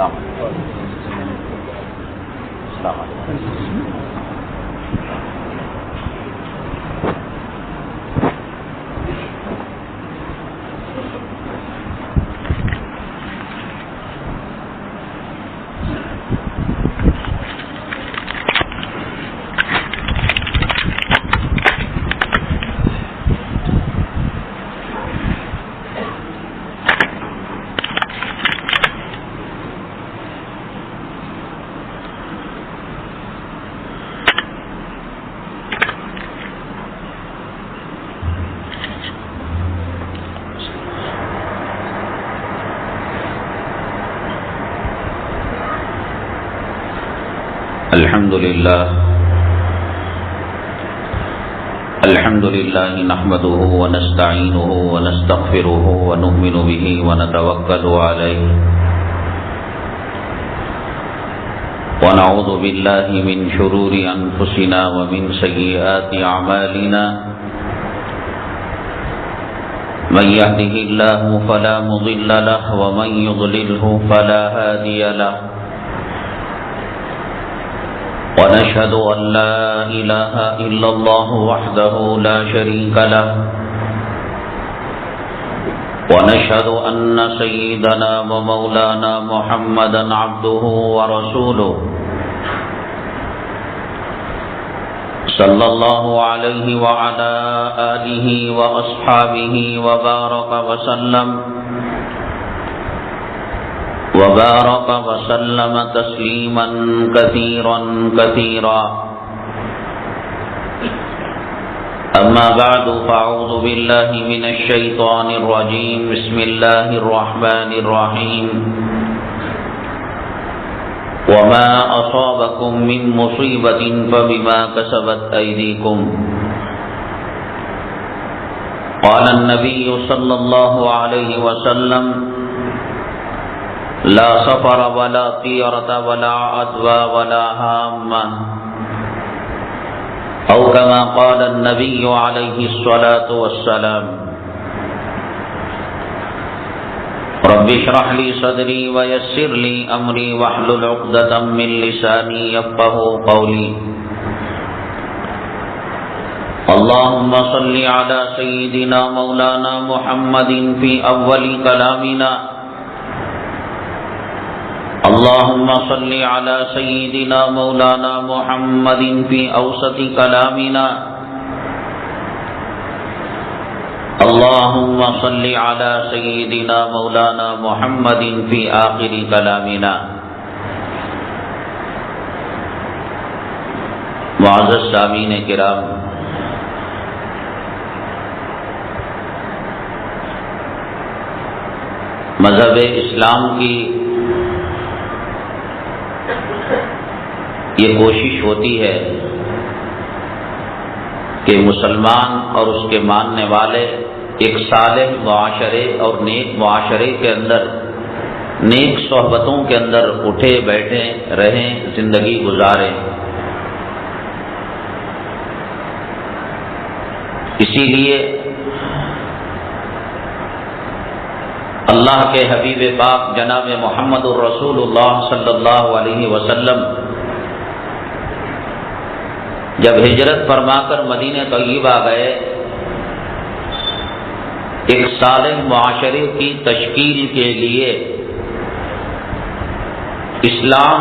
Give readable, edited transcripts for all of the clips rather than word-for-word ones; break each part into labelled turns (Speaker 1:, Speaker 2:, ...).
Speaker 1: السلام علیکم. الحمد لله نحمده ونستعينه ونستغفره ونؤمن به ونتوكل عليه ونعوذ بالله من شرور أنفسنا ومن سيئات أعمالنا من يهده الله فلا مضل له ومن يضلله فلا هادي له ونشهد أن لا إله إلا الله وحده لا شريك له ونشهد أن سيدنا ومولانا محمدا عبده ورسوله صلى الله عليه وعلى آله وأصحابه وبارك وسلم تسليما كثيرا كثيرا. أما بعد فأعوذ بالله من الشيطان الرجيم. بسم الله الرحمن الرحيم. وما أصابكم من مصيبة فبما كسبت أيديكم. قال النبي صلى الله عليه وسلم لا سفر ولا طيرة ولا عدوى ولا هامة أو كما قال النبي عليه الصلاة والسلام. رب اشرح لي صدري ويسر لي أمري واحلل عقدة من لساني يفقهوا قولي. اللهم صل على سيدنا مولانا محمد في أول كلامنا. اللهم صل على سيدنا مولانا محمد في أوسط كلامنا. اللهم صل على سيدنا مولانا محمد في آخر كلامنا. معزز سامعین کرام، مذہب اسلام کی یہ کوشش ہوتی ہے کہ مسلمان اور اس کے ماننے والے ایک صالح معاشرے اور نیک معاشرے کے اندر، نیک صحبتوں کے اندر اٹھے بیٹھے رہیں، زندگی گزاریں. اسی لیے اللہ کے حبیب پاک جناب محمد الرسول اللہ صلی اللہ علیہ وسلم جب ہجرت فرما کر مدینہ طیبہ گئے، ایک صالح معاشرے کی تشکیل کے لیے اسلام،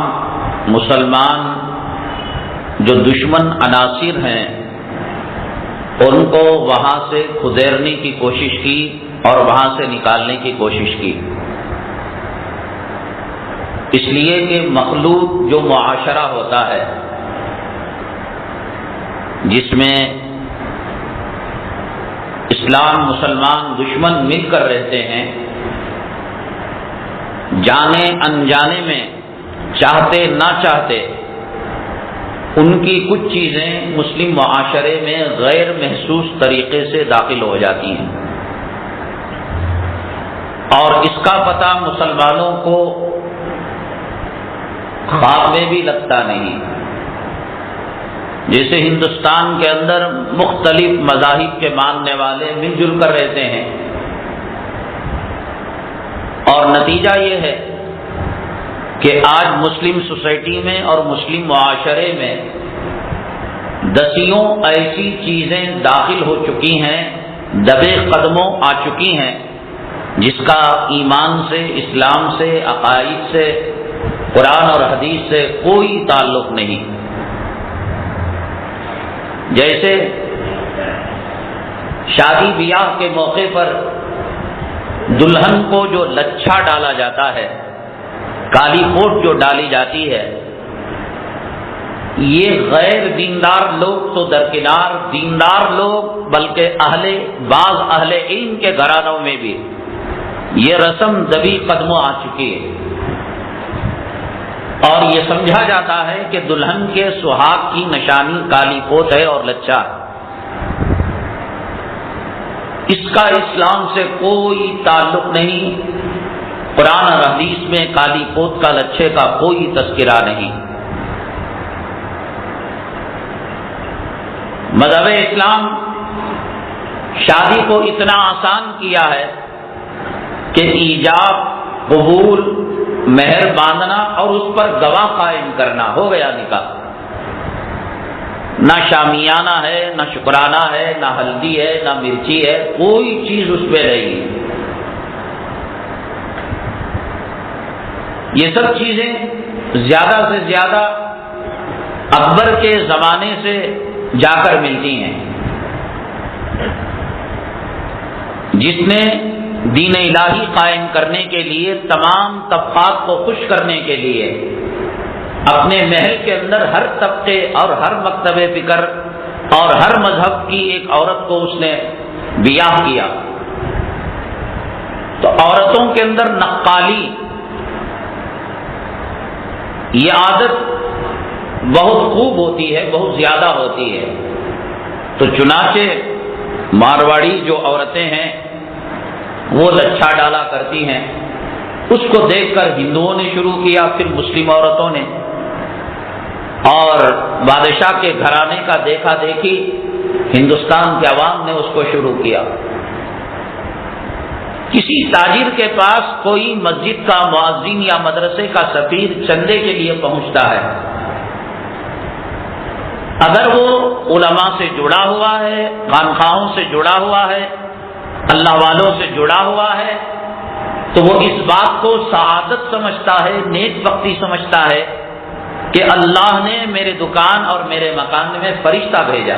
Speaker 1: مسلمان جو دشمن عناصر ہیں ان کو وہاں سے کھدیرنے کی کوشش کی اور وہاں سے نکالنے کی کوشش کی. اس لیے کہ مخلوق جو معاشرہ ہوتا ہے جس میں اسلام مسلمان دشمن مل کر رہتے ہیں، جانے انجانے میں، چاہتے نہ چاہتے ان کی کچھ چیزیں مسلم معاشرے میں غیر محسوس طریقے سے داخل ہو جاتی ہیں، اور اس کا پتہ مسلمانوں کو خواب میں بھی لگتا نہیں. جیسے ہندوستان کے اندر مختلف مذاہب کے ماننے والے مل جل کر رہتے ہیں، اور نتیجہ یہ ہے کہ آج مسلم سوسائٹی میں اور مسلم معاشرے میں دسیوں ایسی چیزیں داخل ہو چکی ہیں، دبے قدموں آ چکی ہیں، جس کا ایمان سے، اسلام سے، عقائد سے، قرآن اور حدیث سے کوئی تعلق نہیں۔ جیسے شادی بیاہ کے موقع پر دلہن کو جو لچھا ڈالا جاتا ہے، کالی کوٹ جو ڈالی جاتی ہے، یہ غیر دیندار لوگ تو درکنار، دیندار لوگ بلکہ بعض اہل علم کے گھرانوں میں بھی یہ رسم دبی قدموں آ چکی ہے، اور یہ سمجھا جاتا ہے کہ دلہن کے سہاگ کی نشانی کالی کوٹ ہے اور لچھا ہے۔ اس کا اسلام سے کوئی تعلق نہیں، قرآن اور حدیث میں کالی کوٹ کا، لچھے کا کوئی تذکرہ نہیں۔ مذہب اسلام شادی کو اتنا آسان کیا ہے کہ ایجاب، قبول، مہر باندھنا اور اس پر گواہ قائم کرنا، ہو گیا نکاح۔ نہ شامیانہ ہے، نہ شکرانہ ہے، نہ ہلدی ہے، نہ مرچی ہے، کوئی چیز اس میں رہے گی۔ یہ سب چیزیں زیادہ سے زیادہ اکبر کے زمانے سے جا کر ملتی ہیں، جس نے دین الہی قائم کرنے کے لیے، تمام طبقات کو خوش کرنے کے لیے اپنے محل کے اندر ہر طبقے اور ہر مکتب فکر اور ہر مذہب کی ایک عورت کو اس نے بیاہ کیا۔ تو عورتوں کے اندر نقالی، یہ عادت بہت خوب ہوتی ہے، بہت زیادہ ہوتی ہے۔ تو چنانچہ مارواڑی جو عورتیں ہیں وہ لچھا ڈالا کرتی ہیں، اس کو دیکھ کر ہندوؤں نے شروع کیا، پھر مسلم عورتوں نے، اور بادشاہ کے گھرانے کا دیکھا دیکھی ہندوستان کے عوام نے اس کو شروع کیا۔ کسی تاجر کے پاس کوئی مسجد کا مؤذن یا مدرسے کا سفیر چندے کے لیے پہنچتا ہے، اگر وہ علماء سے جڑا ہوا ہے، خانقاہوں سے جڑا ہوا ہے، اللہ والوں سے جڑا ہوا ہے، تو وہ اس بات کو سعادت سمجھتا ہے، نیک بختی سمجھتا ہے کہ اللہ نے میرے دکان اور میرے مکان میں فرشتہ بھیجا۔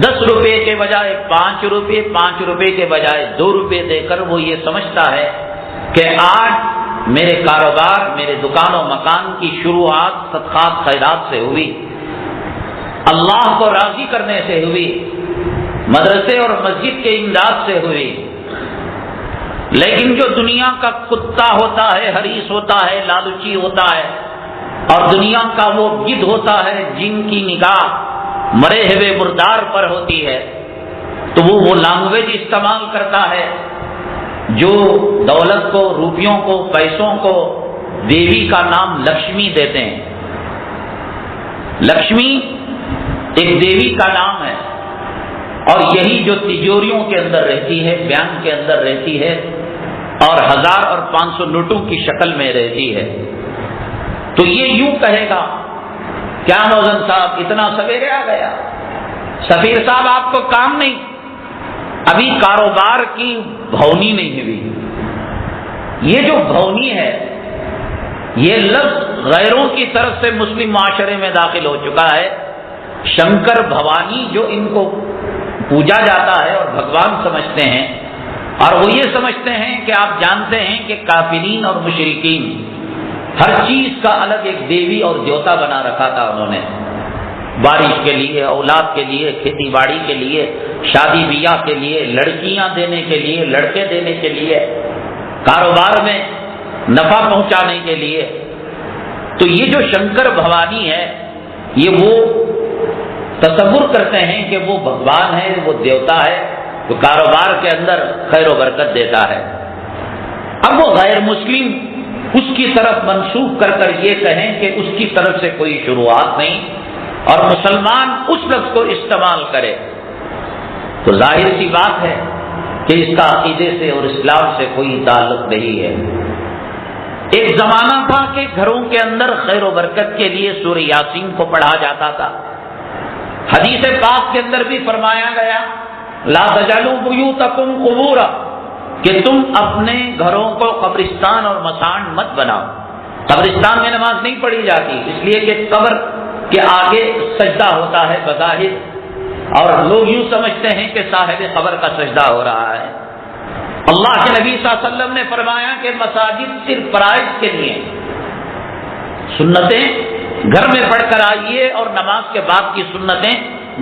Speaker 1: 10 روپے کے بجائے 5 روپے، 5 روپے کے بجائے 2 روپے دے کر وہ یہ سمجھتا ہے کہ آج میرے کاروبار، میرے دکان و مکان کی شروعات صدقات خیرات سے ہوئی، اللہ کو راضی کرنے سے ہوئی، مدرسے اور مسجد کے امداد سے ہوئی۔ لیکن جو دنیا کا کتا ہوتا ہے، حریص ہوتا ہے، لالچی ہوتا ہے، اور دنیا کا وہ گدھ ہوتا ہے جن کی نگاہ مرے ہوئے مردار پر ہوتی ہے، تو وہ لینگویج استعمال کرتا ہے جو دولت کو، روپیوں کو، پیسوں کو دیوی کا نام لکشمی دیتے ہیں۔ لکشمی ایک دیوی کا نام ہے، اور یہی جو تجوریوں کے اندر رہتی ہے، بینک کے اندر رہتی ہے، اور 1000 اور 500 نوٹوں کی شکل میں رہتی ہے۔ تو یہ یوں کہے گا، کیا موزن صاحب اتنا سویرے آ گیا؟ سفیر صاحب آپ کو کام نہیں، ابھی کاروبار کی بھونی نہیں ہوئی۔ یہ جو بھونی ہے، یہ لفظ غیروں کی طرف سے مسلم معاشرے میں داخل ہو چکا ہے۔ شنکر بھوانی جو ان کو پوجا جاتا ہے اور بھگوان سمجھتے ہیں، اور وہ یہ سمجھتے ہیں کہ آپ جانتے ہیں کہ کافرین اور مشرکین ہر چیز کا الگ ایک دیوی اور دیوتا بنا رکھا تھا انہوں نے، بارش کے لیے، اولاد کے لیے، کھیتی باڑی کے لیے، شادی بیاہ کے لیے، لڑکیاں دینے کے لیے، لڑکے دینے کے لیے، کاروبار میں نفع پہنچانے کے لیے۔ تو یہ جو شنکر بھوانی ہے، یہ وہ تصور کرتے ہیں کہ وہ بھگوان ہے، وہ دیوتا ہے، تو کاروبار کے اندر خیر و برکت دیتا ہے۔ اب وہ غیر مسلم اس کی طرف منسوخ کر کر یہ کہیں کہ اس کی طرف سے کوئی شروعات نہیں، اور مسلمان اس لفظ کو استعمال کرے، تو ظاہر سی بات ہے کہ اس کا عقیدے سے اور اسلام سے کوئی تعلق نہیں ہے۔ ایک زمانہ تھا کہ گھروں کے اندر خیر و برکت کے لیے سورہ یاسین کو پڑھا جاتا تھا۔ حدیث پاک کے اندر بھی فرمایا گیا لا تجعلوا بیوتکم قبورا، کہ تم اپنے گھروں کو قبرستان اور مسان مت بناؤ۔ قبرستان میں نماز نہیں پڑھی جاتی، اس لیے کہ قبر کے آگے سجدہ ہوتا ہے بظاہر، اور لوگ یوں سمجھتے ہیں کہ صاحب قبر کا سجدہ ہو رہا ہے۔ اللہ کے نبی صلی اللہ علیہ وسلم نے فرمایا کہ مساجد صرف فرائض کے لیے، سنتیں گھر میں پڑھ کر آئیے اور نماز کے بعد کی سنتیں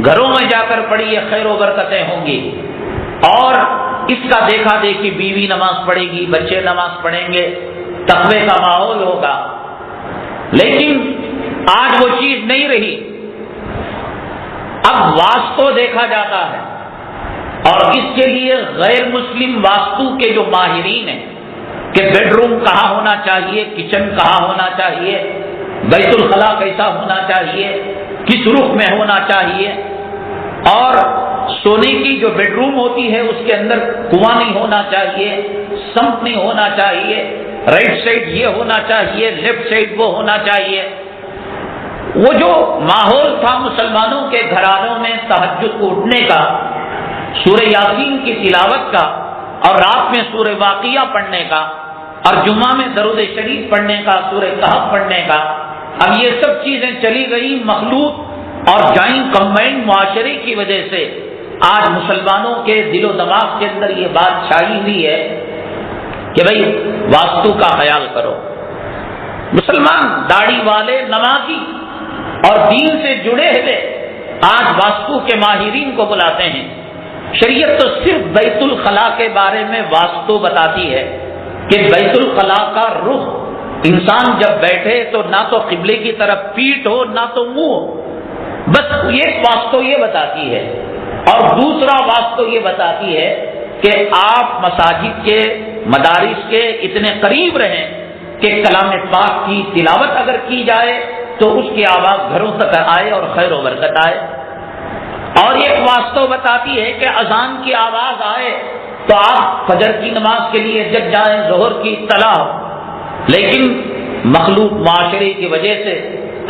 Speaker 1: گھروں میں جا کر پڑھیے، خیر و برکتیں ہوں گی۔ اور اس کا دیکھا دیکھی بیوی نماز پڑھے گی، بچے نماز پڑھیں گے، تقوی کا ماحول ہوگا۔ لیکن آج وہ چیز نہیں رہی، اب واسطو دیکھا جاتا ہے، اور اس کے لیے غیر مسلم واستو کے جو ماہرین ہیں کہ بیڈ روم کہاں ہونا چاہیے، کچن کہاں ہونا چاہیے، بیت الخلاء کیسا ہونا چاہیے، کس رخ میں ہونا چاہیے، اور سونے کی جو بیڈ روم ہوتی ہے اس کے اندر کنواں نہیں ہونا چاہیے، سمپ نہیں ہونا چاہیے، رائٹ سائڈ یہ ہونا چاہیے، لیفٹ سائڈ وہ ہونا چاہیے۔ وہ جو ماحول تھا مسلمانوں کے گھرانوں میں تہجد کو اٹھنے کا، سورہ یاسین کی تلاوت کا، اور رات میں سورہ واقعہ پڑھنے کا، اور جمعہ میں درود شریف پڑھنے کا، سورہ کہف پڑھنے کا، اب یہ سب چیزیں چلی گئی مخلوط اور جوائنٹ کمبائنڈ معاشرے کی وجہ سے آج مسلمانوں کے دل و دماغ کے اندر یہ بات چھائی ہوئی ہے کہ بھئی واستو کا خیال کرو۔ مسلمان داڑھی والے نمازی اور دین سے جڑے ہوئے آج واستو کے ماہرین کو بلاتے ہیں۔ شریعت تو صرف بیت الخلاء کے بارے میں واستو بتاتی ہے کہ بیت الخلاء کا رخ انسان جب بیٹھے تو نہ تو قبلے کی طرف پیٹھ ہو نہ تو منہ ہو، بس ایک واستو یہ بتاتی ہے۔ اور دوسرا واستو یہ بتاتی ہے کہ آپ مساجد کے، مدارس کے اتنے قریب رہیں کہ کلام پاک کی تلاوت اگر کی جائے تو اس کی آواز گھروں تک آئے اور خیر و برکت آئے۔ اور ایک واستو بتاتی ہے کہ اذان کی آواز آئے تو آپ فجر کی نماز کے لیے جگ جائیں، ظہر کی اطلاع ہو۔ لیکن مخلوط معاشرے کی وجہ سے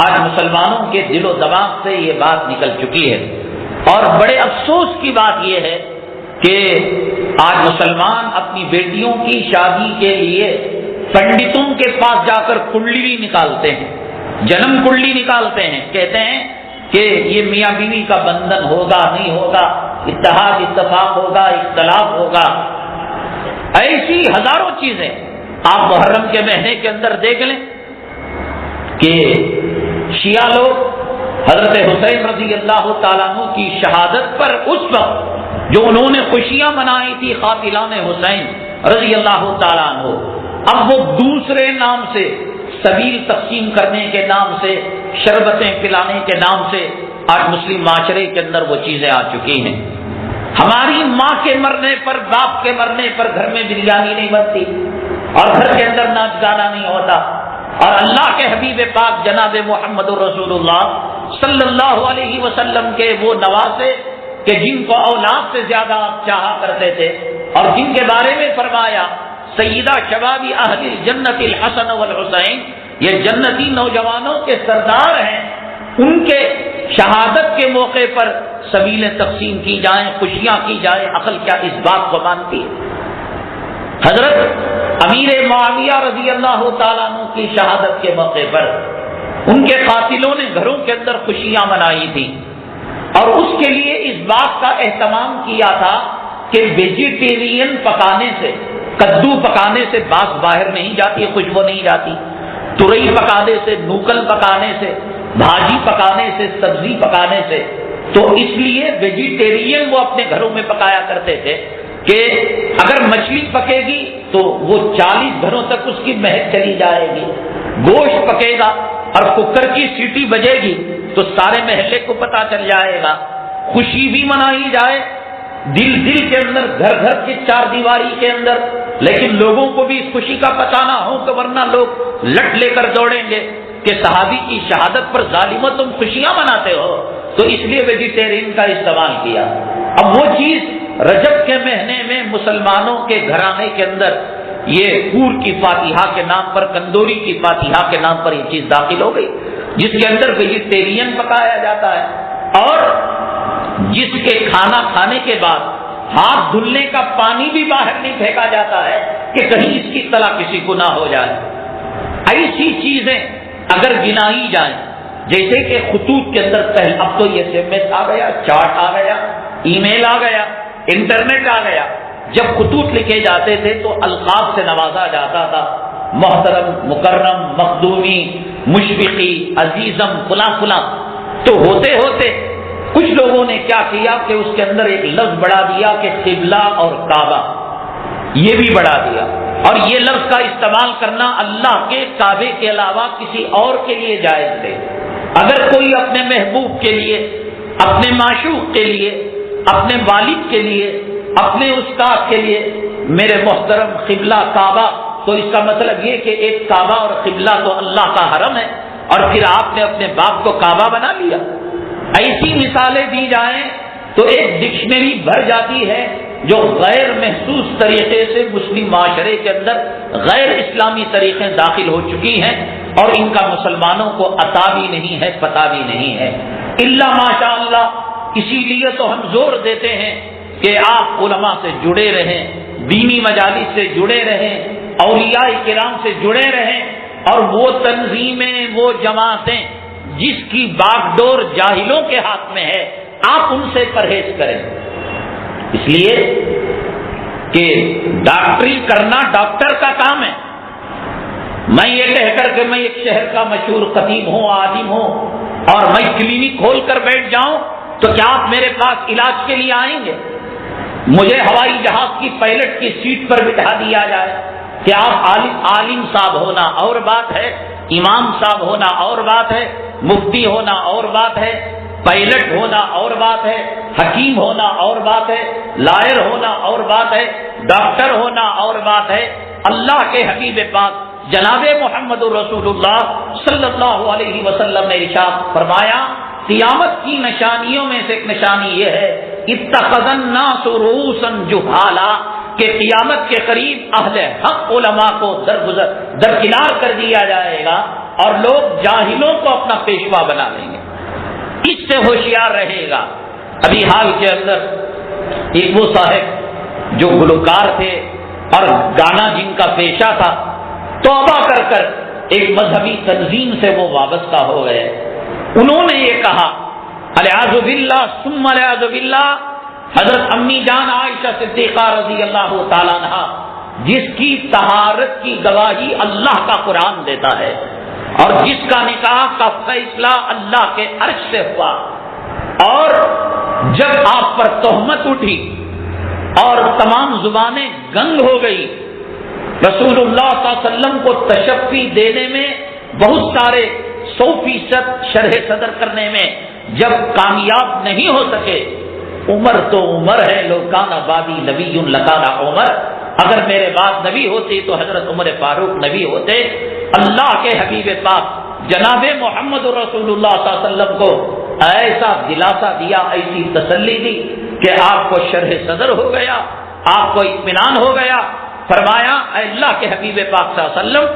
Speaker 1: آج مسلمانوں کے دل و دماغ سے یہ بات نکل چکی ہے، اور بڑے افسوس کی بات یہ ہے کہ آج مسلمان اپنی بیٹیوں کی شادی کے لیے پنڈتوں کے پاس جا کر کنڈلی نکالتے ہیں، جنم کنڈلی نکالتے ہیں، کہتے ہیں کہ یہ میاں بیوی کا بندھن ہوگا نہیں ہوگا، اتحاد اتفاق ہوگا، اختلاف ہوگا۔ ایسی ہزاروں چیزیں آپ محرم کے مہینے کے اندر دیکھ لیں کہ شیعہ لوگ حضرت حسین رضی اللہ تعالیٰ عنہ کی شہادت پر اس وقت جو انہوں نے خوشیاں منائی تھی قاتلان حسین رضی اللہ تعالیٰ عنہ، اب وہ دوسرے نام سے، سبیل تقسیم کرنے کے نام سے، شربتیں پلانے کے نام سے آج مسلم معاشرے کے اندر وہ چیزیں آ چکی ہیں۔ ہماری ماں کے مرنے پر، باپ کے مرنے پر گھر میں بریانی نہیں بنتی اور گھر کے اندر ناچ گانا نہیں ہوتا، اور اللہ کے حبیب پاک جناب محمد رسول اللہ صلی اللہ علیہ وسلم کے وہ نواسے کہ جن کو اولاد سے زیادہ آپ چاہا کرتے تھے، اور جن کے بارے میں فرمایا سیدہ شبابی اہل الجنت الحسن والحسین، یہ جنتی نوجوانوں کے سردار ہیں، ان کے شہادت کے موقع پر سبیلیں تقسیم کی جائیں، خوشیاں کی جائیں، عقل کیا اس بات کو مانتی ہے؟ حضرت امیر معاویہ رضی اللہ تعالیٰ عنہ کی شہادت کے موقع پر ان کے قاتلوں نے گھروں کے اندر خوشیاں منائی تھی، اور اس کے لیے اس بات کا اہتمام کیا تھا کہ ویجیٹیرین پکانے سے، کدو پکانے سے باس باہر نہیں جاتی، خوشبو نہیں جاتی، ترئی پکانے سے، نوکل پکانے سے، بھاجی پکانے سے، سبزی پکانے سے، تو اس لیے ویجیٹیرین وہ اپنے گھروں میں پکایا کرتے تھے کہ اگر مچھلی پکے گی تو وہ 40 گھروں تک اس کی مہک چلی جائے گی، گوشت پکے گا اور کوکر کی سیٹی بجے گی تو سارے محلے کو پتا چل جائے گا، خوشی بھی منائی جائے، دل کے اندر، گھر کی چار دیواری کے اندر، لیکن لوگوں کو بھی اس خوشی کا پتہ نہ ہو کہ ورنہ لوگ لٹ لے کر دوڑیں گے کہ صحابی کی شہادت پر ظالمو تم خوشیاں مناتے ہو، تو اس لیے ویجیٹیرین کا استعمال کیا۔ اب وہ چیز رجب کے مہینے میں مسلمانوں کے گھرانے کے اندر یہ پور کی فاتحہ کے نام پر، کندوری کی فاتحہ کے نام پر یہ چیز داخل ہو گئی، جس کے اندر ویجیٹیرین پکایا جاتا ہے، اور جس کے کھانا کھانے کے بعد ہاتھ دھلنے کا پانی بھی باہر نہیں پھینکا جاتا ہے کہ کہیں اس کی اطلاع کسی کو نہ ہو جائے۔ ایسی چیزیں اگر گنائی جائیں، جیسے کہ خطوط کے اندر پہلے، اب تو یہ SMS آ گیا، چاٹ آ گیا، ای میل آ گیا، انٹرنیٹ آ گیا، جب خطوط لکھے جاتے تھے تو القاب سے نوازا جاتا تھا، محترم، مکرم، مخدومی، مشفقی، عزیزم، فلاں فلاں، تو ہوتے ہوتے کچھ لوگوں نے کیا کیا کہ اس کے اندر ایک لفظ بڑھا دیا کہ قبلہ اور کعبہ، یہ بھی بڑھا دیا، اور یہ لفظ کا استعمال کرنا اللہ کے کعبے کے علاوہ کسی اور کے لیے جائز ہے۔ اگر کوئی اپنے محبوب کے لیے، اپنے معشوق کے لیے، اپنے والد کے لیے، اپنے استاد کے لیے میرے محترم قبلہ کعبہ، تو اس کا مطلب یہ کہ ایک کعبہ اور قبلہ تو اللہ کا حرم ہے، اور پھر آپ نے اپنے باپ کو کعبہ بنا لیا۔ ایسی مثالیں دی جائیں تو ایک ڈکشنری بھر جاتی ہے جو غیر محسوس طریقے سے مسلم معاشرے کے اندر غیر اسلامی طریقے داخل ہو چکی ہیں، اور ان کا مسلمانوں کو عطا بھی نہیں ہے، پتہ بھی نہیں ہے، الا ماشاء اللہ۔ اسی لیے تو ہم زور دیتے ہیں کہ آپ علماء سے جڑے رہیں، دینی مجالس سے جڑے رہیں، اولیاء کرام سے جڑے رہیں، اور وہ تنظیمیں، وہ جماعتیں جس کی باغ ڈور جاہلوں کے ہاتھ میں ہے، آپ ان سے پرہیز کریں۔ اس لیے کہ ڈاکٹری کرنا ڈاکٹر کا کام ہے۔ میں یہ کہہ کر کہ میں ایک شہر کا مشہور خطیب ہوں، عالم ہوں، اور میں کلینک کھول کر بیٹھ جاؤں تو کیا آپ میرے پاس علاج کے لیے آئیں گے؟ مجھے ہوائی جہاز کی پائلٹ کی سیٹ پر بٹھا دیا جائے کہ آپ عالم صاحب ہونا اور بات ہے، امام صاحب ہونا اور بات ہے، مفتی ہونا اور بات ہے، پائلٹ ہونا اور بات ہے، حکیم ہونا اور بات ہے، لائر ہونا اور بات ہے، ڈاکٹر ہونا اور بات ہے۔ اللہ کے حبیب پاک جناب محمد رسول اللہ صلی اللہ علیہ وسلم نے ارشاد فرمایا، قیامت کی نشانیوں میں سے ایک نشانی یہ ہے، اتخذ الناس رؤوسا جہالا، کہ قیامت کے قریب اہل حق علماء کو درکنار کر دیا جائے گا، اور لوگ جاہلوں کو اپنا پیشوا بنا لیں گے۔ اس سے ہوشیار رہے گا۔ ابھی حال کے اندر ایک وہ صاحب جو گلوکار تھے اور گانا جن کا پیشہ تھا، توبہ کر کر ایک مذہبی تنظیم سے وہ وابستہ ہو گئے۔ انہوں نے یہ کہا، الیاذ باللہ ثم الیاذ باللہ، حضرت امی جان عائشہ صدیقہ رضی اللہ تعالیٰ عنہا، جس کی طہارت کی گواہی اللہ کا قرآن دیتا ہے، اور جس کا نکاح کا فیصلہ اللہ کے عرش سے ہوا، اور جب آپ پر تہمت اٹھی اور تمام زبانیں گنگ ہو گئی، رسول اللہ صلی اللہ علیہ وسلم کو تشفی دینے میں بہت سارے 100% شرح صدر کرنے میں جب کامیاب نہیں ہو سکے، عمر تو عمر ہے، لو کان بعدی نبی لکان عمر، اگر میرے بعد نبی ہوتے تو حضرت عمر فاروق نبی ہوتے۔ اللہ کے حبیب پاک جناب محمد رسول اللہ صلی اللہ علیہ وسلم کو ایسا دلاسا دیا، ایسی تسلی دی کہ آپ کو شرح صدر ہو گیا، آپ کو اطمینان ہو گیا۔ فرمایا، اے اللہ کے حبیب پاک صلی اللہ علیہ وسلم،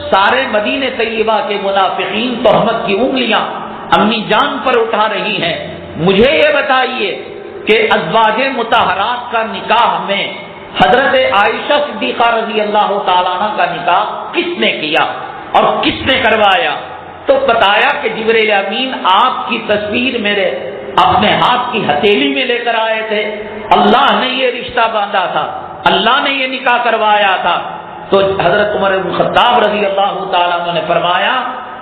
Speaker 1: سارے مدینہ طیبہ کے منافقین تہمت کی انگلیاں امی جان پر اٹھا رہی ہیں، مجھے یہ بتائیے کہ ازواج مطہرات کا نکاح میں حضرت عائشہ صدیقہ رضی اللہ تعالیٰ عنہ کا نکاح کس نے کیا اور کس نے کروایا؟ تو بتایا کہ جبرائیل امین آپ کی تصویر میرے اپنے ہاتھ کی ہتھیلی میں لے کر آئے تھے، اللہ نے یہ رشتہ باندھا تھا، اللہ نے یہ نکاح کروایا تھا۔ تو حضرت عمر بن خطاب رضی اللہ تعالیٰ عنہ نے فرمایا،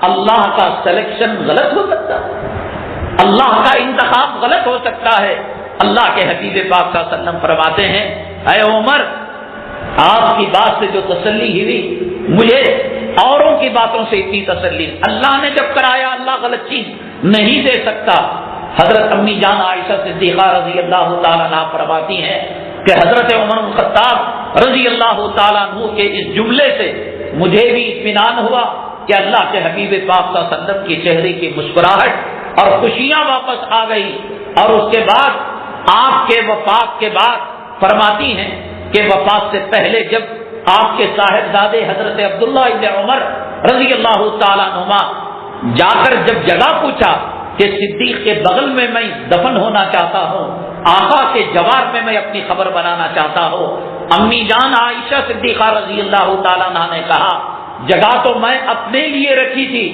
Speaker 1: اللہ کا سلیکشن غلط ہو سکتا ہے، اللہ کا انتخاب غلط ہو سکتا ہے۔ اللہ کے حبیب پاک صلی اللہ علیہ وسلم فرماتے ہیں، اے عمر، آپ کی بات سے جو تسلی ہوئی، مجھے اوروں کی باتوں سے اتنی تسلی، اللہ نے جب کرایا اللہ غلط چیز نہیں دے سکتا۔ حضرت امی جان عائشہ صدیقہ رضی اللہ تعالیٰ عنہ فرماتی ہیں کہ حضرت عمر بن خطاب رضی اللہ تعالیٰ عنہ کے اس جملے سے مجھے بھی اطمینان ہوا کہ اللہ کے حبیب پاک صلی اللہ علیہ وسلم کی چہرے کی مسکراہٹ اور خوشیاں واپس آ گئی۔ اور اس کے بعد آپ کے وفات کے بعد فرماتی ہیں کہ وفات سے پہلے جب آپ کے صاحبزادے حضرت عبداللہ ابن عمر رضی اللہ تعالیٰ عنہما جا کر جب جگہ پوچھا کہ صدیق کے بغل میں میں دفن ہونا چاہتا ہوں، آقا کے جوار میں میں اپنی خبر بنانا چاہتا ہوں، امی جان عائشہ صدیقہ رضی اللہ تعالیٰ عنہ نے کہا جگہ تو میں اپنے لیے رکھی تھی،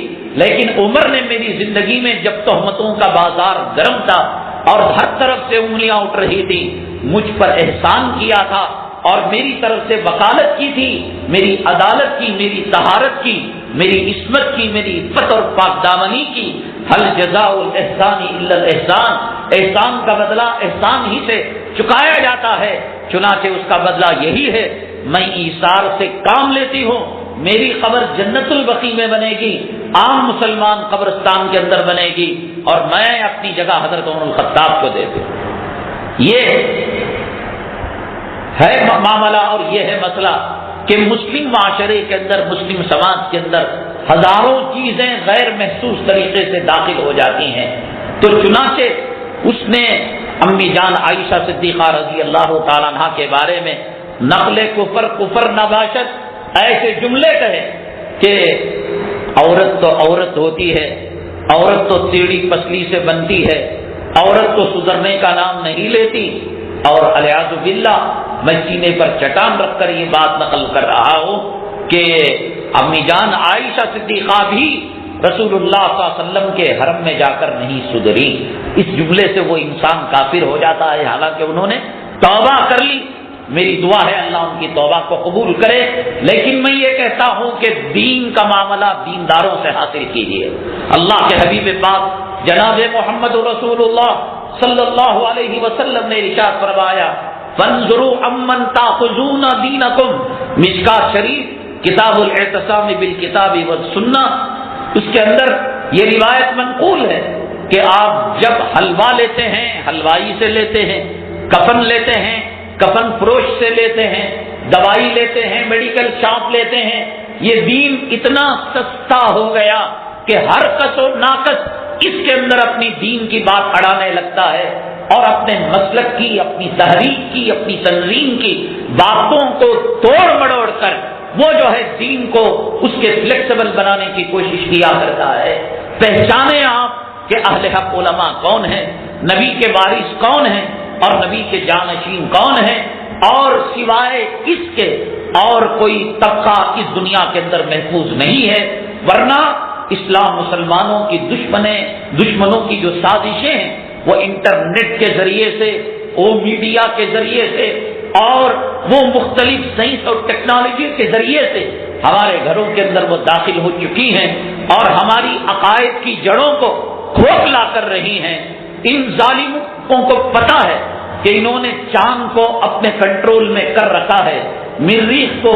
Speaker 1: لیکن عمر نے میری زندگی میں جب تہمتوں کا بازار گرم تھا اور ہر طرف سے انگلیاں اٹھ رہی تھی، مجھ پر احسان کیا تھا اور میری طرف سے وکالت کی تھی، میری عدالت کی، میری طہارت کی، میری عصمت کی، میری عفت اور پاک دامنی کی۔ حل جزاء الاحسان الا الاحسان، احسان کا بدلہ احسان ہی سے چکایا جاتا ہے، چنانچہ اس کا بدلہ یہی ہے میں ایثار سے کام لیتی ہوں، میری قبر جنت البقیع میں بنے گی، عام مسلمان قبرستان کے اندر بنے گی، اور میں اپنی جگہ حضرت عمر الخطاب کو دے دوں۔ یہ ہے معاملہ اور یہ ہے مسئلہ کہ مسلم معاشرے کے اندر، مسلم سماج کے اندر ہزاروں چیزیں غیر محسوس طریقے سے داخل ہو جاتی ہیں، تو چنانچہ اس نے امی جان عائشہ صدیقہ رضی اللہ تعالیٰ عنہ کے بارے میں نقل کفر، کفر نباشت ایسے جملے کہے کہ عورت تو عورت ہوتی ہے، عورت تو تیڑی پسلی سے بنتی ہے، عورت تو سدھرنے کا نام نہیں لیتی، اور الیاذ باللہ میں سینے پر چٹان رکھ کر یہ بات نقل کر رہا ہوں کہ امی جان عائشہ صدیقہ بھی رسول اللہ صلی اللہ علیہ وسلم کے حرم میں جا کر نہیں سدھری۔ اس جملے سے وہ انسان کافر ہو جاتا ہے، حالانکہ انہوں نے توبہ کر لی۔ میری دعا ہے اللہ ان کی توبہ کو قبول کرے، لیکن میں یہ کہتا ہوں کہ دین کا معاملہ دینداروں سے حاصل کیجیے۔ اللہ کے حبیب پاک جناب محمد رسول اللہ صلی اللہ علیہ وسلم نے ارشاد فرمایا فانظروا عمن تاخذون دینکم، مشکات شریف کتاب الاعتصام بالکتاب والسنہ، اس کے اندر یہ روایت منقول ہے کہ آپ جب حلوہ لیتے ہیں، حلوائی سے لیتے ہیں، کفن لیتے ہیں، کفن فروش سے لیتے ہیں، دوائی لیتے ہیں، میڈیکل شاپ لیتے ہیں، یہ دین اتنا سستا ہو گیا کہ ہر کس و ناقص اس کے اندر اپنی دین کی بات اڑانے لگتا ہے اور اپنے مسلک کی، اپنی تحریک کی، اپنی تنظیم کی باتوں کو توڑ مڑوڑ کر وہ جو ہے دین کو اس کے فلیکسیبل بنانے کی کوشش کیا کرتا ہے۔ پہچانے آپ کہ اہل حق علماء کون ہیں، نبی کے وارث کون ہیں اور نبی کے جانشین کون ہیں، اور سوائے اس کے اور کوئی طبقہ اس دنیا کے اندر محفوظ نہیں ہے، ورنہ اسلام مسلمانوں کی دشمنوں کی جو سازشیں ہیں وہ انٹرنیٹ کے ذریعے سے، وہ میڈیا کے ذریعے سے اور وہ مختلف سائنس اور ٹیکنالوجی کے ذریعے سے ہمارے گھروں کے اندر وہ داخل ہو چکی ہیں اور ہماری عقائد کی جڑوں کو کھوکھلا کر رہی ہیں۔ ان ظالموں کو پتہ ہے کہ انہوں نے چاند کو اپنے کنٹرول میں کر رکھا ہے، مریخ کو،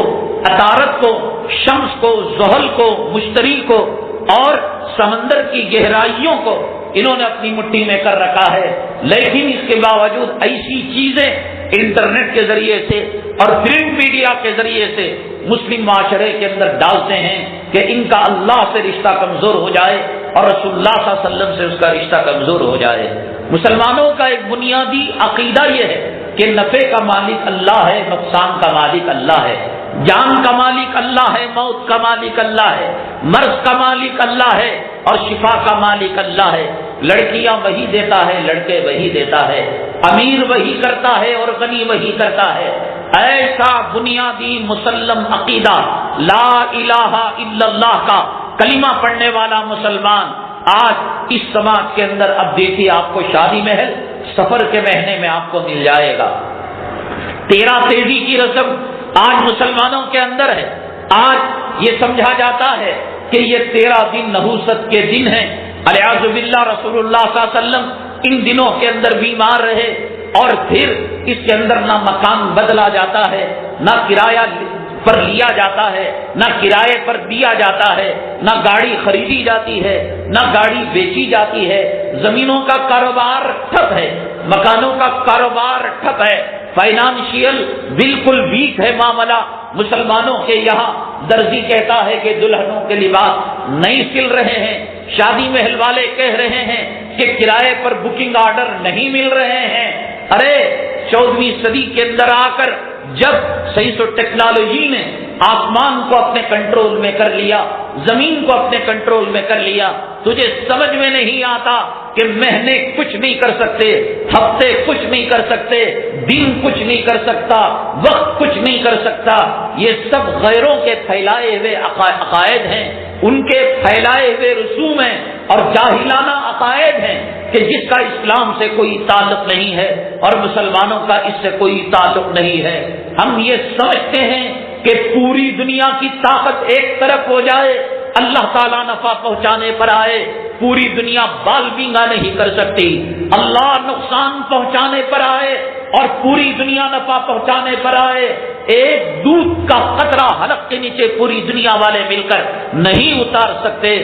Speaker 1: عطارد کو، شمس کو، زحل کو، مشتری کو اور سمندر کی گہرائیوں کو انہوں نے اپنی مٹھی میں کر رکھا ہے، لیکن اس کے باوجود ایسی چیزیں انٹرنیٹ کے ذریعے سے اور پرنٹ میڈیا کے ذریعے سے مسلم معاشرے کے اندر ڈالتے ہیں کہ ان کا اللہ سے رشتہ کمزور ہو جائے اور رسول اللہ صلی اللہ علیہ وسلم سے اس کا رشتہ کمزور ہو جائے۔ مسلمانوں کا ایک بنیادی عقیدہ یہ ہے کہ نفع کا مالک اللہ ہے، نقصان کا مالک اللہ ہے، جان کا مالک اللہ ہے، موت کا مالک اللہ ہے، مرض کا مالک اللہ ہے اور شفا کا مالک اللہ ہے۔ لڑکیاں وہی دیتا ہے، لڑکے وہی دیتا ہے، امیر وہی کرتا ہے اور غنی وہی کرتا ہے۔ ایسا بنیادی مسلم عقیدہ لا الہ الا اللہ کا کلمہ پڑھنے والا مسلمان آج اس سماج کے اندر، اب دیکھیے آپ کو شادی محل سفر کے مہینے میں آپ کو مل جائے گا، 13 تیزی کی رسم آج مسلمانوں کے اندر ہے۔ آج یہ سمجھا جاتا ہے کہ یہ 13 دن نحوست کے دن ہیں، الیاذ باللہ رسول اللہ صلی اللہ علیہ وسلم ان دنوں کے اندر بیمار رہے اور پھر اس کے اندر نہ مکان بدلا جاتا ہے، نہ کرایہ پر لیا جاتا ہے، نہ کرائے پر دیا جاتا ہے، نہ گاڑی خریدی جاتی ہے، نہ گاڑی بیچی جاتی ہے، زمینوں کا کاروبار ٹھپ ہے، مکانوں کا کاروبار ٹھپ ہے، فائنانشیل بالکل ویک ہے معاملہ مسلمانوں کے یہاں۔ درزی کہتا ہے کہ دلہنوں کے لباس نہیں سل رہے ہیں، شادی محل والے کہہ رہے ہیں کہ کرائے پر بکنگ آرڈر نہیں مل رہے ہیں۔ ارے 14ویں صدی کے اندر آ کر جب سائنس اور ٹیکنالوجی نے آسمان کو اپنے کنٹرول میں کر لیا، زمین کو اپنے کنٹرول میں کر لیا، تجھے سمجھ میں نہیں آتا کہ مہینے کچھ نہیں کر سکتے، ہفتے کچھ نہیں کر سکتے، دن کچھ نہیں کر سکتا، وقت کچھ نہیں کر سکتا، یہ سب غیروں کے پھیلائے ہوئے عقائد ہیں، ان کے پھیلائے ہوئے رسوم ہیں اور جاہلانہ عقائد ہیں کہ جس کا اسلام سے کوئی تعلق نہیں ہے اور مسلمانوں کا اس سے کوئی تعلق نہیں ہے۔ ہم یہ سمجھتے ہیں کہ پوری دنیا کی طاقت ایک طرف ہو جائے، اللہ تعالیٰ نفع پہنچانے پر آئے، پوری دنیا بال بینگا نہیں کر سکتی، اللہ نقصان پہنچانے پر آئے اور پوری دنیا نفع پہنچانے پر آئے، ایک دودھ کا قطرہ حلق کے نیچے پوری دنیا والے مل کر نہیں اتار سکتے،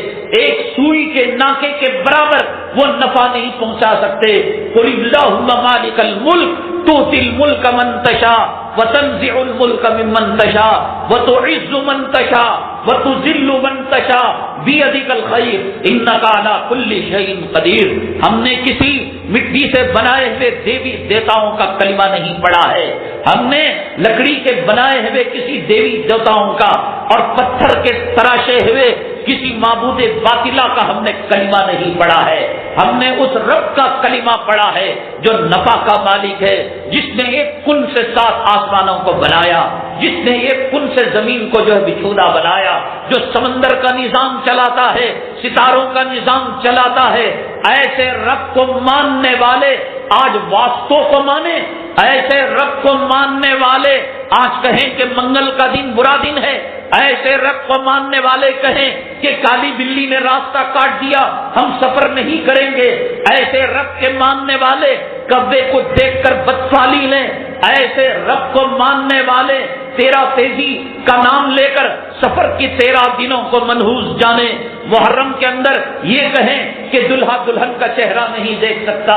Speaker 1: ایک سوئی کے ناکے کے برابر وہ نفع نہیں پہنچا سکتے۔ قل اللہم مالک الملک تؤتی الملک من تشاء وتنزع الملک ممن تشاء وتعز من تشاء وتذل من تشاء بیدک الخیر انک علی کل شیء قدیر۔ ہم نے کسی مٹی سے بنائے ہوئے دیوی دیوتاؤں کا کلمہ نہیں پڑھا ہے، ہم نے لکڑی کے بنائے ہوئے کسی دیوی دیوتاؤں کا اور پتھر کے تراشے ہوئے کسی معبود باطلہ کا ہم نے کلمہ نہیں پڑھا ہے، ہم نے اس رب کا کلمہ پڑھا ہے جو نفع کا مالک ہے، جس نے ایک کن سے 7 آسمانوں کو بنایا، جس نے ایک کن سے زمین کو جو ہے بچھونا بنایا، جو سمندر کا نظام چلاتا ہے، ستاروں کا نظام چلاتا ہے۔ ایسے رب کو ماننے والے آج واسطوں کو مانے، ایسے رب کو ماننے والے آج کہیں کہ منگل کا دن برا دن ہے، ایسے رب کو ماننے والے کہیں کہ کالی بلی نے راستہ کاٹ دیا ہم سفر نہیں کریں گے، ایسے رب کے ماننے والے کعبے کو دیکھ کر بدفعلی لیں، ایسے رب کو ماننے والے 13 تیزی کا نام لے کر سفر کی 13 دنوں کو منحوس جانے، محرم کے اندر یہ کہیں کہ دلہا دلہن کا چہرہ نہیں دیکھ سکتا،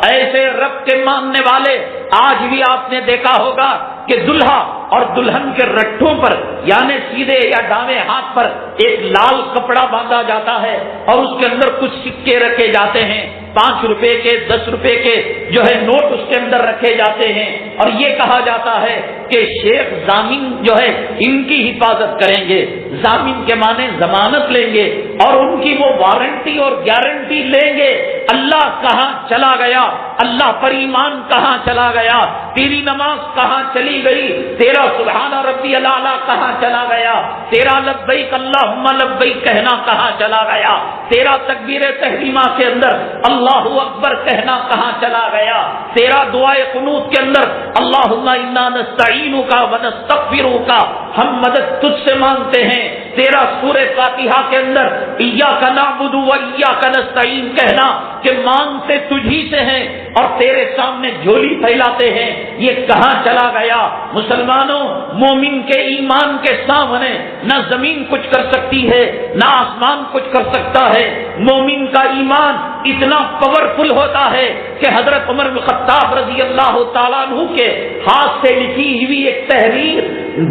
Speaker 1: ایسے رب کے ماننے والے آج بھی آپ نے دیکھا ہوگا کہ دلہا اور دلہن کے رٹھوں پر یعنی سیدھے یا ڈاویں ہاتھ پر ایک لال کپڑا باندھا جاتا ہے اور اس کے اندر کچھ سکے رکھے جاتے ہیں، 5 روپے کے 10 روپے کے جو ہے نوٹ اس کے اندر رکھے جاتے ہیں، اور یہ کہا جاتا ہے کہ شیخ ضامن جو ہے ان کی حفاظت کریں گے، ضامن کے معنی ضمانت لیں گے اور ان کی وہ وارنٹی اور گارنٹی لیں گے۔ اللہ کہاں چلا گیا؟ اللہ پر ایمان کہاں چلا گیا؟ تیری نماز کہاں چلی گئی؟ تیرا سبحان ربی الاعلی کہاں چلا گیا؟ تیرا لبیک اللہم لبیک کہنا کہاں چلا گیا؟ تیرا تکبیر تحریمہ کے اندر اللہ اکبر کہنا کہاں چلا گیا؟ تیرا دعائے قنوت کے اندر اللہم انا نستعینک ونستغفرک ہم مدد تجھ سے مانگتے ہیں، تیرا سورہ فاتحہ کے اندر ایاک نعبد و ایاک نستعین کہنا کہ مانگتے تجھی سے ہیں اور تیرے سامنے جھولی پھیلاتے ہیں، یہ کہاں چلا گیا؟ مسلمانوں، مومن کے ایمان کے سامنے نہ زمین کچھ کر سکتی ہے نہ آسمان کچھ کر سکتا ہے۔ مومن کا ایمان اتنا پاورفل ہوتا ہے کہ حضرت عمر بن خطاب رضی اللہ تعالیٰ عنہ کے ہاتھ سے لکھی ہوئی ایک تحریر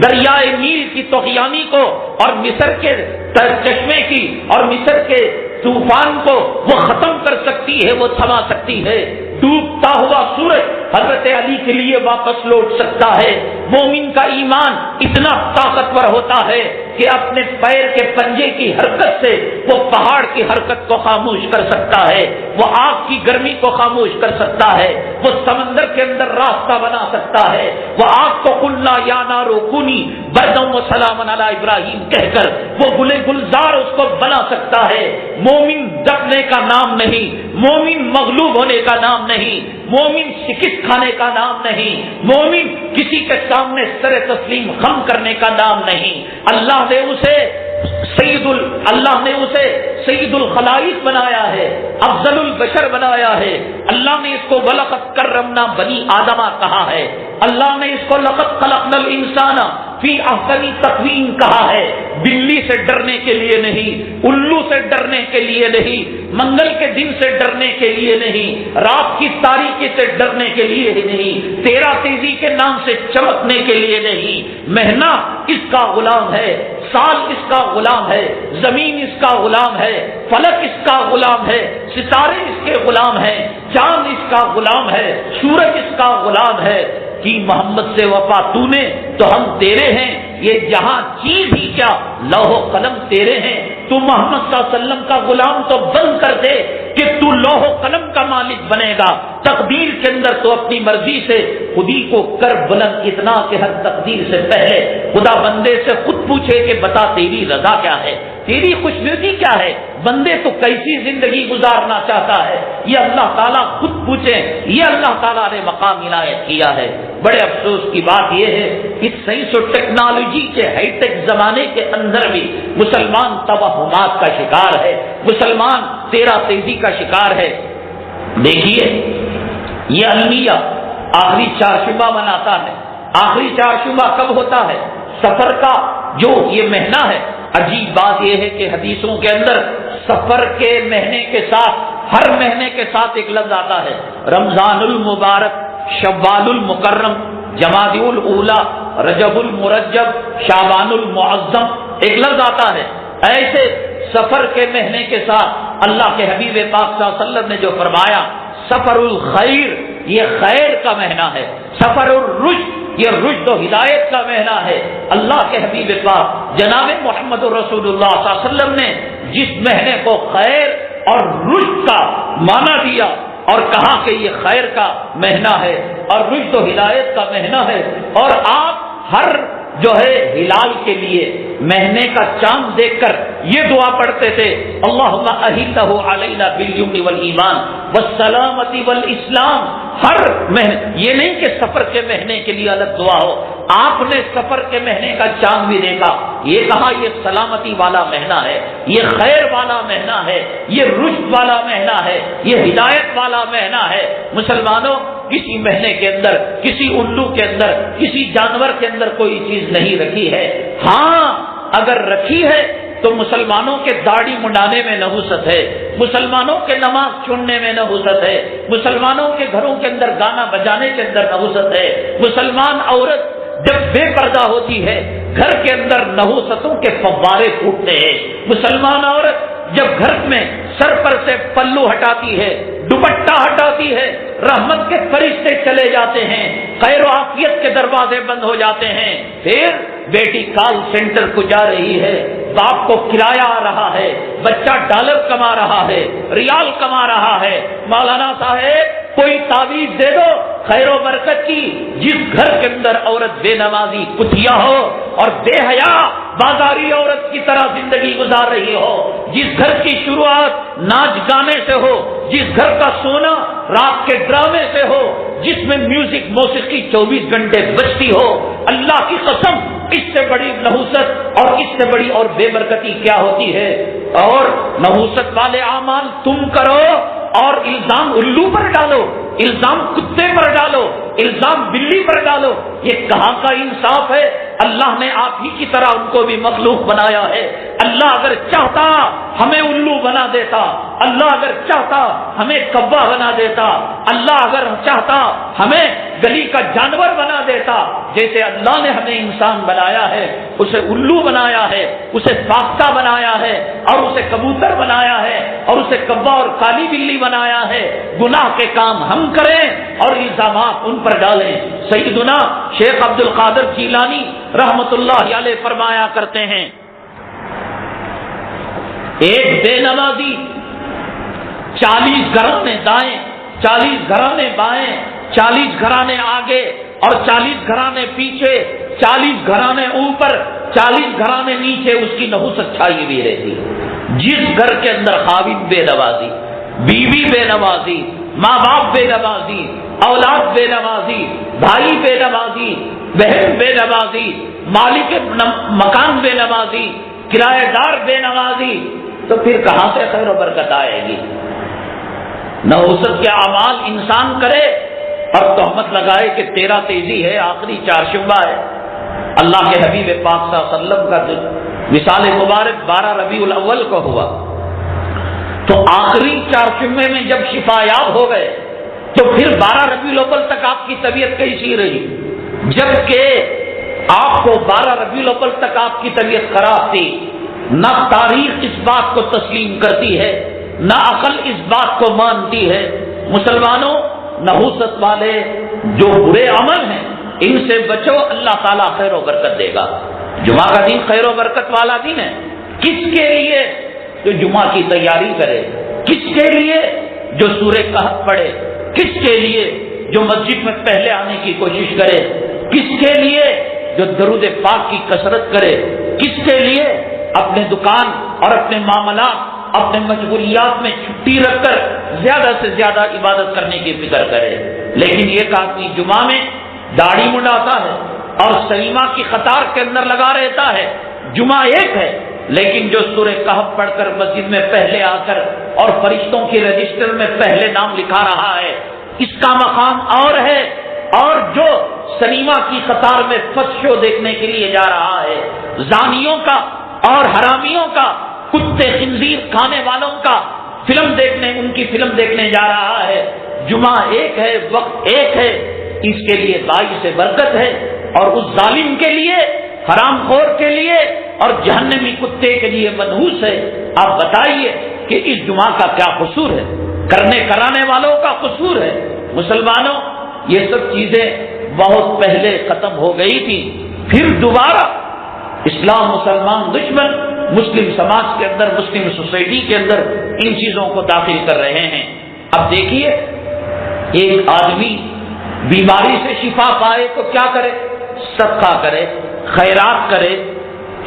Speaker 1: دریائے نیل کی طغیانی کو اور مصر کے چشمے کی اور مصر کے طوفان کو وہ ختم کر سکتی ہے، وہ تھما سکتی ہے۔ ڈوبتا ہوا سورج حضرت علی کے لیے واپس لوٹ سکتا ہے۔ مومن کا ایمان اتنا طاقتور ہوتا ہے کہ اپنے پیر کے پنجے کی حرکت سے وہ پہاڑ کی حرکت کو خاموش کر سکتا ہے، وہ آگ کی گرمی کو خاموش کر سکتا ہے، وہ سمندر کے اندر راستہ بنا سکتا ہے، وہ آگ کو قلنا یا نار کونی بردا و سلاما علی ابراہیم کہہ کر وہ گلے گلزار اس کو بنا سکتا ہے۔ مومن دبنے کا نام نہیں، مومن مغلوب ہونے کا نام نہیں، مومن شکست کھانے کا نام نہیں، مومن کسی کے سامنے سر تسلیم خم کرنے کا نام نہیں۔ اللہ نے اسے سید الخلائق بنایا ہے، افضل البشر بنایا ہے۔ اللہ نے اس کو وَلَقَدْ كَرَّمْنَا بَنِي آدَمَ کہا ہے، اللہ نے اس کو لَقَدْ خَلَقْنَا الْإِنسَانَ فی احسن تقویم کہا ہے۔ بلی سے ڈرنے کے لیے نہیں، الو سے ڈرنے کے لیے نہیں، منگل کے دن سے ڈرنے کے لیے نہیں، رات کی تاریکی سے ڈرنے کے لیے نہیں، 13 تیزی کے نام سے چمکنے کے لیے نہیں۔ مہینہ اس کا غلام ہے، سال اس کا غلام ہے، زمین اس کا غلام ہے، فلک اس کا غلام ہے، ستارے اس کے غلام ہیں، چاند اس کا غلام ہے، سورج اس کا غلام ہے۔ کہ محمد سے وفا تو نے تو ہم تیرے ہیں، یہ جہاں چیز ہی کیا لوح و قلم تیرے ہیں، تو محمد صلی اللہ علیہ وسلم کا غلام تو بند کر دے کہ تو لوح و قلم کا مالک بنے گا، تقدیر کے اندر تو اپنی مرضی سے خودی کو کر بلند اتنا کہ ہر تقدیر سے پہلے خدا بندے سے خود پوچھے کہ بتا تیری رضا کیا ہے، تیری خوشنودی کیا ہے، بندے تو کیسی زندگی گزارنا چاہتا ہے، یہ اللہ تعالیٰ خود پوچھے، یہ اللہ تعالیٰ نے مقام عنایت کیا ہے۔ بڑے افسوس کی بات یہ ہے کہ سائنس و ٹیکنالوجی کے ہائی ٹیک زمانے کے اندر بھی مسلمان توہمات کا شکار ہے، مسلمان تیرا تیزی کا شکار ہے۔ دیکھیے یہ المیہ آخری چارشمہ مناتا ہے، آخری چارشمہ کب ہوتا ہے؟ سفر کا جو یہ مہینہ ہے۔ عجیب بات یہ ہے کہ حدیثوں کے اندر سفر کے مہینے کے ساتھ، ہر مہینے کے ساتھ ایک لفظ آتا ہے، رمضان المبارک، شوال المکرم، جمادی الاولی، رجب المرجب، شعبان المعظم، ایک لفظ آتا ہے۔ ایسے سفر کے مہینے کے ساتھ اللہ کے حبیب پاک صلی اللہ علیہ وسلم نے جو فرمایا سفر الخیر، یہ خیر کا مہینہ ہے، سفر الرشد، یہ رشد و ہدایت کا مہینہ ہے۔ اللہ کے حبیب پاک جناب محمد رسول اللہ صلی اللہ علیہ وسلم نے جس مہینے کو خیر اور رشد کا معنی دیا اور کہا کہ یہ خیر کا مہینہ ہے اور رشد و ہدایت کا مہینہ ہے، اور آپ ہر جو ہے ہلال کے لیے مہینے کا چاند دیکھ کر یہ دعا پڑھتے تھے، اللہم اہلہ علینا بالیمن والایمان والسلامتی والاسلام۔ ہر مہینے، یہ نہیں کہ سفر کے مہینے کے لیے الگ دعا ہو، آپ نے سفر کے مہینے کا چاند بھی دیکھا، یہ کہا یہ سلامتی والا مہینہ ہے، یہ خیر والا مہینہ ہے، یہ رشد والا مہینہ ہے، یہ ہدایت والا مہینہ ہے۔ مسلمانوں، کسی مہینے کے اندر، کسی الو کے اندر، کسی جانور کے اندر کوئی چیز نہیں رکھی ہے۔ ہاں اگر رکھی ہے تو مسلمانوں کے داڑھی منڈانے میں نحوست ہے، مسلمانوں کے نماز چھوڑنے میں نحوست ہے، مسلمانوں کے گھروں کے اندر گانا بجانے کے اندر نحوست ہے۔ مسلمان عورت جب بے پردہ ہوتی ہے گھر کے اندر نحوستوں کے فوارے پھوٹتے ہیں۔ مسلمان عورت جب گھر میں سر پر سے پلو ہٹاتی ہے، دوپٹہ ہٹاتی ہے، رحمت کے فرشتے چلے جاتے ہیں، خیر و عافیت کے دروازے بند ہو جاتے ہیں۔ پھر بیٹی کال سینٹر کو جا رہی ہے، باپ کو کرایہ آ رہا ہے، بچہ ڈالر کما رہا ہے، ریال کما رہا ہے، مولانا صاحب کوئی تعویذ دے دو خیر و برکت کی۔ جس گھر کے اندر عورت بے نمازی کتیا ہو اور بے حیا بازاری عورت کی طرح زندگی گزار رہی ہو، جس گھر کی شروعات ناچ گانے سے ہو، جس گھر کا سونا رات کے ڈرامے سے ہو، جس میں میوزک موسیقی 24 گھنٹے بجتی ہو، اللہ کی قسم اس سے بڑی نحوست اور اس سے بڑی اور بے برکتی کیا ہوتی ہے؟ اور نحوست والے اعمال تم کرو اور الزام الو پر ڈالو، الزام کتے پر ڈالو، الزام بلی پر ڈالو، یہ کہاں کا انصاف ہے؟ اللہ نے آپ ہی کی طرح ان کو بھی مخلوق بنایا ہے۔ اللہ اگر چاہتا ہمیں الو بنا دیتا، اللہ اگر چاہتا ہمیں کبا بنا دیتا، اللہ اگر چاہتا ہمیں گلی کا جانور بنا دیتا، جیسے اللہ نے ہمیں انسان بنایا ہے، اسے الو بنایا ہے، اسے فاختہ بنایا ہے، اور اسے کبوتر بنایا ہے، اور اسے کبا اور کالی بلی بنایا ہے۔ گناہ کے کام ہم کریں اور الزامات ان پر ڈالیں۔ سیدنا شیخ عبد القادر جیلانی رحمت اللہ علیہ فرمایا کرتے ہیں، ایک بے نمازی 40 گھرانے دائیں، 40 گھرانے بائیں، 40 گھرانے آگے اور 40 گھرانے پیچھے، 40 گھرانے اوپر، 40 گھرانے نیچے اس کی نحوست چھائی بھی رہتی ہے۔ جس گھر کے اندر خاوند بے نمازی، بیوی بے نمازی، ماں باپ بے نمازی، اولاد بے نمازی، بھائی بے نمازی، بہن بے نمازی، مالک مکان بے نمازی، کرایہ دار بے نمازی، تو پھر کہاں سے خیر و برکت آئے گی؟ نحوست کے اعمال انسان کرے اور تہمت لگائے کہ تیرا تیزی ہے، آخری چارشمہ ہے۔ اللہ کے حبیب پاک صلی اللہ علیہ وسلم کا وصال مبارک 12 ربیع الاول کو ہوا، تو آخری چارشمے میں جب شفا یاب ہو گئے تو پھر 12 ربیع الاول تک آپ کی طبیعت کیسی رہی؟ جبکہ آپ کو 12 ربیع الاول تک آپ کی طبیعت خراب تھی۔ نہ تاریخ اس بات کو تسلیم کرتی ہے، نہ عقل اس بات کو مانتی ہے۔ مسلمانوں، نحوست والے جو برے عمل ہیں ان سے بچو، اللہ تعالیٰ خیر و برکت دے گا۔ جمعہ کا دن خیر و برکت والا دن ہے۔ کس کے لیے؟ جو جمعہ کی تیاری کرے، کس کے لیے؟ جو سورہ کہف پڑھے، کس کے لیے؟ جو مسجد میں پہلے آنے کی کوشش کرے، کس کے لیے؟ جو درود پاک کی کثرت کرے، کس کے لیے؟ اپنے دکان اور اپنے معاملات، اپنے مشغولیات میں چھٹی رکھ کر زیادہ سے زیادہ عبادت کرنے کی فکر کرے۔ لیکن ایک آدمی جمعہ میں داڑھی منڈاتا ہے اور سلیمہ کی قطار کے اندر لگا رہتا ہے۔ جمعہ ایک ہے، لیکن جو سورہ کہف پڑھ کر مسجد میں پہلے آ کر اور فرشتوں کی رجسٹر میں پہلے نام لکھا رہا ہے، اس کا مقام اور ہے۔ اور جو سلیمہ کی قطار میں فرسٹ شو دیکھنے کے لیے جا رہا ہے، زانیوں کا اور حرامیوں کا، کتے خنزیر کھانے والوں کا ان کی فلم دیکھنے جا رہا ہے۔ جمعہ ایک ہے، وقت ایک ہے، اس کے لیے باعث برکت ہے، اور اس ظالم کے لیے، حرام خور کے لیے اور جہنمی کتے کے لیے منحوس ہے۔ آپ بتائیے کہ اس جمعہ کا کیا قصور ہے؟ کرنے کرانے والوں کا قصور ہے۔ مسلمانوں، یہ سب چیزیں بہت پہلے ختم ہو گئی تھی، پھر دوبارہ اسلام مسلمان دشمن مسلم سماج کے اندر، مسلم سوسائٹی کے اندر ان چیزوں کو داخل کر رہے ہیں۔ اب دیکھیے، ایک آدمی بیماری سے شفا پائے تو کیا کرے؟ صدقہ کرے، خیرات کرے،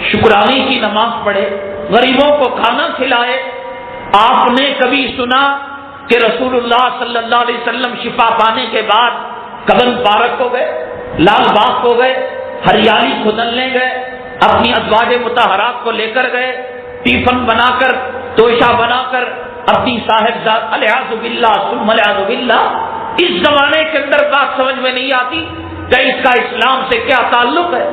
Speaker 1: شکرانے کی نماز پڑھے، غریبوں کو کھانا کھلائے۔ آپ نے کبھی سنا کہ رسول اللہ صلی اللہ علیہ وسلم شفا پانے کے بعد کبن پارک کو گئے، لال باغ کو گئے، ہریالی کھدلنے گئے، اپنی ازواج مطہرات کو لے کر گئے، ٹیفن بنا کر، توشہ بنا کر اپنی صاحبزاد الیاذ باللہ ثم الیاذ باللہ؟ اس زمانے کے اندر بات سمجھ میں نہیں آتی کہ اس کا اسلام سے کیا تعلق ہے؟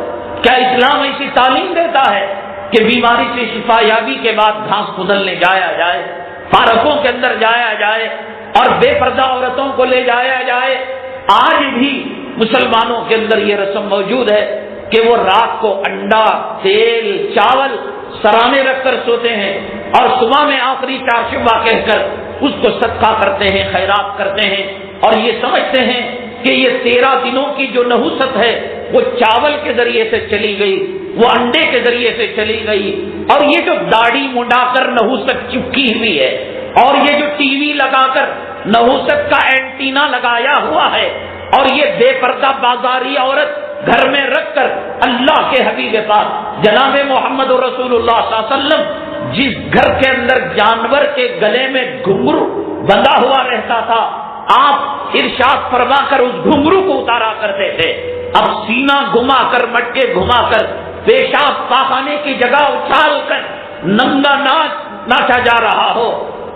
Speaker 1: کیا اسلام ایسی تعلیم دیتا ہے کہ بیماری سے شفا یابی کے بعد گھاس کھدلنے جایا جائے، پارکوں کے اندر جایا جائے اور بے پردہ عورتوں کو لے جایا جائے؟ آج بھی مسلمانوں کے اندر یہ رسم موجود ہے کہ وہ رات کو انڈا، تیل، چاول سرانے رکھ کر سوتے ہیں اور صبح میں آخری چارشبہ کہہ کر اس کو صدقہ کرتے ہیں، خیرات کرتے ہیں، اور یہ سمجھتے ہیں کہ یہ 13 دنوں کی جو نحوست ہے وہ چاول کے ذریعے سے چلی گئی، وہ انڈے کے ذریعے سے چلی گئی، اور یہ جو داڑھی منڈا کر نحوست چپکی ہوئی ہے، اور یہ جو ٹی وی لگا کر نحوست کا اینٹینا لگایا ہوا ہے، اور یہ بے پردہ بازاری عورت گھر میں رکھ کر اللہ کے حبیب پاک جناب محمد رسول اللہ صلی اللہ علیہ وسلم جس گھر کے اندر جانور کے گلے میں گھنگرو بندھا ہوا رہتا تھا، آپ ارشاد فرما کر اس گھنگرو کو اتارا کرتے تھے۔ اب سینہ گھما کر، مٹکے گھما کر، پیشاب پاخانے کی جگہ اچھال کر ننگا ناچ ناچا جا رہا ہو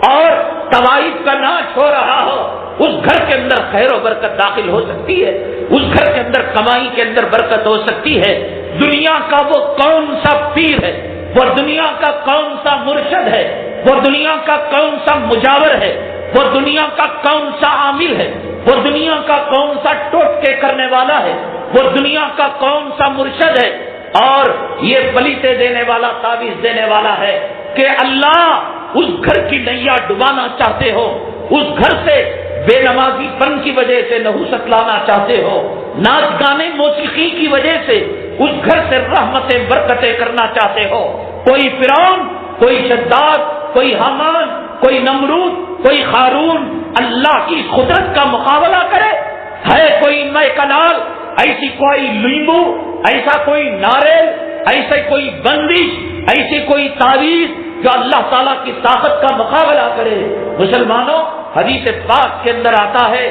Speaker 1: اور طوائف کا ناچ ہو رہا ہو، اس گھر کے اندر خیر و برکت داخل ہو سکتی ہے، اس گھر کے اندر کمائی کے اندر برکت ہو سکتی ہے۔ دنیا کا وہ کون سا پیر ہے، وہ دنیا کا کون سا مرشد ہے، وہ دنیا کا کون سا مجاور ہے، وہ دنیا کا کون سا عامل ہے، وہ دنیا کا کون سا ٹوٹکے کرنے والا ہے، وہ دنیا کا کون سا مرشد ہے اور یہ پلیتے دینے والا، تعویذ دینے والا ہے کہ اللہ اس گھر کی نیا ڈبانا چاہتے ہو، اس گھر سے بے نمازی پن کی وجہ سے نحوست لانا چاہتے ہو، ناچ گانے موسیقی کی وجہ سے اس گھر سے رحمتیں برکتیں کرنا چاہتے ہو، کوئی فرعون، کوئی شداد، کوئی حامان، کوئی نمرود، کوئی قارون اللہ کی قدرت کا مقابلہ کرے؟ ہے کوئی مے کنال، ایسی کوئی لیمبو، ایسا کوئی ناریل، ایسے کوئی بندش، ایسی کوئی تعویذ جو اللہ تعالیٰ کی طاقت کا مقابلہ کرے؟ مسلمانوں، حدیث پاک کے اندر آتا ہے،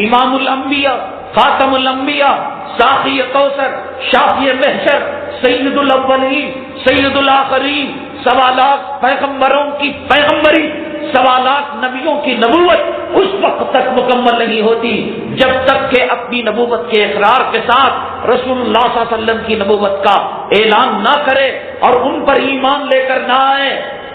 Speaker 1: امام الانبیاء، خاتم الانبیاء، ساقی کوثر، شافی محشر، سید الاولین، سید الآخرین، 1.25 لاکھ پیغمبروں کی پیغمبری، 1.25 لاکھ نبیوں کی نبوت اس وقت تک مکمل نہیں ہوتی جب تک کہ اپنی نبوت کے اقرار کے ساتھ رسول اللہ صلی اللہ علیہ وسلم کی نبوت کا اعلان نہ کرے اور ان پر ایمان لے کر نہ آئے۔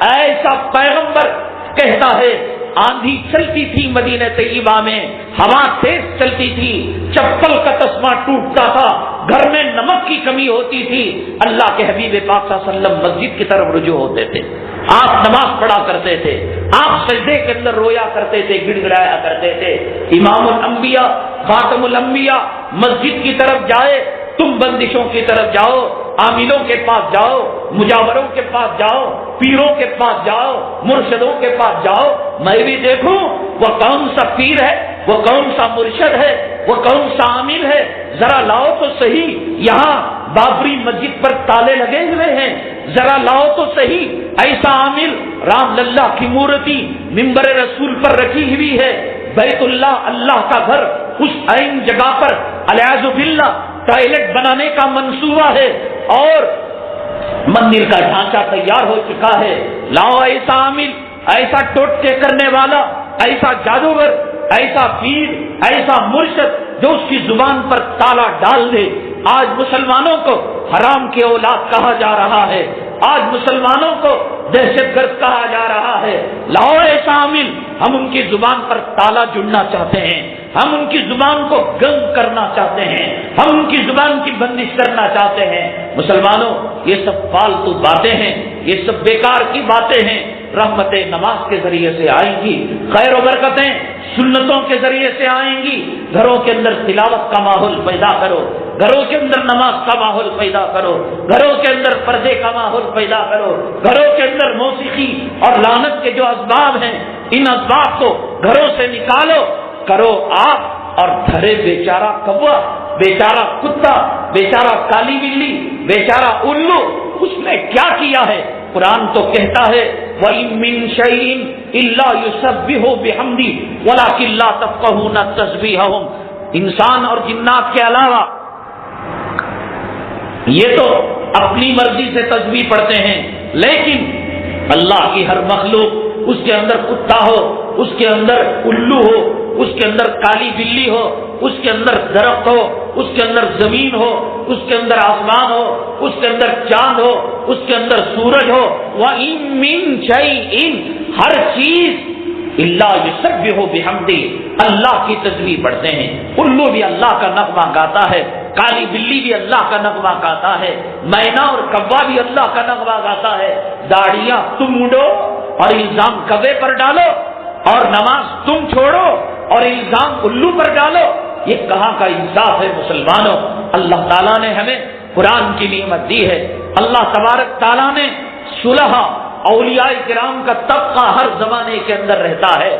Speaker 1: ایسا پیغمبر کہتا ہے، آندھی چلتی تھی مدینہ طیبہ میں، ہوا تیز چلتی تھی، چپل کا تسمہ ٹوٹتا تھا، گھر میں نمک کی کمی ہوتی تھی، اللہ کے حبیب پاک صلی اللہ علیہ وسلم مسجد کی طرف رجوع ہوتے تھے، آپ نماز پڑھا کرتے تھے،
Speaker 2: آپ سجدے کے اندر رویا کرتے تھے، گڑ گڑایا کرتے تھے۔ امام الانبیاء، خاتم الانبیاء مسجد کی طرف جائے، تم بندشوں کی طرف جاؤ، عاملوں کے پاس جاؤ، مجاوروں کے پاس جاؤ، پیروں کے پاس جاؤ، مرشدوں کے پاس جاؤ، میں بھی دیکھوں وہ کون سا پیر ہے، وہ کون سا مرشد ہے، وہ کون سا عامل ہے، ذرا لاؤ تو صحیح۔ یہاں بابری مسجد پر تالے لگے ہوئے ہیں، ذرا لاؤ تو صحیح۔ ایسا عامل، رام للہ کی مورتی منبر رسول پر رکھی ہوئی ہے، بیت اللہ اللہ کا گھر، اس عین جگہ پر الیاذ باللہ ٹوائلٹ بنانے کا منصوبہ ہے اور مندر کا ڈھانچہ تیار ہو چکا ہے۔ لاؤ ایسا عامل، ایسا ٹوٹکے کرنے والا، ایسا جادوگر، ایسا پیر، ایسا مرشد جو اس کی زبان پر تالا ڈال دے۔ آج مسلمانوں کو حرام کی اولاد کہا جا رہا ہے، آج مسلمانوں کو دہشت گرد کہا جا رہا ہے۔ لاؤ ایسا عامل، ہم ان کی زبان پر تالا جڑنا چاہتے ہیں، ہم ان کی زبان کو گنگ کرنا چاہتے ہیں، ہم ان کی زبان کی بندش کرنا چاہتے ہیں۔ مسلمانوں، یہ سب فالتو باتیں ہیں، یہ سب بیکار کی باتیں ہیں۔ رحمتیں نماز کے ذریعے سے آئیں گی، خیر و برکتیں سنتوں کے ذریعے سے آئیں گی۔ گھروں کے اندر تلاوت کا ماحول پیدا کرو، گھروں کے اندر نماز کا ماحول پیدا کرو، گھروں کے اندر پردے کا ماحول پیدا کرو، گھروں کے اندر موسیقی اور لعنت کے جو اسباب ہیں ان اسباب کو گھروں سے نکالو۔ کرو آپ اور دھرے بیچارہ کوا، بیچارہ کتا، بیچارہ کالی بلی، بیچارہ الو، اس نے کیا کیا ہے؟ قرآن تو کہتا ہے وَإِن مِّن شَيْءٍ إِلَّا يُسَبِّحُ بِحَمْدِهِ وَلَٰكِن لَّا تَفْقَهُونَ تَسْبِيحَهُمْ۔ انسان اور جنات کے علاوہ یہ تو اپنی مرضی سے تسبیح پڑھتے ہیں، لیکن اللہ کی ہر مخلوق، اس کے اندر کتا ہو، اس کے اندر الو ہو، اس کے اندر کالی بلی ہو، اس کے اندر درخت ہو، اس کے اندر زمین ہو، اس کے اندر آسمان ہو، اس کے اندر چاند ہو، اس کے اندر سورج ہو، وَإِن مِّن شَيْءٍ، ہر چیز الا یسبح بحمدہ، اللہ کی تسبیح پڑھتے ہیں۔ الو بھی اللہ کا نغمہ گاتا ہے، کالی بلی بھی اللہ کا نغمہ گاتا ہے، مینا اور کوا بھی اللہ کا نغمہ گاتا ہے۔ داڑیاں تم اڑو اور الزام کوے پر ڈالو، اور نماز تم چھوڑو اور الزام الو پر ڈالو، یہ کہاں کا انصاف ہے مسلمانوں؟ اللہ تعالیٰ نے ہمیں قرآن کی نعمت دی ہے، اللہ تبارک تعالیٰ نے صلح اولیاء کرام کا طبقہ ہر زمانے کے اندر رہتا ہے،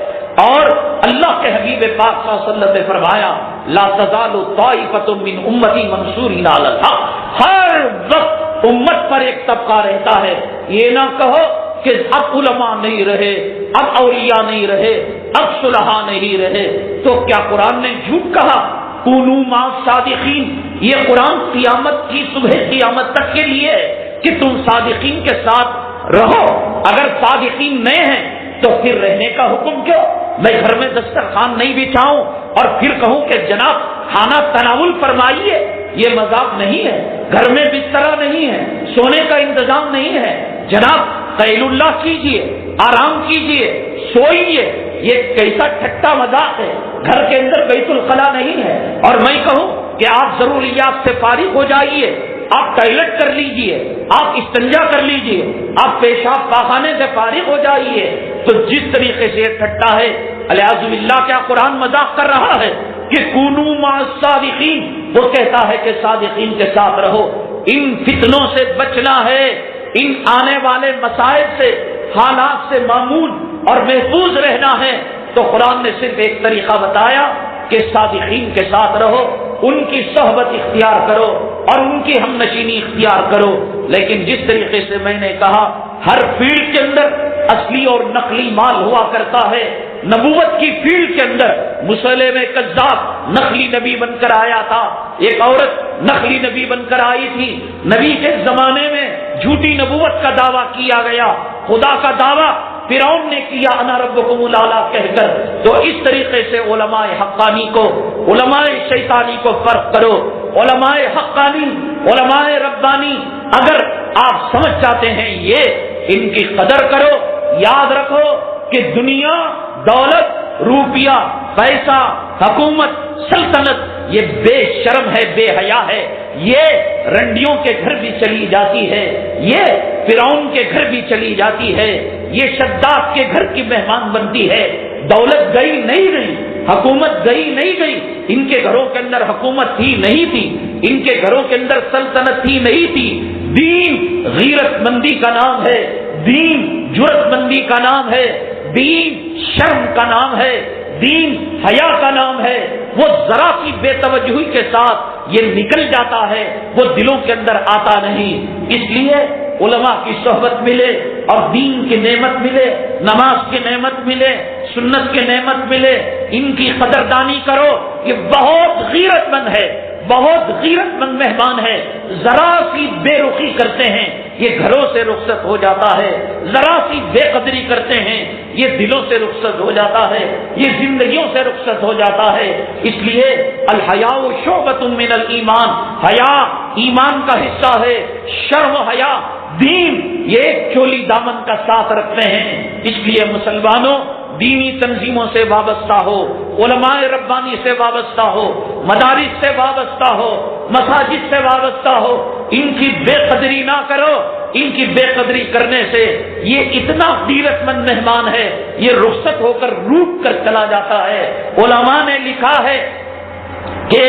Speaker 2: اور اللہ کے حبیب پاک صلی اللہ علیہ وسلم نے فرمایا لا تزال طائفۃ من امتی منصورین علی الحق، ہر وقت امت پر ایک طبقہ رہتا ہے۔ یہ نہ کہو کہ اب علماء نہیں رہے، اب اولیاء نہیں رہے، اب صلحاء نہیں رہے، تو کیا قرآن نے جھوٹ کہا؟ کونوا مع الصادقین، یہ قرآن قیامت کی صبح قیامت تک کے لیے ہے کہ تم صادقین کے ساتھ رہو۔ اگر صادقین نئے ہیں تو پھر رہنے کا حکم کیوں؟ میں گھر میں دسترخوان نہیں بچھاؤں اور پھر کہوں کہ جناب کھانا تناول فرمائیے، یہ مذاق نہیں ہے۔ گھر میں بستر نہیں ہے، سونے کا انتظام نہیں ہے، جناب قیل اللہ کیجئے، آرام کیجئے، سوئیے، یہ کیسا ٹھٹا مذاق ہے؟ گھر کے اندر بیت الخلا نہیں ہے اور میں کہوں کہ آپ ضروریات سے فارغ ہو جائیے، آپ ٹوائلٹ کر لیجئے، آپ استنجا کر لیجئے، آپ پیشاب پاخانے سے فارغ ہو جائیے، تو جس طریقے سے یہ ٹھٹا ہے، الیاذ باللہ کیا قرآن مذاق کر رہا ہے کہ کونوا مع الصادقین؟ وہ کہتا ہے کہ صادقین کے ساتھ رہو، ان فتنوں سے بچنا ہے، ان آنے والے مسائل سے، حالات سے معمول اور محفوظ رہنا ہے، تو قرآن نے صرف ایک طریقہ بتایا کہ صادقین کے ساتھ رہو، ان کی صحبت اختیار کرو اور ان کی ہم نشینی اختیار کرو۔ لیکن جس طریقے سے میں نے کہا ہر فیلڈ کے اندر اصلی اور نقلی مال ہوا کرتا ہے، نبوت کی فیلڈ کے اندر مسلم کذاب نقلی نبی بن کر آیا تھا، ایک عورت نقلی نبی بن کر آئی تھی، نبی کے زمانے میں جھوٹی نبوت کا دعویٰ کیا گیا، خدا کا دعویٰ فرعون نے کیا انا ربکم الاعلی کہہ کر۔ تو اس طریقے سے علماء حقانی کو، علماء شیطانی کو فرق کرو، علماء حقانی، علماء ربانی اگر آپ سمجھ جاتے ہیں یہ، ان کی قدر کرو۔ یاد رکھو کہ دنیا، دولت، روپیہ، پیسہ، حکومت، سلطنت یہ بے شرم ہے، بے حیا ہے، یہ رنڈیوں کے گھر بھی چلی جاتی ہے، یہ فرعون کے گھر بھی چلی جاتی ہے، یہ شداد کے گھر کی مہمان بنتی ہے. دولت گئی نہیں گئی, حکومت گئی نہیں گئی, ان کے گھروں کے اندر حکومت تھی نہیں تھی, ان کے گھروں کے اندر سلطنت تھی نہیں تھی. دین غیرت مندی کا نام ہے, دین جرت مندی کا نام ہے, دین شرم کا نام ہے, دین حیا کا نام ہے. وہ ذرا سی بے توجہی کے ساتھ یہ نکل جاتا ہے, وہ دلوں کے اندر آتا نہیں. اس لیے علماء کی صحبت ملے اور دین کی نعمت ملے, نماز کی نعمت ملے, سنت کی نعمت ملے, ان کی قدردانی کرو. یہ بہت غیرت مند ہے, بہت غیرت مند مہمان ہے. ذرا سی بے رخی کرتے ہیں یہ گھروں سے رخصت ہو جاتا ہے, ذرا سی بے قدری کرتے ہیں یہ دلوں سے رخصت ہو جاتا ہے, یہ زندگیوں سے رخصت ہو جاتا ہے. اس لیے الحیاء شعبۃ من الایمان, حیا ایمان کا حصہ ہے. شرم و حیا دین یہ ایک چولی دامن کا ساتھ رکھتے ہیں. اس لیے مسلمانوں دینی تنظیموں سے وابستہ ہو, علماء ربانی سے وابستہ ہو, مدارس سے وابستہ ہو, مساجد سے وابستہ ہو. ان کی بے قدری نہ کرو. ان کی بے قدری کرنے سے یہ اتنا غیرت مند مہمان ہے, یہ رخصت ہو کر روٹ کر چلا جاتا ہے. علماء نے لکھا ہے کہ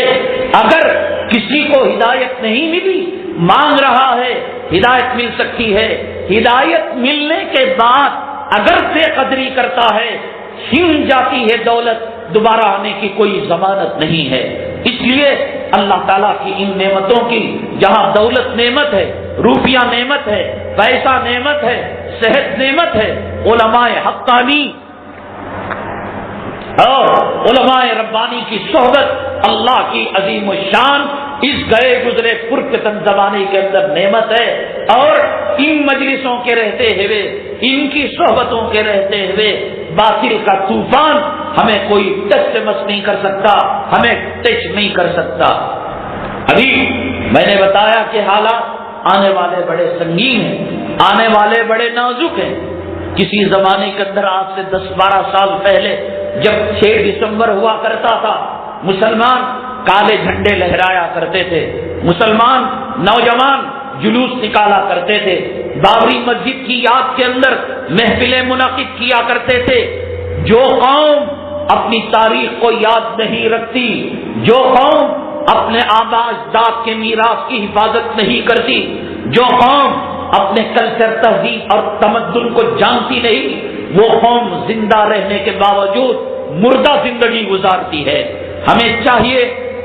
Speaker 2: اگر کسی کو ہدایت نہیں ملی, مانگ رہا ہے, ہدایت مل سکتی ہے. ہدایت ملنے کے بعد اگر بے قدری کرتا ہے, چھین جاتی ہے دولت, دوبارہ آنے کی کوئی ضمانت نہیں ہے. اس لیے اللہ تعالیٰ کی ان نعمتوں کی, جہاں دولت نعمت ہے, روپیہ نعمت ہے, پیسہ نعمت ہے, صحت نعمت ہے, علماء حقانی اور علماء ربانی کی صحبت اللہ کی عظیم الشان اس گئے گزرے پرفتن زمانے کے اندر نعمت ہے. اور ان مجلسوں کے رہتے ہوئے, ان کی صحبتوں کے رہتے ہوئے باطل کا طوفان ہمیں کوئی ٹچ سے مس نہیں کر سکتا, ہمیں ٹچ نہیں کر سکتا. ابھی میں نے بتایا کہ حالات آنے والے بڑے سنگین ہیں, آنے والے بڑے نازک ہیں. کسی زمانے کے اندر آج سے 10-12 سال پہلے جب 6 دسمبر ہوا کرتا تھا, مسلمان کالے جھنڈے لہرایا کرتے تھے, مسلمان نوجوان جلوس نکالا کرتے تھے, بابری مسجد کی یاد کے اندر محفلیں منعقد کیا کرتے تھے. جو قوم اپنی تاریخ کو یاد نہیں رکھتی, جو قوم اپنے آباء اجداد کے میراث کی حفاظت نہیں کرتی, جو قوم اپنے کلچر, تہذیب اور تمدن کو جانتی نہیں, وہ قوم زندہ رہنے کے باوجود مردہ زندگی گزارتی ہے. ہمیں چاہیے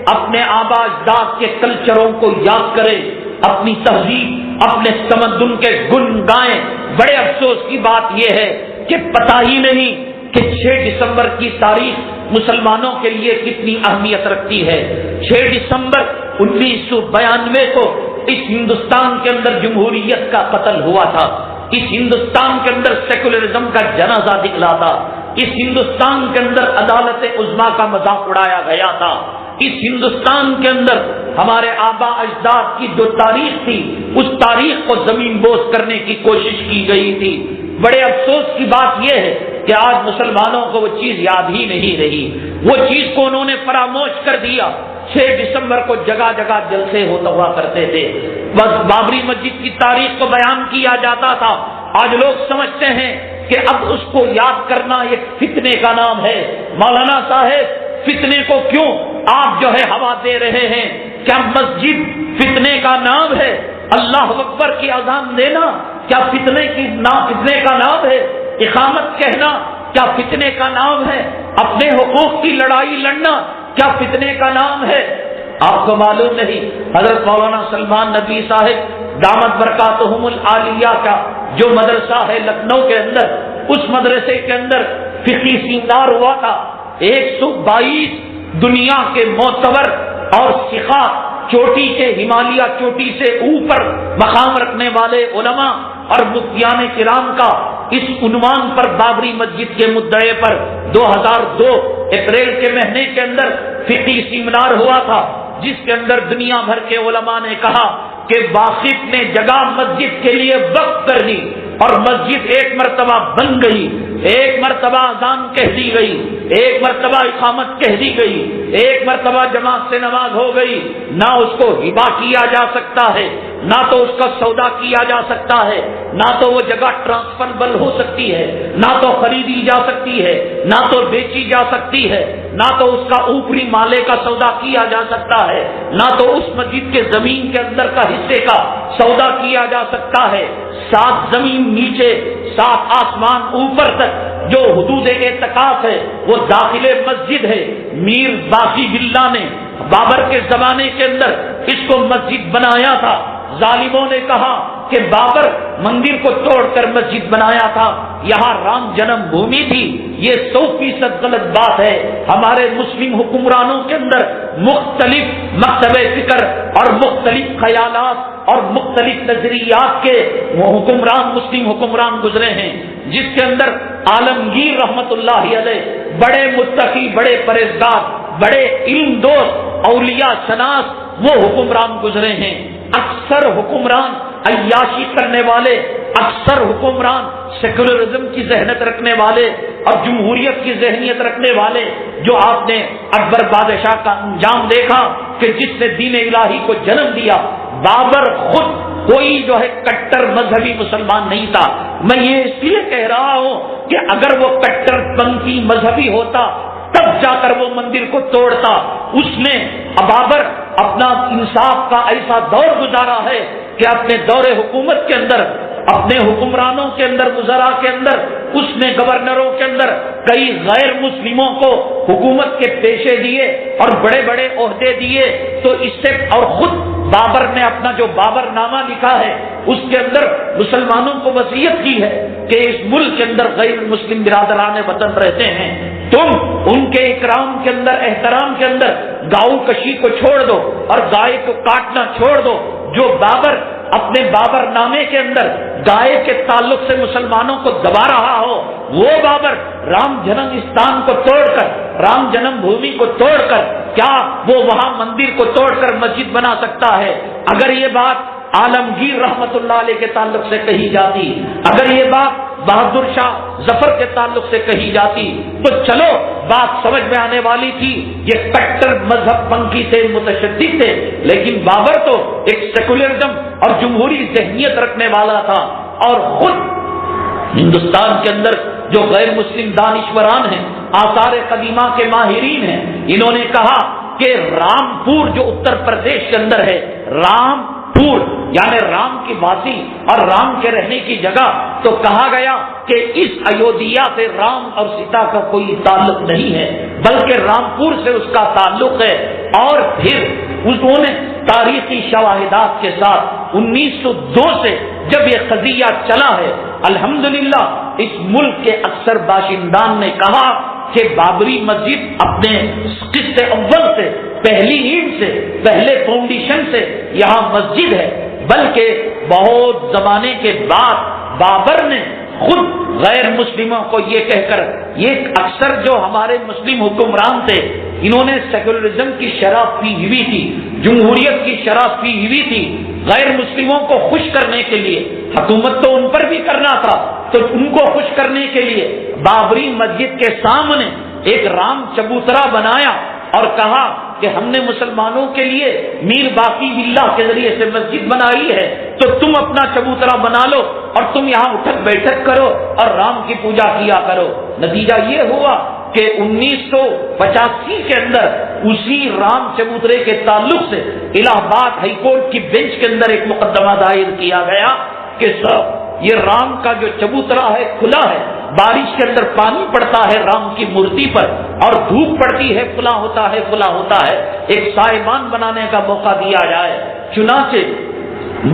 Speaker 2: اپنے آباء اجداد کے کلچروں کو یاد کرے, اپنی تہذیب, اپنے تمدن کے گن گائیں. بڑے افسوس کی بات یہ ہے کہ پتہ ہی نہیں کہ 6 دسمبر کی تاریخ مسلمانوں کے لیے کتنی اہمیت رکھتی ہے. 6 دسمبر 1992 کو اس ہندوستان کے اندر جمہوریت کا قتل ہوا تھا, اس ہندوستان کے اندر سیکولرزم کا جنازہ نکلا تھا, اس ہندوستان کے اندر عدالت عظمیٰ کا مذاق اڑایا گیا تھا, اس ہندوستان کے اندر ہمارے آباء اجداد کی جو تاریخ تھی اس تاریخ کو زمین بوس کرنے کی کوشش کی گئی تھی. بڑے افسوس کی بات یہ ہے کہ آج مسلمانوں کو وہ چیز یاد ہی نہیں رہی, وہ چیز کو انہوں نے فراموش کر دیا. 6 دسمبر کو جگہ جگہ جلسے ہوتا ہوا کرتے تھے, بس بابری مسجد کی تاریخ کو بیان کیا جاتا تھا. آج لوگ سمجھتے ہیں کہ اب اس کو یاد کرنا ایک فتنے کا نام ہے. مولانا صاحب, فتنے کو کیوں آپ جو ہے ہوا دے رہے ہیں؟ کیا مسجد فتنے کا نام ہے؟ اللہ اکبر کی اذان دینا کیا فتنے کا نام ہے؟ اقامت کہنا کیا فتنے کا نام ہے؟ اپنے حقوق کی لڑائی لڑنا کیا فتنے کا نام ہے؟ آپ کو معلوم نہیں حضرت مولانا سلمان ندوی صاحب دامت برکاتہم العالیہ کا جو مدرسہ ہے لکھنؤ کے اندر, اس مدرسے کے اندر فقہی سیمینار ہوا تھا. 122 دنیا کے معتبر اور ثقہ چوٹی کے ہمالیہ چوٹی سے اوپر مقام رکھنے والے علماء اور مفتیان کرام کا اس عنوان پر بابری مسجد کے مدعے پر 2002 اپریل کے مہینے کے اندر فقہی سیمینار ہوا تھا, جس کے اندر دنیا بھر کے علماء نے کہا کہ واقف نے جگہ مسجد کے لیے وقف کر دی اور مسجد ایک مرتبہ بن گئی, ایک مرتبہ اذان کہہ دی گئی, ایک مرتبہ اقامت کہہ دی گئی, ایک مرتبہ جماعت سے نماز ہو گئی. نہ اس کو ہبا کیا جا سکتا ہے, نہ تو اس کا سودا کیا جا سکتا ہے، نہ تو وہ جگہ ٹرانسفربل ہو سکتی ہے، نہ تو خریدی جا سکتی ہے، نہ تو بیچی جا سکتی ہے، نہ تو اس کا اوپری مالے کا سودا کیا جا سکتا ہے، نہ تو اس مسجد کے زمین کے اندر کا حصے کا سودا کیا جا سکتا ہے۔ 7 زمین نیچے 7 آسمان اوپر تک جو حدود اعتکاف ہے وہ داخل مسجد ہے۔ میر باقی باللہ نے بابر کے زمانے کے اندر اس کو مسجد بنایا تھا۔ ظالموں نے کہا کہ بابر مندر کو توڑ کر مسجد بنایا تھا، یہاں رام جنم بھومی تھی۔ یہ 100% غلط بات ہے۔ ہمارے مسلم حکمرانوں کے اندر مختلف مکتب فکر اور مختلف خیالات اور مختلف نظریات کے مسلم حکمران گزرے ہیں، جس کے اندر عالمگیر رحمت اللہ علیہ بڑے متقی، بڑے پرہیزگار، بڑے علم دوست، اولیاء شناس وہ حکمران گزرے ہیں۔ اکثر حکمران عیاشی کرنے والے، اکثر حکمران سیکولرزم کی ذہنیت رکھنے والے اور جمہوریت کی ذہنیت رکھنے والے، جو آپ نے اکبر بادشاہ کا انجام دیکھا کہ جس نے دین الہی کو جنم دیا۔ بابر خود کوئی جو ہے کٹر مذہبی مسلمان نہیں تھا۔ میں یہ اس لیے کہہ رہا ہوں کہ اگر وہ کٹر پنتھی مذہبی ہوتا تب جا کر وہ مندر کو توڑتا۔ اس نے بابر اپنا انصاف کا ایسا دور گزارا ہے کہ اپنے دور حکومت کے اندر، اپنے حکمرانوں کے اندر، وزراء کے اندر، اس نے گورنروں کے اندر کئی غیر مسلموں کو حکومت کے پیشے دیے اور بڑے بڑے عہدے دیے۔ تو اس سے اور خود بابر نے اپنا جو بابر نامہ لکھا ہے اس کے اندر مسلمانوں کو وصیت کی ہے کہ اس ملک کے اندر غیر مسلم برادران وطن رہتے ہیں، تم ان کے اکرام کے اندر، احترام کے اندر گاؤں کشی کو چھوڑ دو اور گائے کو کاٹنا چھوڑ دو۔ جو بابر اپنے بابر نامے کے اندر گائے کے تعلق سے مسلمانوں کو دبا رہا ہو، وہ بابر رام جنم استان کو توڑ کر، رام جنم بھومی کو توڑ کر کیا وہ وہاں مندر کو توڑ کر مسجد بنا سکتا ہے؟ اگر یہ بات عالمگیر رحمت اللہ علیہ کے تعلق سے کہی جاتی، اگر یہ بات بہادر شاہ ظفر کے تعلق سے کہی جاتی تو چلو بات سمجھ میں آنے والی تھی۔ یہ کٹر مذہب پنکی تھے، متشدد تھے، لیکن بابر تو ایک سیکولرزم اور جمہوری ذہنیت رکھنے والا تھا۔ اور خود ہندوستان کے اندر جو غیر مسلم دانشوران ہیں، آثار قدیمہ کے ماہرین ہیں، انہوں نے کہا کہ رامپور جو اتر پردیش کے اندر ہے، رامپور یعنی رام کی واسی اور رام کے رہنے کی جگہ، تو کہا گیا کہ اس ایودھیا سے رام اور سیتا کا کوئی تعلق نہیں ہے، بلکہ رامپور سے اس کا تعلق ہے۔ اور پھر انہوں نے تاریخی شواہدات کے ساتھ 1902 سے جب یہ قضیہ چلا ہے، الحمدللہ اس ملک کے اکثر باشندان نے کہا کہ بابری مسجد اپنے قسط اول سے، پہلی اینٹ سے، پہلے فاؤنڈیشن سے یہاں مسجد ہے، بلکہ بہت زمانے کے بعد بابر نے خود غیر مسلموں کو یہ کہہ کر، یہ اکثر جو ہمارے مسلم حکمران تھے انہوں نے سیکولرزم کی شراب پی ہوئی تھی، جمہوریت کی شراب پی ہوئی تھی، غیر مسلموں کو خوش کرنے کے لیے، حکومت تو ان پر بھی کرنا تھا، تو ان کو خوش کرنے کے لیے بابری مسجد کے سامنے ایک رام چبوترا بنایا اور کہا کہ ہم نے مسلمانوں کے لیے میر باقی باللہ کے ذریعے سے مسجد بنائی ہے، تو تم اپنا چبوترا بنا لو اور تم یہاں اٹھک بیٹھک کرو اور رام کی پوجا کیا کرو۔ نتیجہ یہ ہوا کہ 1985 کے اندر اسی رام چبوترے کے تعلق سے الہ آباد ہائی کورٹ کی بینچ کے اندر ایک مقدمہ دائر کیا گیا کہ سر یہ رام کا جو چبوترا ہے کھلا ہے، بارش کے اندر پانی پڑتا ہے رام کی مورتی پر اور دھوپ پڑتی ہے، کھلا ہوتا ہے، کھلا ہوتا ہے، ایک سائبان بنانے کا موقع دیا جائے۔ چنانچہ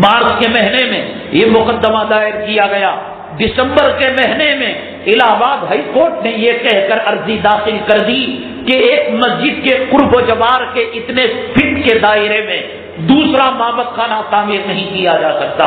Speaker 2: مارچ کے مہینے میں یہ مقدمہ دائر کیا گیا، دسمبر کے مہینے میں الہ آباد ہائی کورٹ نے یہ کہہ کر عرضی داخل کر دی کہ ایک مسجد کے قرب و جوار کے اتنے فٹ کے دائرے میں دوسرا معبد خانہ تعمیر نہیں کیا جا سکتا۔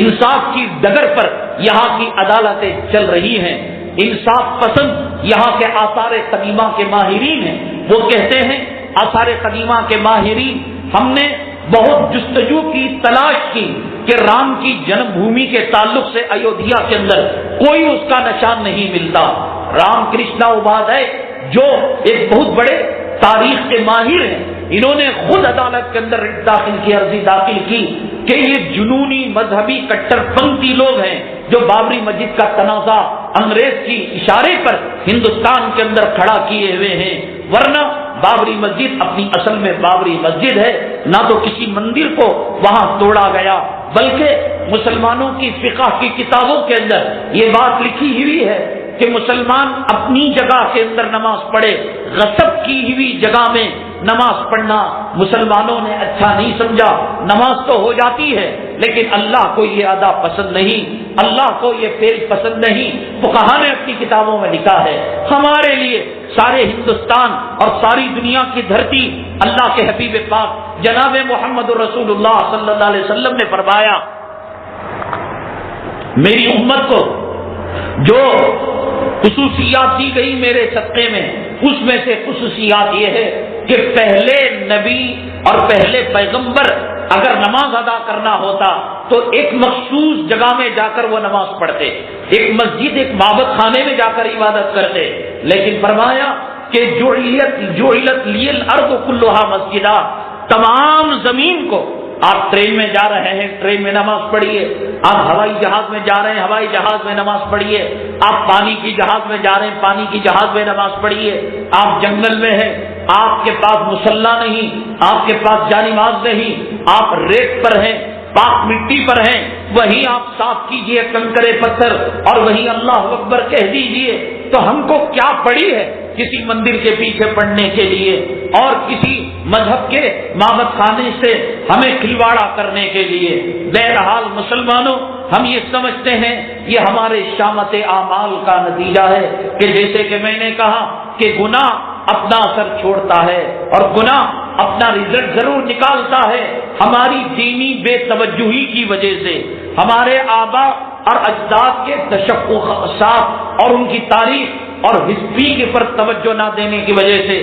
Speaker 2: انصاف کی ڈگر پر یہاں کی عدالتیں چل رہی ہیں، انصاف پسند یہاں کے آثار قدیمہ کے ماہرین ہیں، وہ کہتے ہیں آثار قدیمہ کے ماہرین، ہم نے بہت جستجو کی، تلاش کی کہ رام کی جنم بھومی کے تعلق سے ایودھیا کے اندر کوئی اس کا نشان نہیں ملتا۔ رام کرشنا اپادھیائے جو ایک بہت بڑے تاریخ کے ماہر ہیں، انہوں نے خود عدالت کے اندر داخل کی، عرضی داخل کی کہ یہ جنونی مذہبی کٹر پنتھی لوگ ہیں جو بابری مسجد کا تنازع انگریز کی اشارے پر ہندوستان کے اندر کھڑا کیے ہوئے ہیں، ورنہ بابری مسجد اپنی اصل میں بابری مسجد ہے، نہ تو کسی مندر کو وہاں توڑا گیا، بلکہ مسلمانوں کی فقہ کی کتابوں کے اندر یہ بات لکھی ہوئی ہے کہ مسلمان اپنی جگہ کے اندر نماز پڑھے، غصب کی ہوئی جگہ میں نماز پڑھنا مسلمانوں نے اچھا نہیں سمجھا۔ نماز تو ہو جاتی ہے لیکن اللہ کو یہ ادا پسند نہیں، اللہ کو یہ فعل پسند نہیں۔ فقہا نے اپنی کتابوں میں لکھا ہے، ہمارے لیے سارے ہندوستان اور ساری دنیا کی دھرتی اللہ کے حبیب پاک جناب محمد رسول اللہ صلی اللہ علیہ وسلم نے فرمایا، میری امت کو جو خصوصیات دی گئی میرے صدقے میں، اس میں سے خصوصیات یہ ہے کہ پہلے نبی اور پہلے پیغمبر اگر نماز ادا کرنا ہوتا تو ایک مخصوص جگہ میں جا کر وہ نماز پڑھتے، ایک مسجد، ایک معبد خانے میں جا کر عبادت کرتے، لیکن فرمایا کہ جعلت لی الارض کلھا مسجدا، تمام زمین کو، آپ ٹرین میں جا رہے ہیں ٹرین میں نماز پڑھیے، آپ ہوائی جہاز میں جا رہے ہیں ہوائی جہاز میں نماز پڑھیے، آپ پانی کی جہاز میں جا رہے ہیں پانی کی جہاز میں نماز پڑھیے، آپ جنگل میں ہیں، آپ کے پاس مصلی نہیں، آپ کے پاس جانماز نہیں، آپ ریت پر ہیں، پاک مٹی پر ہیں، وہیں آپ صاف کیجئے کنکرے پتھر اور وہیں اللہ اکبر کہہ دیجئے۔ تو ہم کو کیا پڑی ہے کسی مندر کے پیچھے پڑنے کے لیے اور کسی مذہب کے معبد خانے سے ہمیں کھلواڑا کرنے کے لیے؟ بہرحال مسلمانوں، ہم یہ سمجھتے ہیں یہ ہمارے شامت اعمال کا نتیجہ ہے کہ جیسے کہ میں نے کہا کہ گناہ اپنا اثر چھوڑتا ہے اور گناہ اپنا رزلٹ ضرور نکالتا ہے۔ ہماری دینی بے توجہی کی وجہ سے، ہمارے آباء اور اجداد کے تشخصات اور ان کی تاریخ اور ہسٹری کے پر توجہ نہ دینے کی وجہ سے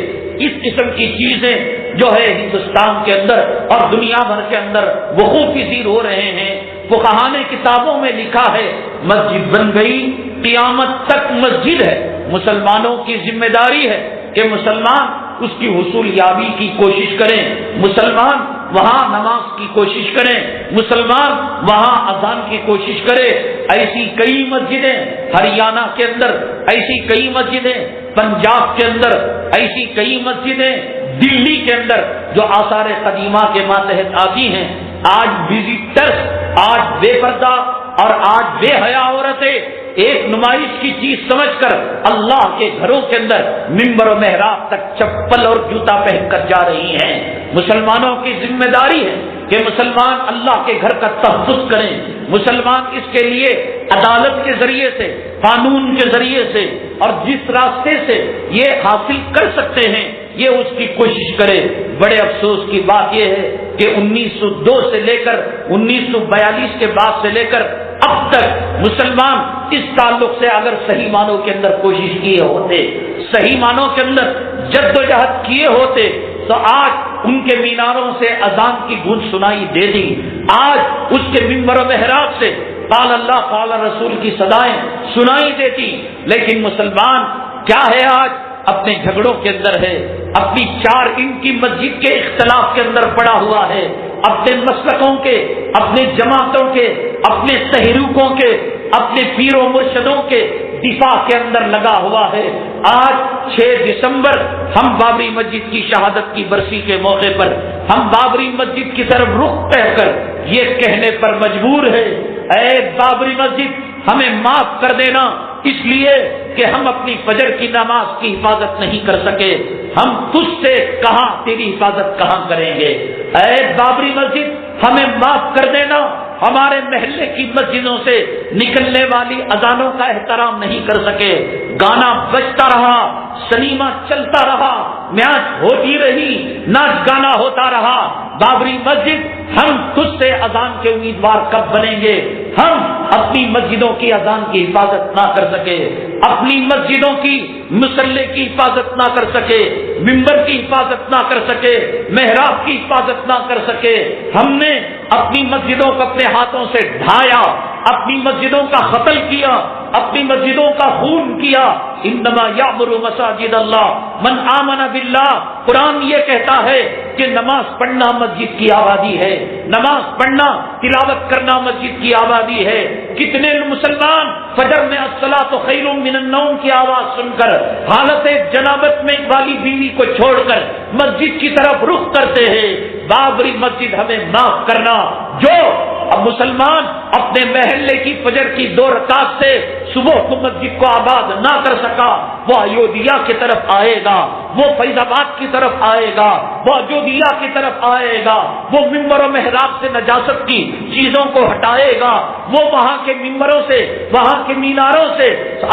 Speaker 2: اس قسم کی چیزیں جو ہے ہندوستان کے اندر اور دنیا بھر کے اندر وقوع پذیر ہو رہے ہیں۔ فقہا نے کتابوں میں لکھا ہے، مسجد بن گئی قیامت تک مسجد ہے۔ مسلمانوں کی ذمہ داری ہے کہ مسلمان اس کی حصول یابی کی کوشش کریں، مسلمان وہاں نماز کی کوشش کریں، مسلمان وہاں اذان کی کوشش کرے۔ ایسی کئی مسجدیں ہریانہ کے اندر، ایسی کئی مسجدیں پنجاب کے اندر، ایسی کئی مسجدیں دلی کے اندر جو آثار قدیمہ کے ماتحت آتی ہیں۔ آج وزٹرز، آج بے پردہ اور آج بے حیا عورتیں ایک نمائش کی چیز سمجھ کر اللہ کے گھروں کے اندر منبر و محراب تک چپل اور جوتا پہن کر جا رہی ہیں۔ مسلمانوں کی ذمہ داری ہے کہ مسلمان اللہ کے گھر کا تحفظ کریں، مسلمان اس کے لیے عدالت کے ذریعے سے، قانون کے ذریعے سے اور جس راستے سے یہ حاصل کر سکتے ہیں یہ اس کی کوشش کرے۔ بڑے افسوس کی بات یہ ہے کہ 1902 سے لے کر 1942 کے بعد سے لے کر اب تک مسلمان اس تعلق سے اگر صحیح معنوں کے اندر کوشش کیے ہوتے، صحیح معنوں کے اندر جدوجہد کیے ہوتے تو آج ان کے میناروں سے اذان کی گونج سنائی دے دی، آج اس کے منبر و محراب سے قال اللہ قال رسول کی صدائیں سنائی دیتی۔ لیکن مسلمان کیا ہے آج؟ اپنے جھگڑوں کے اندر ہے، اپنی 4 انچ کی مسجد کے اختلاف کے اندر پڑا ہوا ہے، اپنے مسلکوں کے، اپنے جماعتوں کے، اپنے تحریکوں کے، اپنے پیر و مرشدوں کے دفاع کے اندر لگا ہوا ہے۔ آج 6 دسمبر ہم بابری مسجد کی شہادت کی برسی کے موقع پر ہم بابری مسجد کی طرف رخ کر کر یہ کہنے پر مجبور ہے، اے بابری مسجد ہمیں معاف کر دینا، اس لیے کہ ہم اپنی فجر کی نماز کی حفاظت نہیں کر سکے، ہم تجھ سے کہاں تیری حفاظت کہاں کریں گے؟ اے بابری مسجد ہمیں معاف کر دینا، ہمارے محلے کی مسجدوں سے نکلنے والی اذانوں کا احترام نہیں کر سکے، گانا بجتا رہا، سنیما چلتا رہا، میچ ہوتی رہی، ناچ گانا ہوتا رہا، بابری مسجد ہم تجھ سے اذان کے امیدوار کب بنیں گے؟ ہم اپنی مسجدوں کی اذان کی حفاظت نہ کر سکے، اپنی مسجدوں کی مصلی کی حفاظت نہ کر سکے، منبر کی حفاظت نہ کر سکے، محراب کی حفاظت نہ کر سکے، ہم نے اپنی مسجدوں کو اپنے ہاتھوں سے ڈھایا، اپنی مسجدوں کا قتل کیا، اپنی مسجدوں کا خون کیا. انما یعمر مساجد اللہ من آمن باللہ. قرآن یہ کہتا ہے کہ نماز پڑھنا مسجد کی آبادی ہے، نماز پڑھنا تلاوت کرنا مسجد کی آبادی ہے. کتنے مسلمان فجر میں الصلاۃ خیر من النوم کی آواز سن کر حالت جنابت میں والی بیوی کو چھوڑ کر مسجد کی طرف رخ کرتے ہیں. بابری مسجد ہمیں معاف کرنا. جو اب مسلمان اپنے محلے کی فجر کی 2 رکعت سے صبح کو مسجد کو آباد نہ کر سکا، وہ ایودھیا کی طرف آئے گا، وہ فیض آباد کی طرف آئے گا، وہ اجودھیا کی طرف آئے گا، وہ ممبر و محراب سے نجاست کی چیزوں کو ہٹائے گا، وہ وہاں کے ممبروں سے، وہاں کے میناروں سے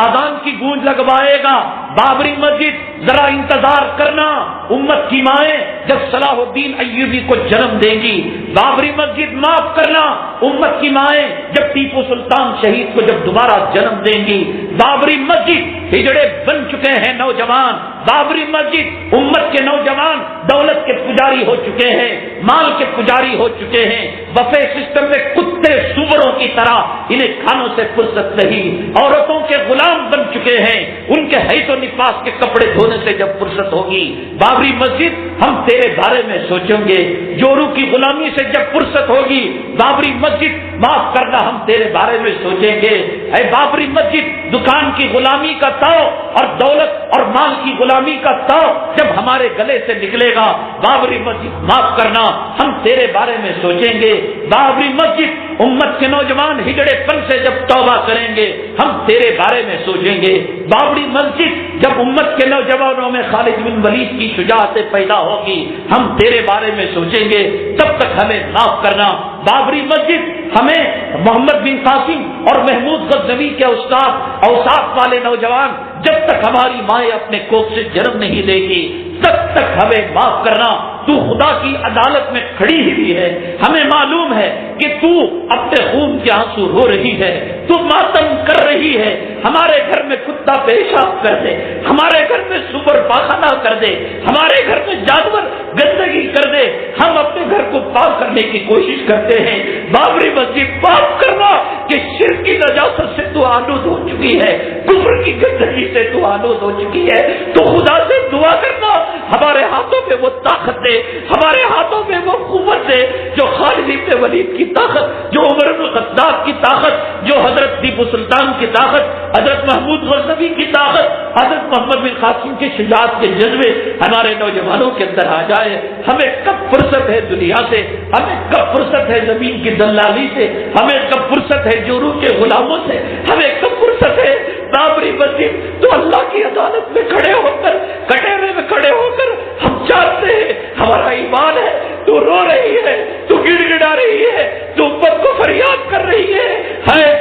Speaker 2: آذان کی گونج لگوائے گا. بابری مسجد ذرا انتظار کرنا، امت کی مائیں جب صلاح الدین ایوبی کو جنم دیں گی. بابری مسجد معاف کرنا، امت کی مائیں جب ٹیپو سلطان شہید کو جب دوبارہ جنم دیں گی. بابری مسجد ہجڑے بن چکے ہیں نوجوان. بابری مسجد امت کے نوجوان دولت کے پجاری ہو چکے ہیں، مال کے پجاری ہو چکے ہیں. بفے سسٹم میں کتے سوروں کی طرح انہیں کھانوں سے فرصت نہیں، عورتوں کے غلام بن چکے ہیں. ان کے حیث و نفاس کے کپڑے دھونے سے جب فرصت ہوگی. بابری مسجد ہم تیرے بارے میں سوچیں گے. جورو کی غلامی سے جب فرصت ہوگی، بابری مسجد معاف کرنا ہم تیرے بارے میں سوچیں گے. اے بابری مسجد، دکان کی غلامی کا تاؤ اور دولت اور مال کی غلامی کا تاؤ جب ہمارے گلے سے نکلے گا، بابری مسجد معاف کرنا ہم تیرے بارے میں سوچیں گے. بابری مسجد امت کے نوجوان ہجڑے پن سے جب توبہ کریں گے، ہم تیرے بارے میں سوچیں گے. بابری مسجد جب امت کے نوجوانوں میں خالد بن ولید کی شجاعت پیدا ہوگی، ہم تیرے بارے میں سوچیں گے. تب تک ہمیں معاف کرنا. بابری مسجد ہمیں محمد بن قاسم اور محمود غزنوی کے استاد اوصاف والے نوجوان جب تک ہماری مائیں اپنے کوکھ سے جنم نہیں دے گی، تب تک ہمیں معاف کرنا. تو خدا کی عدالت میں کھڑی ہوئی ہے، ہمیں معلوم ہے کہ تو اپنے خون کے آنسو رو رہی ہے، تو ماتم کر رہی ہے. ہمارے گھر میں کتا پیشاب کر دے، ہمارے گھر میں سور پاخانہ کر دے، ہمارے گھر میں جانور گندگی کر دے، ہم اپنے گھر کو پاک کرنے کی کوشش کرتے ہیں. بابری مسجد پاک کرنا کہ شرک کی نجاست سے تو آلود ہو چکی ہے، کفر کی گندگی سے تو آلود ہو چکی ہے. تو خدا سے دعا کرنا ہمارے ہاتھوں میں وہ طاقت دے، ہمارے ہاتھوں میں وہ قوت دے جو خالد بن ولید کی طاقت، جو عمر بن الخطاب کی طاقت، جو حضرت ٹیپو سلطان کی طاقت، حضرت محمود غزنوی کی طاقت، حضرت محمد بن قاسم کی شجاعت کے جذبے ہمارے نوجوانوں کے اندر آ جائے. ہمیں کب فرصت ہے دنیا سے، ہمیں کب فرصت ہے زمین کی دلالی سے، ہمیں کب فرصت ہے جورو کے غلاموں سے، ہمیں کب فرصت ہے. بابری مسجد تو اللہ کی عدالت میں کھڑے ہو کر، کٹہرے میں کھڑے ہو کر ہم چاہتے ہیں، ہمارا ایمان ہے. تو رو رہی ہے، تو گڑ گڑا رہی ہے، تو امت کو فریاد کر رہی ہے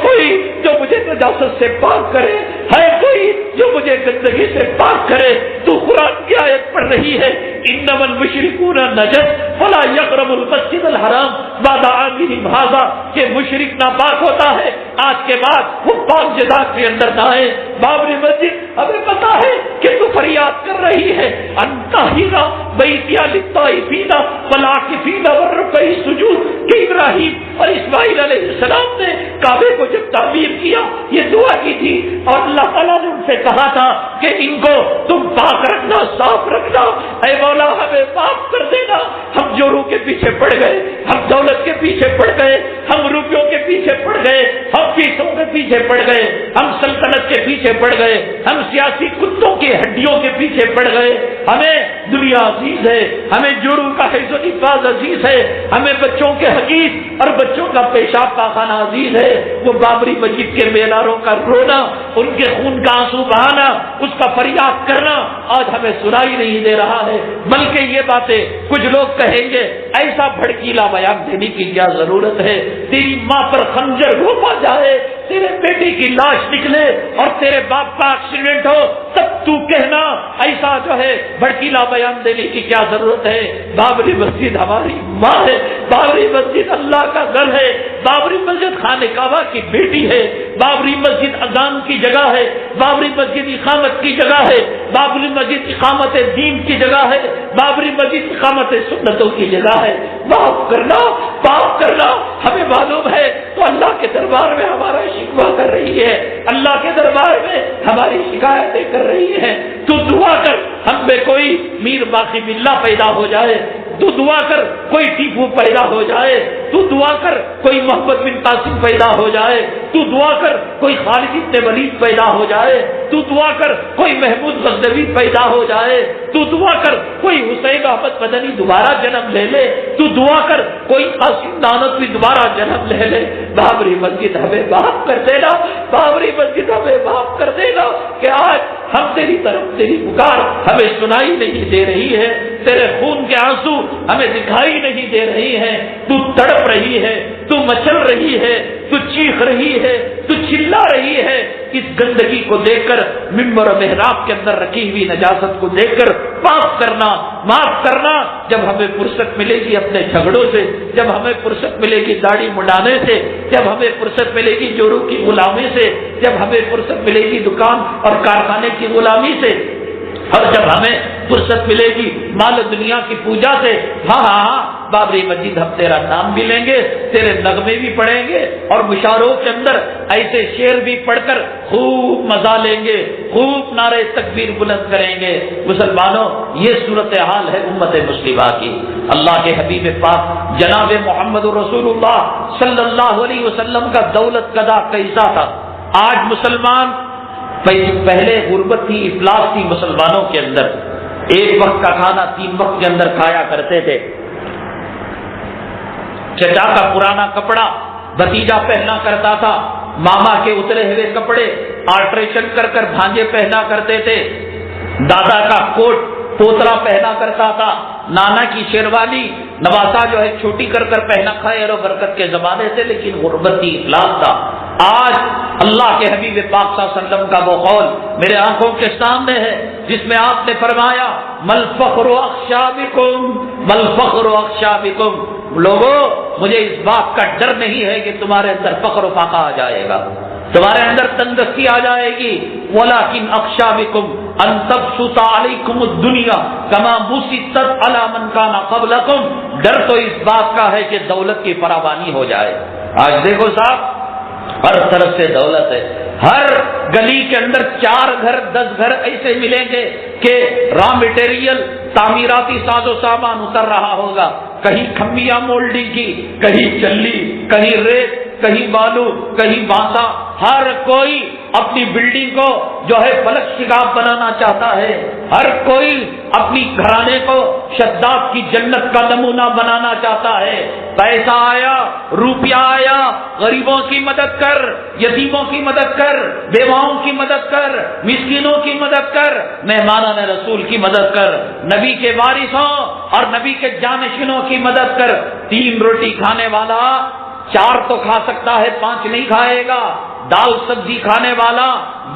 Speaker 2: کوئی جو مجھے نجاست سے پاک کرے، ہے کوئی جو مجھے گندگی سے پاک کرے. تو قرآن کی آیت پڑھ رہی ہے، انما المشرکون نجس فلا یقربوا المسجد الحرام بعد عامهم هذا، کہ مشرک ناپاک ہوتا ہے، آج کے بعد وہ پاک جگہ کے اندر نہ آئے. بابری مسجد ہمیں پتا ہے کہ تو فریاد کر رہی ہے، انتہینا بیتیا للطائفین والعاکفین والرکع السجود، کہ ابراہیم اور اسماعیل علیہ السلام نے کعبے کو جب تعمیر کیا یہ دعا کی تھی، اور اللہ تعالیٰ نے ان سے کہا تھا کہ ان کو تم پاک رکھنا، صاف رکھنا. اے مولا ہمیں معاف کر دینا. ہم جورو کے پیچھے پڑ گئے، ہم دولت کے پیچھے پڑ گئے، ہم روپیوں کے پیچھے پڑ گئے، ہم پیسوں کے پیچھے پڑ گئے، ہم سلطنت کے پیچھے پڑ گئے، ہم سیاسی کتوں کی ہڈیوں کے پیچھے پڑ گئے. ہمیں دنیا عزیز ہے، ہمیں جورو کا حفظ و حفاظ عزیز ہے، ہمیں بچوں کے حقیق اور بچوں کا پیشاب پاخانہ عزیز ہے. وہ بابری مسجد کے میناروں کا رونا، ان کے خون کا آنسو بہانا، اس کا فریاد کرنا آج ہمیں سنائی نہیں دے رہا ہے. بلکہ یہ باتیں کچھ لوگ کہیں گے ایسا بھڑکیلا بیان دینے کی کیا ضرورت ہے، تیری ماں پر خنجر گھونپا جائے، تیرے بیٹے بیٹی کی لاش نکلے اور تیرے باپ کا ایکسیڈنٹ ہو تب تو کہنا ایسا جو ہے بھڑکیلا بیان دینے کی کیا ضرورت ہے؟ بابری مسجد ہماری ماں ہے، بابری مسجد اللہ کا گھر ہے، بابری مسجد خانہ کعبہ کی بیٹی ہے، بابری مسجد اذان کی جگہ ہے، بابری مسجد اقامت کی جگہ ہے، بابری مسجد اقامت دین کی جگہ ہے، بابری مسجد اقامت سنتوں کی جگہ ہے۔ معاف کرنا ہمیں معلوم ہے تو اللہ کے دربار میں ہمارا شکوہ کر رہی ہے، اللہ کے دربار میں ہماری شکایتیں کر رہی ہے۔ تو دعا کر ہم میں کوئی میر باقی باللہ پیدا ہو جائے، تو دعا کر کوئی ٹیپو پیدا ہو جائے، تو دعا کر کوئی محمد بن قاسم پیدا ہو جائے، تو دعا کر کوئی خالد بن ولید پیدا ہو جائے، تو دعا کر کوئی محمود غزنوی پیدا ہو جائے، تو دعا کر کوئی حسین احمد مدنی دوبارہ جنم لے لے، تو دعا کر کوئی قاسم نانوتوی دوبارہ جنم لے لے۔ بابری مسجد ہمیں معاف کر دینا، بابری مسجد ہمیں معاف کر دینا کہ آج ہم تیری طرف تیری پکار ہمیں سنائی نہیں دے رہی ہے، تیرے خون کے آنسو ہمیں دکھائی نہیں دے رہی ہے، تو تڑپ رہی ہے، تو مچل رہی ہے، تو چیخ رہی ہے، تو چلا رہی ہے۔ اس گندگی کو دیکھ کر، ممبر و محراب کے اندر رکھی ہوئی نجاست کو دیکھ کر معاف کرنا۔ جب ہمیں فرصت ملے گی اپنے جھگڑوں سے، جب ہمیں فرصت ملے گی داڑھی مڈانے سے، جب ہمیں فرصت ملے گی جوروں کی غلامی سے، جب ہمیں فرصت ملے گی دکان اور کارخانے کی غلامی سے، اور جب ہمیں فرصت ملے گی مال دنیا کی پوجا سے، ہاں بابری مسجد ہم تیرا نام بھی لیں گے، تیرے نغمے بھی پڑھیں گے، اور مشاعروں کے اندر ایسے شعر بھی پڑھ کر خوب مزہ لیں گے، خوب نعرے تکبیر بلند کریں گے۔ مسلمانوں، یہ صورتحال ہے امت مسلمہ کی۔ اللہ کے حبیب پاک جناب محمد رسول اللہ صلی اللہ علیہ وسلم کا دولت قضا کیسا تھا؟ آج مسلمان، پہلے غربت تھی، افلاس تھی مسلمانوں کے اندر، ایک وقت کا کھانا 3 وقت کے اندر کھایا کرتے تھے، چچا کا پرانا کپڑا بھتیجا پہنا کرتا تھا، ماما کے اترے ہوئے کپڑے آلٹریشن کر کر بھانجے پہنا کرتے تھے، دادا کا کوٹ پوترا پہنا کرتا تھا، نانا کی شیروانی نواسا جو ہے چھوٹی کر کر پہنا، خیر و برکت کے زمانے سے، لیکن غربت کی افلاس تھا۔ آج اللہ کے حبیب پاک صلی اللہ علیہ وسلم کا وہ قول میرے آنکھوں کے سامنے ہے جس میں آپ نے فرمایا مل فخر اخشا بکم، مل فخر اخشا بکم، لوگوں مجھے اس بات کا ڈر نہیں ہے کہ تمہارے اندر فخر و فاقہ آ جائے گا، تمہارے اندر تندرستی آ جائے گی، ولیکن اخشا بکم ان تبسط علیکم الدنیا کما بسطت علی من کان قبلکم، ڈر تو اس بات کا ہے کہ دولت کی فراوانی ہو جائے۔ آج دیکھو صاحب، ہر طرف سے دولت ہے، ہر گلی کے اندر 4 گھر 10 گھر ایسے ملیں گے کہ را مٹیریل تعمیراتی ساز و سامان اتر رہا ہوگا، کہیں کھمبیاں مولڈنگ کی، کہیں چلی، کہیں ریت، کہیں بالو، کہیں بانسا، ہر کوئی اپنی بلڈنگ کو جو ہے فلک شگاف بنانا چاہتا ہے، ہر کوئی اپنی گھرانے کو شداد کی جنت کا نمونہ بنانا چاہتا ہے۔ پیسہ آیا، روپیہ آیا، غریبوں کی مدد کر، یتیموں کی مدد کر، بیواؤں کی مدد کر، مسکینوں کی مدد کر، مہمانان رسول کی مدد کر، نبی کے وارثوں اور نبی کے جانشینوں کی مدد کر۔ 3 روٹی کھانے والا 4 تو کھا سکتا ہے، 5 نہیں کھائے گا۔ دال سبزی کھانے والا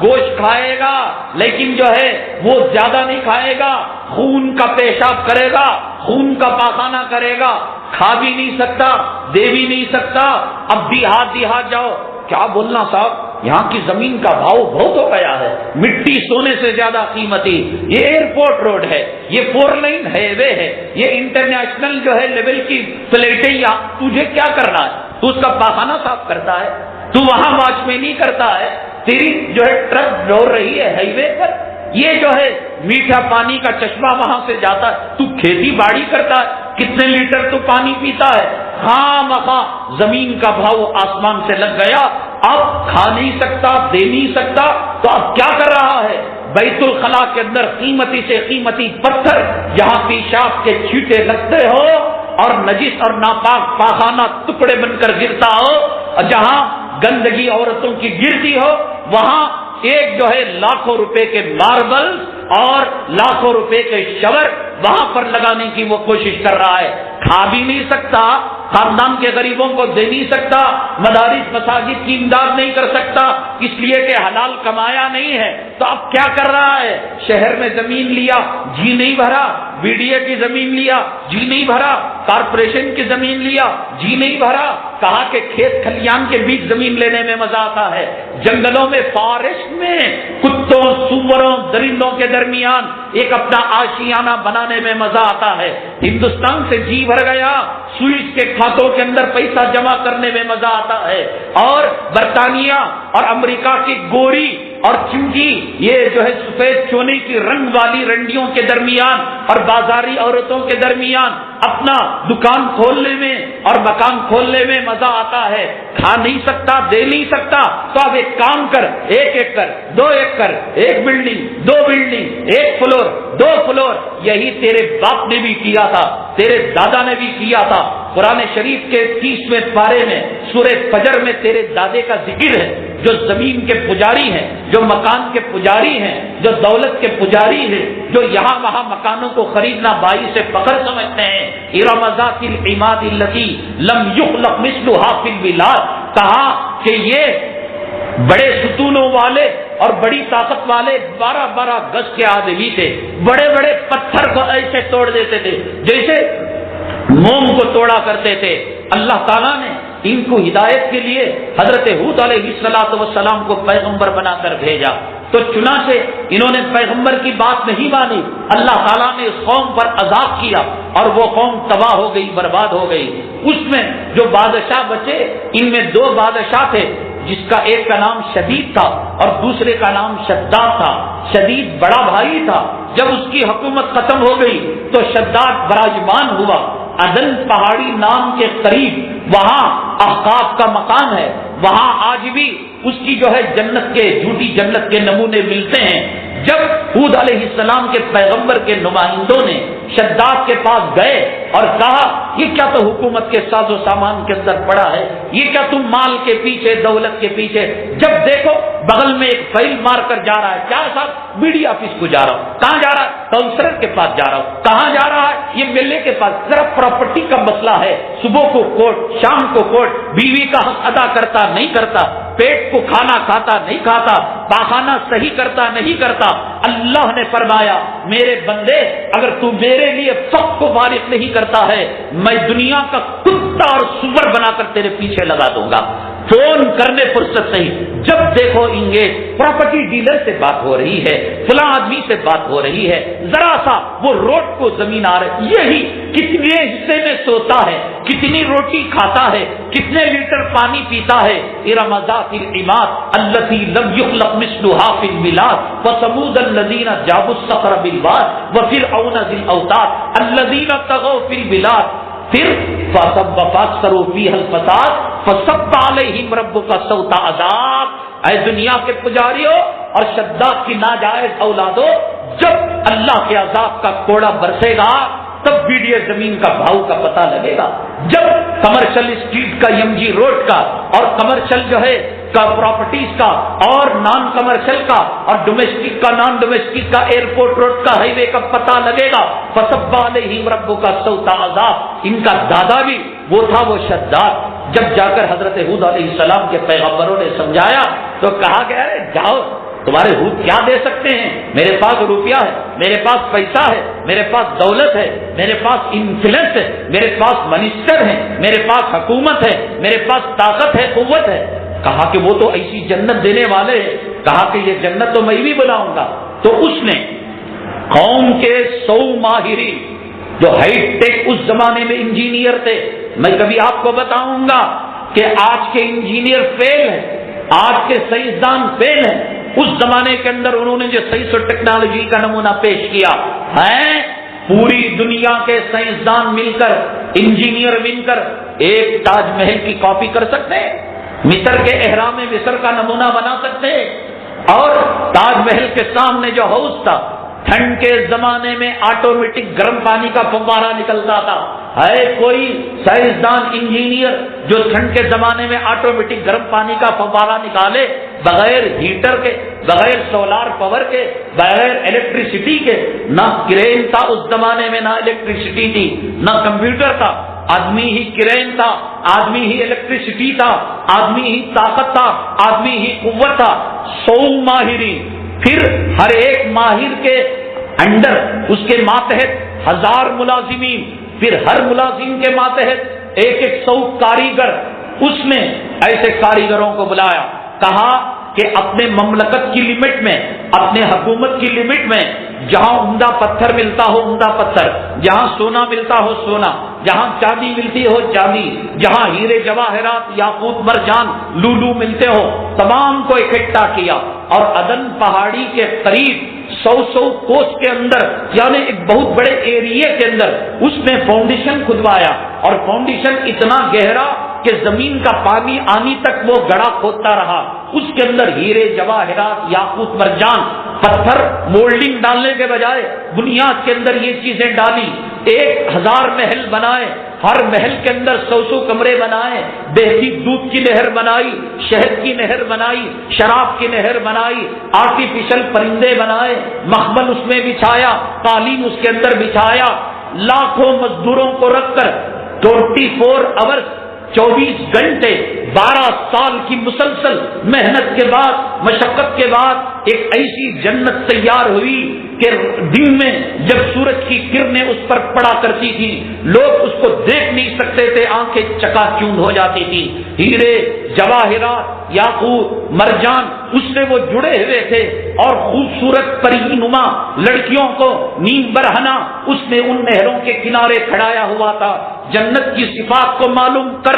Speaker 2: گوشت کھائے گا، لیکن جو ہے وہ زیادہ نہیں کھائے گا، خون کا پیشاب کرے گا، خون کا پاخانہ کرے گا، کھا بھی نہیں سکتا، دے بھی نہیں سکتا۔ اب دیہات جاؤ، کیا بولنا صاحب، یہاں کی زمین کا بھاؤ بہت ہو گیا ہے، مٹی سونے سے زیادہ قیمتی، یہ ایئرپورٹ روڈ ہے، یہ 4 لائن ہائی وے ہے، یہ انٹرنیشنل جو ہے لیول کی فلیٹیں، تجھے کیا کرنا ہے؟ تو اس کا پاخانہ صاف کرتا ہے، تو وہاں واچ میں نہیں کرتا ہے، تیری جو ہے ٹرک دوڑ رہی ہے ہائی وے پر، یہ جو ہے میٹھا پانی کا چشمہ وہاں سے جاتا ہے، تو کھیتی باڑی کرتا ہے، کتنے لیٹر تو پانی پیتا ہے، خواہ زمین کا بھاؤ آسمان سے لگ گیا، اب کھا نہیں سکتا، دے نہیں سکتا، تو اب کیا کر رہا ہے؟ بیت الخلا کے اندر قیمتی سے قیمتی پتھر، جہاں پیشاب کے چھینٹے لگتے ہو اور نجس اور ناپاک پاخانہ ٹکڑے بن کر گرتا ہو، اور جہاں گندگی عورتوں کی گرتی ہو، وہاں ایک جو ہے لاکھوں روپے کے ماربل اور لاکھوں روپے کے شور وہاں پر لگانے کی وہ کوشش کر رہا ہے، کھا بھی نہیں سکتا، خاندان کے غریبوں کو دے نہیں سکتا، مدارس مساجد کی امداد نہیں کر سکتا اس لیے کہ حلال کمایا نہیں ہے، تو اب کیا کر رہا ہے؟ شہر میں زمین لیا، جی نہیں بھرا، بی ڈی اے کی زمین لیا، جی نہیں بھرا، کارپوریشن کی زمین لیا، جی نہیں بھرا، کہا کہ کھیت کھلیان کے بیچ زمین لینے میں مزہ آتا ہے، جنگلوں میں، فارسٹ میں کتوں، سوروں، درندوں کے درمیان ایک اپنا آشیانہ بنانے میں مزہ آتا ہے، ہندوستان سے جی بھر گیا، سوئس کے کھاتوں کے اندر پیسہ جمع کرنے میں مزہ آتا ہے، اور برطانیہ اور امریکہ کی گوری اور چمکی، یہ جو ہے سفید چونے کی رنگ والی رنڈیوں کے درمیان اور بازاری عورتوں کے درمیان اپنا دکان کھولنے میں اور مکان کھولنے میں مزہ آتا ہے، کھا نہیں سکتا، دے نہیں سکتا، تو اب ایک کام کر، 1 ایکڑ 2 ایکڑ، 1 بلڈنگ 2 بلڈنگ، 1 فلور 2 فلور، یہی تیرے باپ نے بھی کیا تھا، تیرے دادا نے بھی کیا تھا۔ قرآن شریف کے 30ویں پارے میں سورہ فجر میں تیرے دادے کا ذکر ہے، جو زمین کے پجاری ہیں، جو مکان کے پجاری ہیں، جو دولت کے پجاری ہیں، جو یہاں وہاں مکانوں کو خریدنا باعث سے فخر سمجھتے ہیں۔ ارم ذات العماد التی لم یخلق مثلھا فی البلاد، کہا کہ یہ بڑے ستونوں والے اور بڑی طاقت والے 12 گز کے آدمی تھے، بڑے بڑے پتھر کو ایسے توڑ دیتے تھے جیسے موم کو توڑا کرتے تھے۔ اللہ تعالیٰ نے ان کو ہدایت کے لیے حضرت ہود علیہ السلام کو پیغمبر بنا کر بھیجا، تو چنانچہ انہوں نے پیغمبر کی بات نہیں مانی، اللہ تعالیٰ نے اس قوم پر عذاب کیا اور وہ قوم تباہ ہو گئی، برباد ہو گئی۔ اس میں جو بادشاہ بچے، ان میں 2 بادشاہ تھے، جس کا ایک کا نام شدید تھا اور دوسرے کا نام شداد تھا۔ شدید بڑا بھائی تھا، جب اس کی حکومت ختم ہو گئی تو شداد براجمان ہوا۔ عدن پہاڑی نام کے قریب وہاں احقاف کا مقام ہے، وہاں آج بھی اس کی جو ہے جنت کے، جھوٹی جنت کے نمونے ملتے ہیں۔ جب ہود علیہ السلام کے پیغمبر کے نمائندوں نے شداد کے پاس گئے اور کہا یہ کیا تو حکومت کے ساز و سامان کے اندر پڑا ہے، یہ کیا تم مال کے پیچھے، دولت کے پیچھے، جب دیکھو بغل میں ایک فائل مار کر جا رہا ہے، کیا صاحب بی ڈی آفس کو جا رہا ہوں، کہاں جا رہا ہے؟ کاؤنسلر کے پاس جا رہا ہوں، کہاں جا رہا ہے؟ یہ ملنے کے پاس، ذرا پراپرٹی کا مسئلہ ہے، صبح کو کورٹ، شام کو کورٹ، بیوی کا حق ادا کرتا نہیں کرتا، پیٹ کو کھانا کھاتا نہیں کھاتا، پاخانہ صحیح کرتا نہیں کرتا۔ اللہ نے فرمایا میرے بندے اگر تو میرے لیے فق کو فارغ نہیں کرتا ہے، میں دنیا کا کتا اور سور بنا کر تیرے پیچھے لگا دوں گا۔ فون کرنے فرصت نہیں، جب دیکھو انگیج، پراپرٹی ڈیلر سے بات ہو رہی ہے، فلاں آدمی سے بات ہو رہی ہے، ذرا سا وہ روڈ کو زمین آ رہی، یہی کتنے حصے میں سوتا ہے، کتنی روٹی کھاتا ہے، کتنے لیٹر پانی پیتا ہے۔ ارم ذات العماد التی لم یخلق مثلھا فی البلاد وثمود الذین جابوا الصخر بالواد وفرعون ذی الاوتاد الذین طغوا فی البلاد، پھر فاکثروا فیہا الفساد فصب علیہم ربک سوط عذاب۔ اے دنیا کے پجاریوں اور شداد کی ناجائز اولادوں، جب اللہ کے عذاب کا کوڑا برسے گا تب بی ڈی اے زمین کا بھاؤ کا پتہ لگے گا، جب کمرشل اسٹریٹ کا، ایم جی روڈ کا اور کمرشل جو ہے کا پراپرٹیز کا اور نان کمرشل کا اور ڈومیسٹک کا، نان ڈومیسٹک کا، ایئرپورٹ روڈ کا، ہائی وے کا پتہ لگے گا۔ فصب علیہم ربک سوط عذاب۔ ان کا دادا بھی وہ تھا، وہ شداد۔ جب جا کر حضرت ہود علیہ السلام کے پیغمبروں نے سمجھایا تو کہا گیا ارے جاؤ، تمہارے ہود کیا دے سکتے ہیں، میرے پاس روپیہ ہے، میرے پاس پیسہ ہے، میرے پاس دولت ہے، میرے پاس انفلوئنس ہے، میرے پاس منسٹر ہے، میرے پاس حکومت ہے، میرے پاس طاقت ہے، قوت ہے۔ کہا کہ وہ تو ایسی جنت دینے والے ہیں، کہا کہ یہ جنت تو میں بھی بناؤں گا۔ تو اس نے قوم کے 100 ماہرین جو ہائی ٹیک اس زمانے میں انجینئر تھے، میں کبھی آپ کو بتاؤں گا کہ آج کے انجینئر فیل ہیں، آج کے سائنسدان فیل ہیں، اس زمانے کے اندر انہوں نے جو سائنس اور ٹیکنالوجی کا نمونہ پیش کیا ہے، پوری دنیا کے سائنسدان مل کر، انجینئر مل کر ایک تاج محل کی کاپی کر سکتے ہیں، مصر کے احرام مصر کا نمونہ بنا سکتے ہیں، اور تاج محل کے سامنے جو ہاؤس تھا، ٹھنڈ کے زمانے میں آٹومیٹک گرم پانی کا فوارہ نکلتا تھا، ہے کوئی سائنسدان انجینئر جو ٹھنڈ کے زمانے میں آٹومیٹک گرم پانی کا فوارہ نکالے، بغیر ہیٹر کے، بغیر سولار پاور کے، بغیر الیکٹریسٹی کے؟ نہ کرین تھا اس زمانے میں، نہ الیکٹریسٹی تھی، نہ کمپیوٹر تھا، آدمی ہی کرین تھا، آدمی ہی الیکٹریسٹی تھا، آدمی ہی طاقت تھا، آدمی ہی قوت تھا. 100 ماہرین، پھر ہر ایک ماہر کے انڈر اس کے ماتحت 1000 ملازمین، پھر ہر ملازم کے ماتحت 100 کاریگر. اس نے ایسے کاریگروں کو بلایا، کہا کہ اپنے مملکت کی لمٹ میں، اپنے حکومت کی لمٹ میں، جہاں عمدہ پتھر ملتا ہو عمدہ پتھر، جہاں سونا ملتا ہو سونا، جہاں چاندی ملتی ہو چاندی، جہاں ہیرے جواہرات یاقوت مرجان لولو ملتے ہو، تمام کو اکٹھا کیا اور عدن پہاڑی کے قریب 100 کوس کے اندر، یعنی ایک بہت بڑے ایریے کے اندر اس نے فاؤنڈیشن کھدوایا. اور فاؤنڈیشن اتنا گہرا کہ زمین کا پانی آنے تک وہ گڑھا کھودتا رہا. اس کے اندر ہیرے جواہرات یاقوت مرجان پتھر مولڈنگ ڈالنے کے بجائے بنیاد کے اندر یہ چیزیں ڈالی. 1000 محل بنائے، ہر محل کے اندر 100 کمرے بنائے، بہتی دودھ کی نہر بنائی، شہد کی نہر بنائی، شراب کی نہر بنائی، آرٹیفیشل پرندے بنائے، مخمل اس میں بچھایا، قالین اس کے اندر بچھایا. لاکھوں مزدوروں کو رکھ کر 24 آورس 24 گھنٹے 12 سال کی مسلسل محنت کے بعد، مشقت کے بعد ایک ایسی جنت تیار ہوئی کہ دن میں جب سورج کی کرنیں اس پر پڑا کرتی تھی لوگ اس کو دیکھ نہیں سکتے تھے، آنکھیں چکا چوند ہو جاتی تھی. ہیرے جواہرات یاقوت مرجان اس سے وہ جڑے ہوئے تھے اور خوبصورت پری نما لڑکیوں کو نیم برہنہ اس نے ان نہروں کے کنارے کھڑایا ہوا تھا. جنت کی صفات کو معلوم کر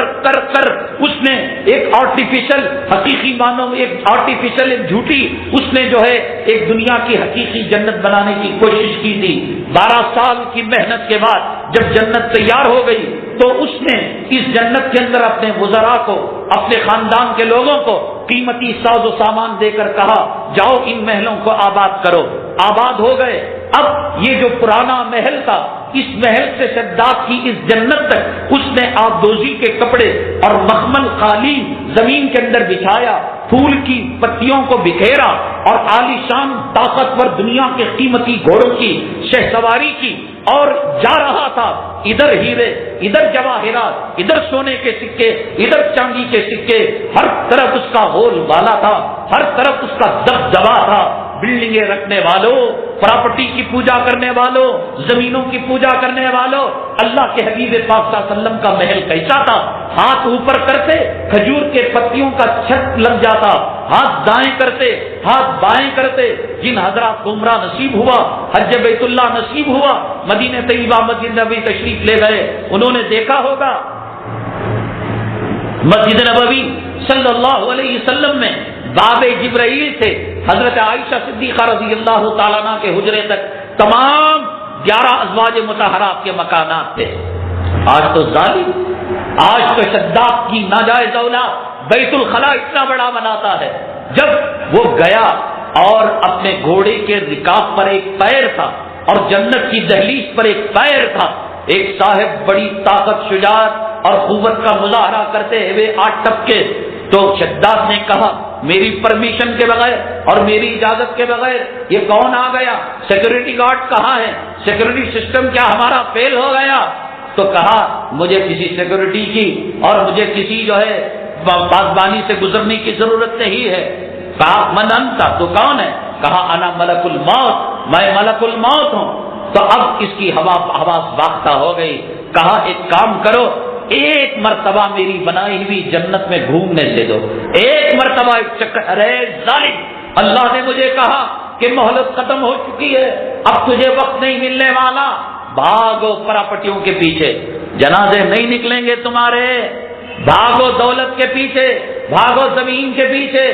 Speaker 2: اس نے ایک آرٹیفیشل حقیقی مانو ایک آرٹیفیشل ایک جھوٹی اس نے جو ہے ایک دنیا کی حقیقی جنت بنانے کی کوشش کی تھی. 12 سال کی محنت کے بعد جب جنت تیار ہو گئی تو اس نے اس جنت کے اندر اپنے وزراء کو، اپنے خاندان کے لوگوں کو قیمتی ساز و سامان دے کر کہا جاؤ ان محلوں کو آباد کرو. آباد ہو گئے. اب یہ جو پرانا محل تھا اس محل سے شداد کی اس جنت تک اس نے آبدوزی کے کپڑے اور مخمل قالین زمین کے اندر بچھایا، پھول کی پتیوں کو بکھیرا اور عالیشان طاقتور دنیا کے قیمتی گھوڑوں کی شہ سواری کی اور جا رہا تھا. ادھر ہیرے، ادھر جواہرات، ادھر سونے کے سکے، ادھر چاندی کے سکے، ہر طرف اس کا ہول والا تھا، ہر طرف اس کا دبدبا تھا. بلڈنگیں رکھنے والوں، پراپرٹی کی پوجا کرنے والوں، زمینوں کی پوجا کرنے والوں، اللہ کے حبیب پاک صلی اللہ علیہ وسلم کا محل کیسا تھا؟ ہاتھ اوپر کرتے کھجور کے پتیوں کا چھت لگ جاتا، ہاتھ دائیں کرتے ہاتھ بائیں کرتے. جن حضرات کو عمرہ نصیب ہوا، حج بیت اللہ نصیب ہوا، مدینہ طیبہ مسجد نبوی تشریف لے گئے، انہوں نے دیکھا ہوگا مسجد نبوی صلی اللہ علیہ وسلم میں باب جبرائیل سے حضرت عائشہ صدیقہ رضی اللہ تعالیٰ عنہ کے حجرے تک تمام 11 ازواج مطہرات کے مکانات تھے. آج تو ظالم، آج تو شداد کی ناجائز اولاد بیت الخلاء اتنا بڑا بناتا ہے. جب وہ گیا اور اپنے گھوڑے کے رکاب پر ایک پیر تھا اور جنت کی دہلیز پر ایک پیر تھا، ایک صاحب بڑی طاقت شجاعت اور قوت کا مظاہرہ کرتے ہوئے 8 ٹپکے تو شداد نے کہا میری پرمیشن کے بغیر اور میری اجازت کے بغیر یہ کون آ گیا؟ سیکورٹی گارڈ کہاں ہے؟ سیکورٹی سسٹم کیا ہمارا فیل ہو گیا؟ تو کہا مجھے کسی سیکورٹی کی اور مجھے کسی جو ہے پاسبانی سے گزرنے کی ضرورت نہیں ہے. کہا من انت، تو کون ہے؟ کہا انا ملک الموت، میں ملک الموت ہوں. تو اب اس کی حواس باختہ ہو گئی. کہا ایک کام کرو، ایک مرتبہ میری بنائی ہوئی جنت میں گھومنے سے دو، ایک مرتبہ ایک چکر. ارے ظالم، اللہ نے مجھے کہا کہ مہلت ختم ہو چکی ہے، اب تجھے وقت نہیں ملنے والا، بھاگو پراپرٹیوں کے پیچھے، جنازے نہیں نکلیں گے تمہارے، بھاگو دولت کے پیچھے، بھاگو زمین کے پیچھے.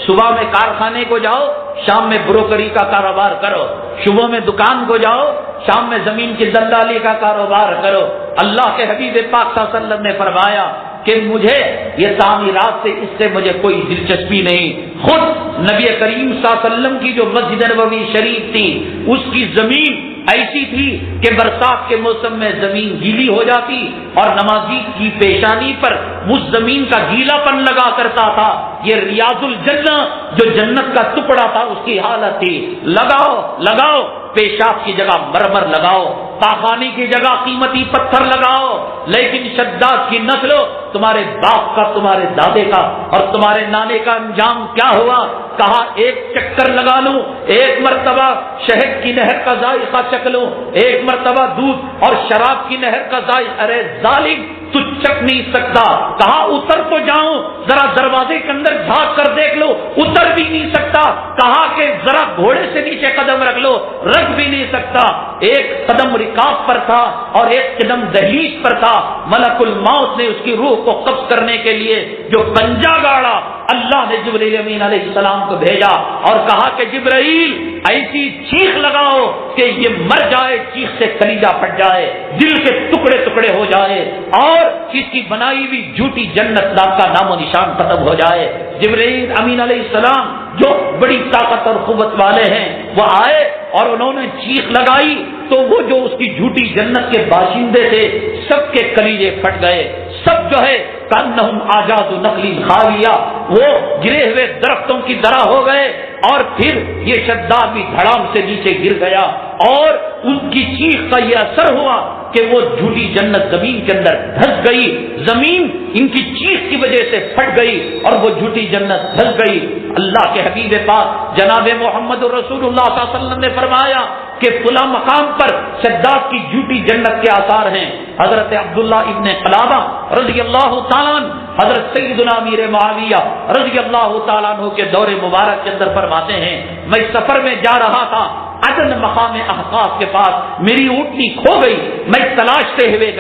Speaker 2: صبح میں کارخانے کو جاؤ، شام میں بروکری کا کاروبار کرو، صبح میں دکان کو جاؤ، شام میں زمین کی دلالی کا کاروبار کرو. اللہ کے حبیب پاک صلی اللہ علیہ وسلم نے فرمایا کہ مجھے یہ تعمیرات سے اس سے مجھے کوئی دلچسپی نہیں. خود نبی کریم صلی اللہ علیہ وسلم کی جو مسجد نبوی شریف تھی اس کی زمین ایسی تھی کہ برسات کے موسم میں زمین گیلی ہو جاتی اور نمازی کی پیشانی پر اس زمین کا گیلا پن لگا کرتا تھا. یہ ریاض الجنہ جو جنت کا ٹکڑا تھا اس کی حالت تھی. لگاؤ پیشاب کی جگہ مرمر لگاؤ، پاخانے کی جگہ قیمتی پتھر لگاؤ، لیکن شداد کی نسلوں تمہارے باپ کا، تمہارے دادے کا اور تمہارے نانے کا انجام کیا ہوا؟ کہا ایک چکر لگا لوں، ایک مرتبہ شہد کی نہر کا ذائقہ چکھ لوں، ایک مرتبہ دودھ اور شراب کی نہر کا ذائقہ۔ ارے ظالم تو چکھ نہیں سکتا۔ کہا اتر تو جاؤں، ذرا دروازے کے اندر جھانک کر دیکھ لو، اتر بھی نہیں سکتا۔ کہا کہ ذرا گھوڑے سے نیچے قدم رکھ لو، رکھ بھی نہیں سکتا۔ ایک قدم رکاب پر تھا اور ایک قدم دہلیز پر تھا۔ ملک الموت نے اس کی روح کو قبض کرنے کے لیے جو پنجہ گاڑا، اللہ نے جبرائیل امین علیہ السلام کو بھیجا اور کہا کہ جبرائیل ایسی چیخ لگاؤ کہ یہ مر جائے، چیخ سے کلیجہ پھٹ جائے، دل کے ٹکڑے ٹکڑے ہو جائے اور اس کی بنائی ہوئی جھوٹی جنت نام کا نام و نشان ختم ہو جائے۔ جبرائیل امین علیہ السلام جو بڑی طاقت اور قوت والے ہیں وہ آئے اور انہوں نے چیخ لگائی تو وہ جو اس کی جھوٹی جنت کے باشندے تھے سب کے کلیجے پھٹ گئے، سب جو ہے کانہم آجاز نخل خاویہ، وہ گرے ہوئے درختوں کی طرح ہو گئے۔ اور پھر یہ شداد بھی دھڑام سے نیچے گر گیا اور ان کی چیخ کا یہ اثر ہوا کہ وہ جھوٹی جنت زمین کے اندر دھس گئی، زمین ان کی چیخ کی وجہ سے پھٹ گئی اور وہ جھوٹی جنت دھس گئی۔ اللہ کے حبیب پاک جناب محمد رسول اللہ صلی اللہ علیہ وسلم نے فرمایا کہ فلاں مقام پر شداد کی جھوٹی جنت کے آثار ہیں۔ حضرت عبداللہ ابن قلابہ رضی اللہ تعالیٰ عنہ، حضرت سیدنا امیر معاویہ رضی اللہ تعالیٰ عنہ کے دور مبارک کے اندر فرماتے ہیں میں سفر میں جا رہا تھا، عدن مقام احقاف کے پاس میری اونٹنی کھو گئی، میں تلاشتے ہوئے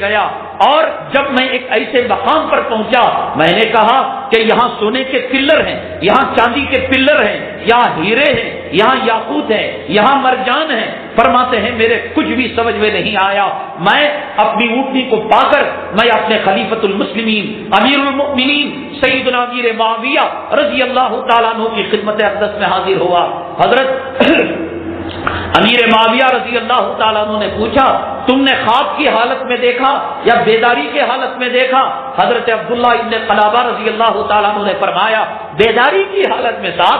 Speaker 2: گیا اور جب میں ایک ایسے مقام پر پہنچا میں نے کہا کہ یہاں سونے کے پلر ہیں، یہاں چاندی کے پلر ہیں، یہاں ہیرے ہیں، یہاں یاقوت ہیں، یہاں مرجان ہیں۔ فرماتے ہیں میرے کچھ بھی سمجھ میں نہیں آیا، میں اپنی اونٹنی کو پا کر میں اپنے خلیفۃ المسلمین امیر المؤمنین سیدنا امیر معاویہ رضی اللہ تعالیٰ عنہ کی خدمت اقدس میں حاضر ہوا۔ حضرت امیر معاویہ رضی اللہ تعالیٰ عنہ نے پوچھا تم نے خواب کی حالت میں دیکھا یا بیداری کی حالت میں دیکھا؟ حضرت عبداللہ ابن قلابہ رضی اللہ تعالیٰ عنہ نے فرمایا بیداری کی حالت میں صاحب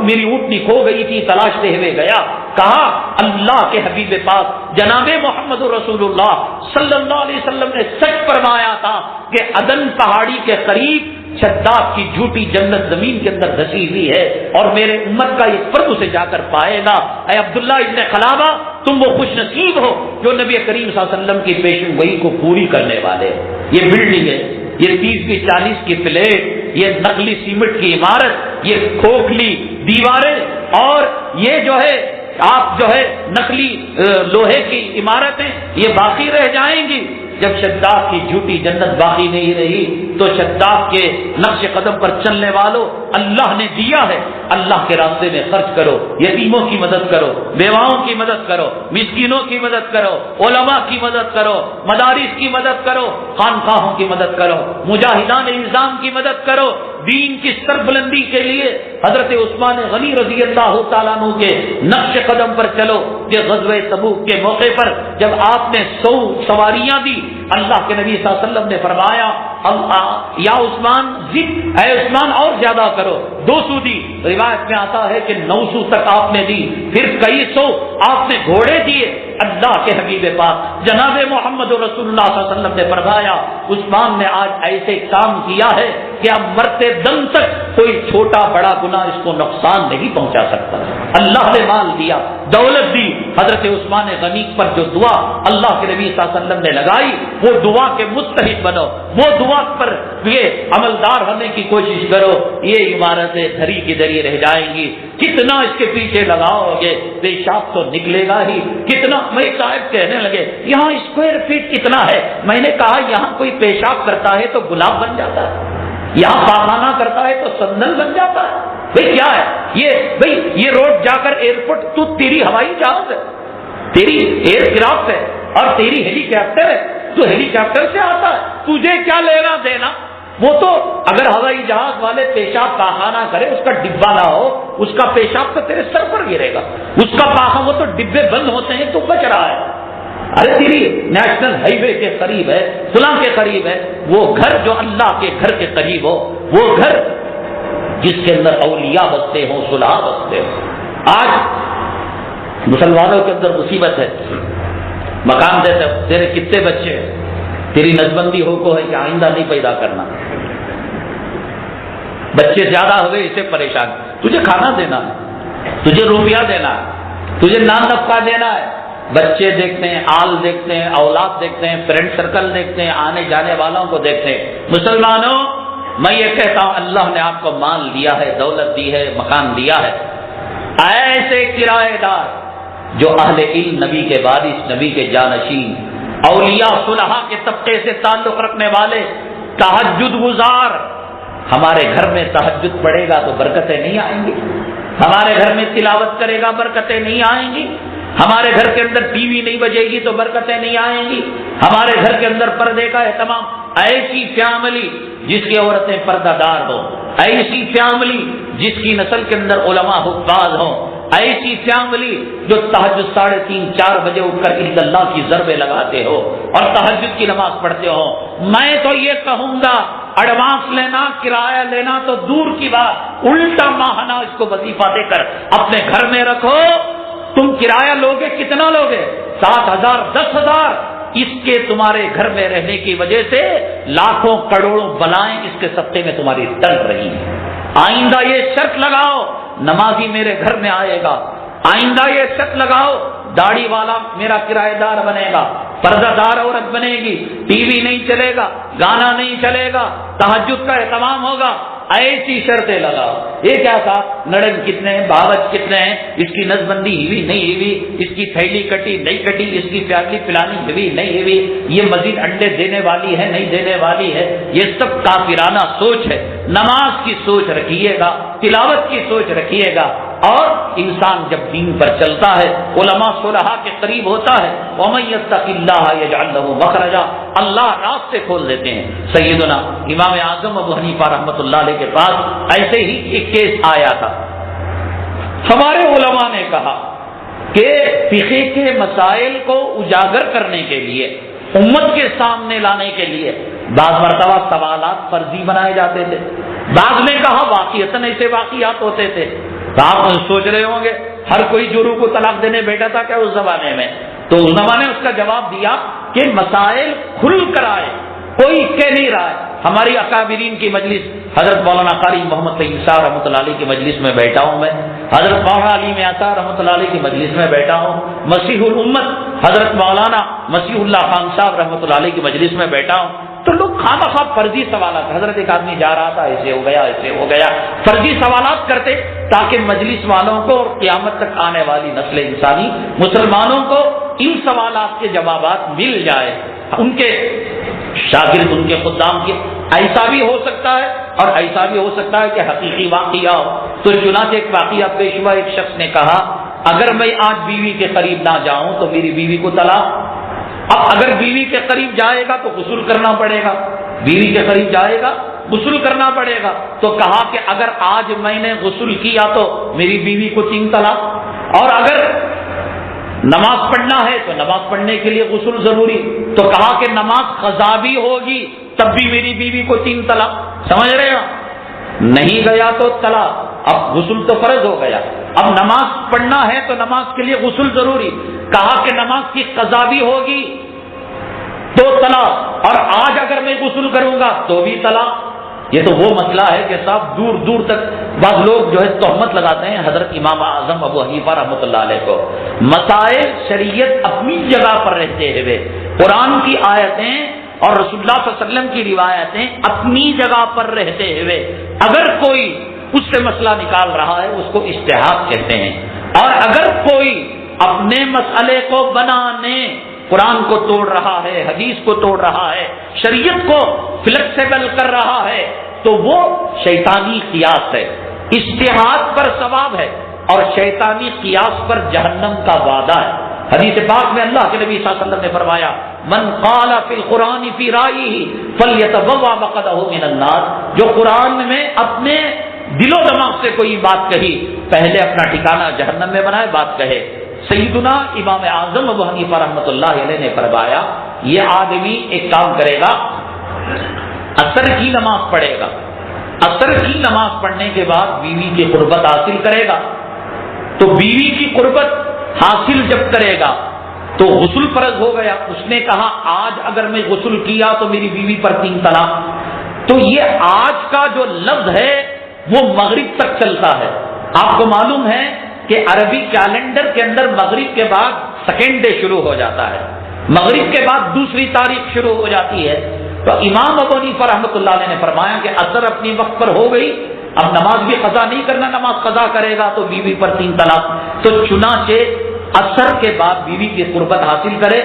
Speaker 2: میری اونٹنی کھو گئی تھی، تلاشتے ہوئے گیا۔ کہا اللہ کے حبیب پاک جناب محمد رسول اللہ صلی اللہ علیہ وسلم نے سچ فرمایا تھا کہ عدن پہاڑی کے قریب شداد کی جھوٹی جنت زمین کے اندر دھسی ہوئی ہے اور میرے امت کا ایک فرد اسے جا کر پائے گا۔ اے عبداللہ ابن قلابہ تم وہ خوش نصیب ہو جو نبی کریم صلی اللہ علیہ وسلم کی پیشن گوئی کو پوری کرنے والے ہو۔ یہ بلڈنگ ہے، یہ 30-40 کی فلیٹ، یہ نقلی سیمنٹ کی عمارت، یہ کھوکھلی دیواریں اور یہ جو ہے آپ جو ہے نقلی لوہے کی عمارتیں یہ باقی رہ جائیں گی۔ جب شداد کی جھوٹی جنت باقی نہیں رہی تو شداد کے نقش قدم پر چلنے والوں اللہ نے دیا ہے، اللہ کے راستے میں خرچ کرو، یتیموں کی مدد کرو، بیواؤں کی مدد کرو، مسکینوں کی مدد کرو، علماء کی مدد کرو، مدارس کی مدد کرو، خانقاہوں کی مدد کرو، مجاہدان نظام کی مدد کرو، دین کی سربلندی کے لیے حضرت عثمان غنی رضی اللہ تعالیٰ عنہ کے نقش قدم پر چلو۔ یہ غزوہ تبوک کے موقع پر جب آپ نے 100 سواریاں دی اللہ کے نبی صلی اللہ علیہ وسلم نے فرمایا یا عثمان زد، اے عثمان اور زیادہ کرو، 200 دی۔ روایت میں آتا ہے کہ 900 تک آپ نے دی، پھر کئی سو آپ نے گھوڑے دیے۔ اللہ کے حبیب پاک جناب محمد رسول اللہ صلی اللہ علیہ وسلم نے فرمایا عثمان نے آج ایسے کام کیا ہے کہ اب مرتے دم تک کوئی چھوٹا بڑا گناہ اس کو نقصان نہیں پہنچا سکتا۔ اللہ نے مال دیا، دولت دی، حضرت عثمان غنی پر جو دعا اللہ کے نبی صلی اللہ علیہ وسلم نے لگائی وہ دعا کے مستحق بنو، وہ دعا پر یہ عملدار ہونے کی کوشش کرو، یہ عمارتیں دھری کی دھری رہ جائیں گی۔ کتنا اس کے پیچھے لگاؤ گے پیشاب تو نکلے گا ہی، کتنا میں صاحب کہنے لگے یہاں اسکوائر فیٹ کتنا ہے؟ میں نے کہا یہاں کوئی پیشاب کرتا ہے تو گلاب بن جاتا ہے، یہاں پاخانہ کرتا ہے تو سندل بن جاتا ہے۔ بھئی کیا ہے یہ روڈ جا کر ایئرپورٹ، تو تیری ہوائی جہاز ہے، تیری ایئر کرافٹ ہے اور تیری ہیلی کاپٹر ہے، تو ہیلی کاپٹر سے آتا ہے، تجھے کیا لینا دینا؟ وہ تو اگر ہوائی جہاز والے پیشاب پاخانہ کرے اس کا ڈبہ نہ ہو، اس کا پیشاب تو تیرے سر پر گرے گا، اس کا پاخانہ وہ تو ڈبے بند ہوتے ہیں تو بچ رہا ہے۔ ارے تیری نیشنل ہائی وے کے قریب ہے، فلاں کے قریب ہے، وہ گھر جو اللہ کے گھر کے قریب ہو، وہ گھر جس کے اندر اولیاء بستے ہوں، صلحاء بستے ہوں۔ آج مسلمانوں کے اندر مصیبت ہے. مکان دیتے تیرے کتنے بچے ہیں, تیری نسبندی ہو کو ہے کہ آئندہ نہیں پیدا کرنا. بچے زیادہ ہوئے اسے پریشان, تجھے کھانا دینا ہے, تجھے روپیہ دینا ہے, تجھے نان نفقہ دینا ہے. بچے دیکھتے ہیں, آل دیکھتے ہیں, اولاد دیکھتے ہیں, فرینڈ سرکل دیکھتے ہیں, آنے جانے والوں کو دیکھتے ہیں. مسلمانوں میں یہ کہتا ہوں اللہ نے آپ کو مال دیا ہے, دولت دی ہے, مکان دیا ہے. ایسے کرایہ دار جو اہل علم, نبی کے وارث, نبی کے جانشین, اولیاء صلحاء کے طبقے سے تعلق رکھنے والے, تہجد گزار. ہمارے گھر میں تہجد پڑھے گا تو برکتیں نہیں آئیں گی, ہمارے گھر میں تلاوت کرے گا برکتیں نہیں آئیں گی, ہمارے گھر کے اندر ٹی وی نہیں بجے گی تو برکتیں نہیں آئیں گی, ہمارے گھر کے اندر پردے کا اہتمام. ایسی فیملی جس کی عورتیں پردہ دار ہوں, ایسی فیملی جس کی نسل کے اندر علماء حفاظ ہوں, ایسی فیملی جو تہجد 3:30 4 بجے اٹھ کر الا اللہ کی ضربیں لگاتے ہو اور تہجد کی نماز پڑھتے ہو. میں تو یہ کہوں گا ایڈوانس لینا, کرایہ لینا تو دور کی بات, الٹا ماہانہ اس کو وظیفہ دے کر اپنے گھر میں رکھو. تم کرایہ لوگے, کتنا لوگے؟ 7,000 10,000. اس کے تمہارے گھر میں رہنے کی وجہ سے لاکھوں کروڑوں بلائیں اس کے سطح میں تمہاری ٹل رہی ہیں. آئندہ یہ شرط لگاؤ نمازی میرے گھر میں آئے گا, آئندہ یہ شرط لگاؤ داڑھی والا میرا کرایہ دار بنے گا, پردہ دار عورت بنے گی, ٹی وی نہیں چلے گا, گانا نہیں چلے گا, تہجد کا اہتمام ہوگا. ایسی شرطیں لگاؤ. یہ کیا تھا, نڑن کتنے ہیں, باورچ کتنے ہیں, اس کی نسبندی ہوئی نہیں ہوئی, اس کی تھیلی کٹی نہیں کٹی, اس کی پیالی پلانی ہوئی نہیں ہوئی, یہ مزید انڈے دینے والی ہے نہیں دینے والی ہے. یہ سب کافرانہ سوچ ہے. نماز کی سوچ رکھیے گا, تلاوت کی سوچ رکھیے گا. اور انسان جب دین پر چلتا ہے, علماء صلحاء کے قریب ہوتا ہے, وَمَن يَتَّقِ اللَّهَ يَجْعَل لَّهُ مَخْرَجًا, اللہ راستے کھول دیتے ہیں. سیدنا امام اعظم ابو حنیفہ رحمۃ اللہ علیہ کے پاس ایسے ہی ایک کیس آیا تھا. ہمارے علماء نے کہا کہ فقہ کے مسائل کو اجاگر کرنے کے لیے, امت کے سامنے لانے کے لیے بعض مرتبہ سوالات فرضی بنائے جاتے تھے. بعض نے کہا واقعتاً ایسے واقعات ہوتے تھے. آپ سوچ رہے ہوں گے ہر کوئی جورو کو طلاق دینے بیٹھا تھا کیا اس زمانے میں؟ تو اس زمانے میں اس کا جواب دیا کہ مسائل کھل کر آئے, کوئی کہہ نہیں رہا ہے. ہماری اکابرین کی مجلس, حضرت مولانا قاری محمد طیب صاحب رحمۃ اللہ علیہ کی مجلس میں بیٹھا ہوں میں, حضرت مولانا علی میاں رحمۃ اللہ علیہ کی مجلس میں بیٹھا ہوں, مسیح الامت حضرت مولانا مسیح اللہ خان صاحب رحمۃ اللہ علیہ کی مجلس میں بیٹھا ہوں. تو لوگ خواہ فرضی سوالات, حضرت ایک آدمی جا رہا تھا, ایسے ہو گیا ایسے ہو گیا, فرضی سوالات کرتے تاکہ مجلس والوں کو اور قیامت تک آنے والی نسل انسانی مسلمانوں کو ان سوالات کے جوابات مل جائے. ان کے شاگرد, ان کے خدام کے ایسا بھی ہو سکتا ہے اور ایسا بھی ہو سکتا ہے کہ حقیقی واقعہ ہو. تو چنانچہ ایک واقعہ پیش ہوا, ایک شخص نے کہا اگر میں آج بیوی کے قریب نہ جاؤں تو میری بیوی کو طلاق. اب اگر بیوی کے قریب جائے گا تو غسل کرنا پڑے گا, بیوی کے قریب جائے گا غسل کرنا پڑے گا. تو کہا کہ اگر آج میں نے غسل کیا تو میری بیوی کو 3 طلاق, اور اگر نماز پڑھنا ہے تو نماز پڑھنے کے لیے غسل ضروری. تو کہا کہ نماز قضا بھی ہوگی تب بھی میری بیوی کو 3 طلاق. سمجھ رہے ہو؟ نہیں گیا تو طلاق, اب غسل تو فرض ہو گیا, اب نماز پڑھنا ہے تو نماز کے لیے غسل ضروری. کہا کہ نماز کی قضا بھی ہوگی تو طلاق, اور آج اگر میں غسل کروں گا تو بھی طلاق. یہ تو وہ مسئلہ ہے کہ صاحب دور دور تک بعض لوگ جو ہے تہمت لگاتے ہیں حضرت امام اعظم ابو حنیفہ رحمۃ اللہ علیہ کو. مسائل شریعت اپنی جگہ پر رہتے ہوئے, قرآن کی آیتیں اور رسول اللہ صلی اللہ علیہ وسلم کی روایتیں اپنی جگہ پر رہتے ہوئے اگر کوئی اس سے مسئلہ نکال رہا ہے اس کو اجتہاد کہتے ہیں. اور اگر کوئی اپنے مسئلے کو بنانے قرآن کو توڑ رہا ہے, حدیث کو توڑ رہا ہے, شریعت کو فلیکسیبل کر رہا ہے تو وہ شیطانی قیاس ہے. اجتہاد پر ثواب ہے اور شیطانی قیاس پر جہنم کا وعدہ ہے. حدیث پاک میں اللہ کے نبی صلی اللہ علیہ وسلم نے فرمایا من قال فی القرآن فی رائیہ فلیتبوأ مقعدہ من النار. جو قرآن میں اپنے دل و دماغ سے کوئی بات کہی پہلے اپنا ٹھکانہ جہنم میں بنائے بات کہے. سیدنا امام اعظم ابو حنیفہ رحمۃ اللہ علیہ نے فرمایا یہ آدمی ایک کام کرے گا, عصر کی نماز پڑھے گا, عصر کی نماز پڑھنے کے بعد بیوی کی قربت حاصل کرے گا. تو بیوی کی قربت حاصل جب کرے گا تو غسل فرض ہو گیا. اس نے کہا آج اگر میں غسل کیا تو میری بیوی پر 3 طلاق. تو یہ آج کا جو لفظ ہے وہ مغرب تک چلتا ہے. آپ کو معلوم ہے کہ عربی کیلنڈر کے اندر مغرب کے بعد سیکنڈ ڈے شروع ہو جاتا ہے, مغرب کے بعد دوسری تاریخ شروع ہو جاتی ہے. تو امام ابو حنیفہ رحمۃ اللہ علیہ نے فرمایا کہ اثر اپنی وقت پر ہو گئی, اب نماز بھی قضا نہیں کرنا, نماز قضا کرے گا تو بیوی پر 3 طلاق. تو چنانچہ اثر کے بعد بیوی کی قربت حاصل کرے,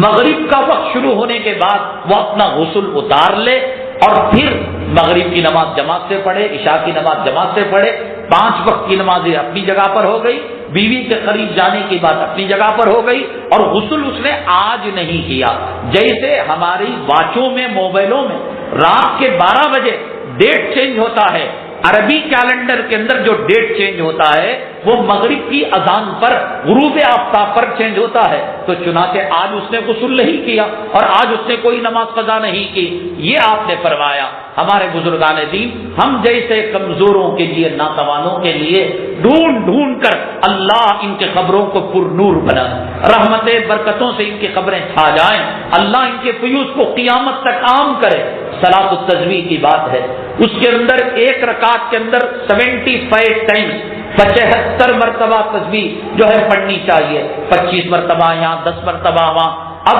Speaker 2: مغرب کا وقت شروع ہونے کے بعد وہ اپنا غسل اتار لے اور پھر مغرب کی نماز جماعت سے پڑھے, عشاء کی نماز جماعت سے پڑھے. 5 وقت کی نمازیں اپنی جگہ پر ہو گئی, بیوی کے قریب جانے کی بات اپنی جگہ پر ہو گئی, اور غسل اس نے آج نہیں کیا. جیسے ہماری واچوں میں, موبائلوں میں رات کے 12 بجے ڈیٹ چینج ہوتا ہے, عربی کیلنڈر کے اندر جو ڈیٹ چینج ہوتا ہے وہ مغرب کی اذان پر, غروب آفتاب پر چینج ہوتا ہے. تو چنانچہ آج اس نے غسل نہیں کیا اور آج اس نے کوئی نماز قضا نہیں کی. یہ آپ نے فرمایا. ہمارے بزرگان دین ہم جیسے کمزوروں کے لیے, ناتوانوں کے لیے ڈھونڈ ڈھونڈ کر اللہ ان کے قبروں کو پر نور بنا, رحمت برکتوں سے ان کی قبریں چھا جائیں, اللہ ان کے فیوز کو قیامت تک عام کرے. صلاۃ التسبیح کی بات ہے, اس کے اندر ایک رکعت کے اندر 75 ٹائمز 75 مرتبہ تسبیح جو ہے پڑھنی چاہیے. 25 مرتبہ یہاں, 10 مرتبہ وہاں. اب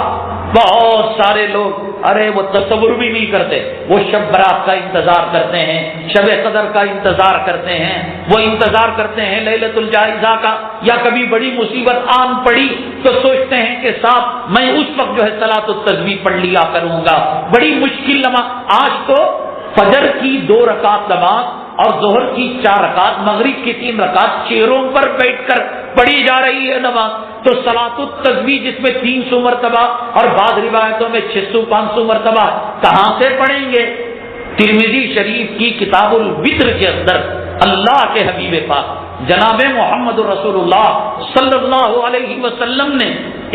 Speaker 2: بہت سارے لوگ ارے وہ تصور بھی نہیں کرتے, وہ شب برات کا انتظار کرتے ہیں, شب قدر کا انتظار کرتے ہیں, وہ انتظار کرتے ہیں لیلۃ الجائزہ کا, یا کبھی بڑی مصیبت آن پڑی تو سوچتے ہیں کہ صاحب میں اس وقت جو ہے صلاۃ التسبیح پڑھ لیا کروں گا. بڑی مشکل نماز. آج تو فجر کی 2 رکعت نماز اور ظہر کی 4 رکعت, مغرب کی 3 رکعت چیروں پر بیٹھ کر پڑھی جا رہی ہے نماز. تو صلاۃ التسبیح جس میں 300 مرتبہ اور بعض روایتوں میں 600-500 مرتبہ کہاں سے پڑھیں گے؟ ترمذی شریف کی کتاب الوتر کے اندر اللہ کے حبیب پاک جناب محمد رسول اللہ صلی اللہ علیہ وسلم نے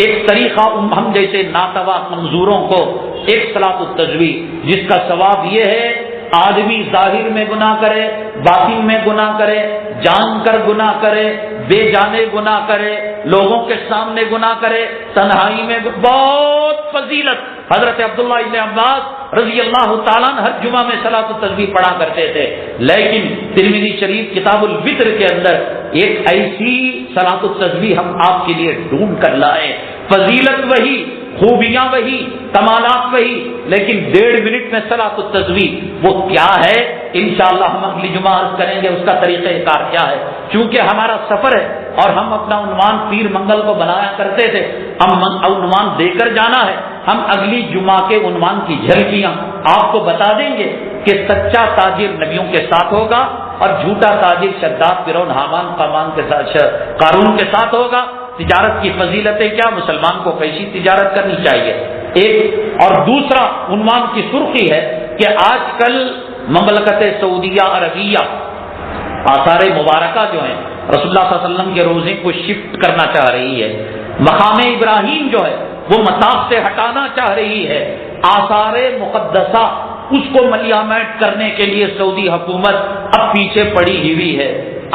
Speaker 2: ایک طریقہ ہم جیسے ناتوا منظوروں کو, ایک صلاۃ التسبیح جس کا ثواب یہ ہے آدمی ظاہر میں گناہ کرے, باطن میں گناہ کرے, جان کر گناہ کرے, بے جانے گناہ کرے, لوگوں کے سامنے گناہ کرے, تنہائی میں, بہت فضیلت. حضرت عبداللہ ابن عباس رضی اللہ تعالیٰ ہر جمعہ میں صلاۃ التسبیح پڑھا کرتے تھے. لیکن ترمذی شریف کتاب الوتر کے اندر ایک ایسی صلاۃ التسبیح ہم آپ کے لیے ڈھونڈ کر لائے, فضیلت وہی, خوبیاں وہی, کمالات وہی, لیکن 1.5 منٹ میں صلاۃ التسبیح وہ کیا ہے انشاءاللہ ہم اگلی جمعہ عرض کریں گے اس کا طریقہ کار کیا ہے. چونکہ ہمارا سفر ہے اور ہم اپنا عنوان پیر منگل کو بنایا کرتے تھے, ہم عنوان دے کر جانا ہے. ہم اگلی جمعہ کے عنوان کی جھلکیاں آپ کو بتا دیں گے کہ سچا تاجر نبیوں کے ساتھ ہوگا اور جھوٹا تاجر شداد فرعون حامان قارون کے ساتھ ہوگا. تجارت کی فضیلتیں کیا, مسلمان کو کیسی تجارت کرنی چاہیے. ایک اور دوسرا عنوان کی سرخی ہے کہ آج کل مملکت سعودیہ عربیہ آثار مبارکہ جو ہیں رسول اللہ صلی اللہ علیہ وسلم کے روزے کو شفٹ کرنا چاہ رہی ہے. مقام ابراہیم جو ہے وہ مطاف سے ہٹانا چاہ رہی ہے. آثار مقدسہ اس کو ملیامت کرنے کے لیے سعودی حکومت اب پیچھے پڑی ہوئی ہے.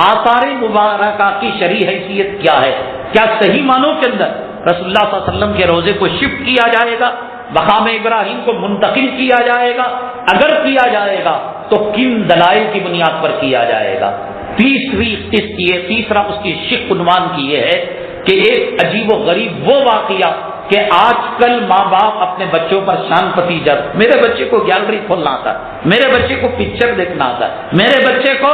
Speaker 2: آثار مبارکہ کی شرعی حیثیت کیا ہے؟ کیا صحیح معنوں کے اندر رسول اللہ صلی اللہ علیہ وسلم کے روزے کو شفٹ کیا جائے گا, مقام ابراہیم کو منتقل کیا جائے گا؟ اگر کیا جائے گا تو کن دلائل کی بنیاد پر کیا جائے گا؟ تیسرا اس کی شق عنوان کی یہ ہے کہ ایک عجیب و غریب وہ واقعہ کہ آج کل ماں باپ اپنے بچوں پر شان پتی جب, میرے بچے کو گیلری کھولنا آتا ہے, میرے بچے کو پکچر دیکھنا آتا ہے, میرے بچے کو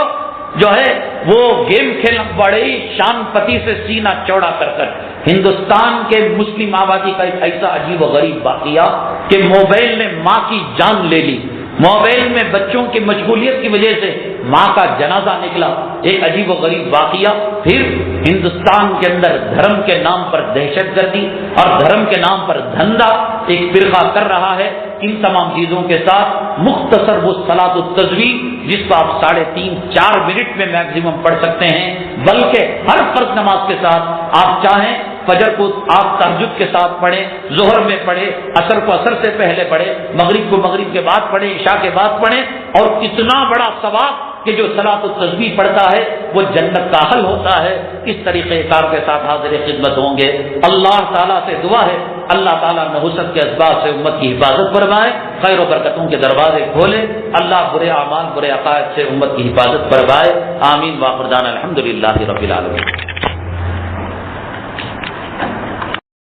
Speaker 2: جو ہے وہ گیم کھیلنا, بڑے شان پتی سے سینہ چوڑا کر ہندوستان کے مسلم آبادی کا ایک ایسا عجیب و غریب واقعہ کہ موبائل نے ماں کی جان لے لی. موبائل میں بچوں کی مشغولیت کی وجہ سے ماں کا جنازہ نکلا, ایک عجیب و غریب واقعہ. پھر ہندوستان کے اندر دھرم کے نام پر دہشت گردی اور دھرم کے نام پر دھندا ایک فرقہ کر رہا ہے. ان تمام چیزوں کے ساتھ مختصر وہ صلاۃ التسبیح جس کو آپ 3.5-4 منٹ میں میکسیمم پڑھ سکتے ہیں, بلکہ ہر فرض نماز کے ساتھ آپ چاہیں فجر کو آپ تہجد کے ساتھ پڑھیں, ظہر میں پڑھیں, عصر کو عصر سے پہلے پڑھیں, مغرب کو مغرب کے بعد پڑھیں, عشاء کے بعد پڑھیں, اور اتنا بڑا ثواب کہ جو صلاۃ التسبیح پڑھتا ہے وہ جنت کا حل ہوتا ہے. اس طریقے کار کے ساتھ حاضر خدمت ہوں گے. اللہ تعالیٰ سے دعا ہے اللہ تعالیٰ نحوست کے اسباب سے امت کی حفاظت فرمائے, خیر و برکتوں کے دروازے کھولے. اللہ برے اعمال برے عقائد سے امت کی حفاظت فرمائے. آمین. واخر دعوانا الحمدللہ رب العالمین.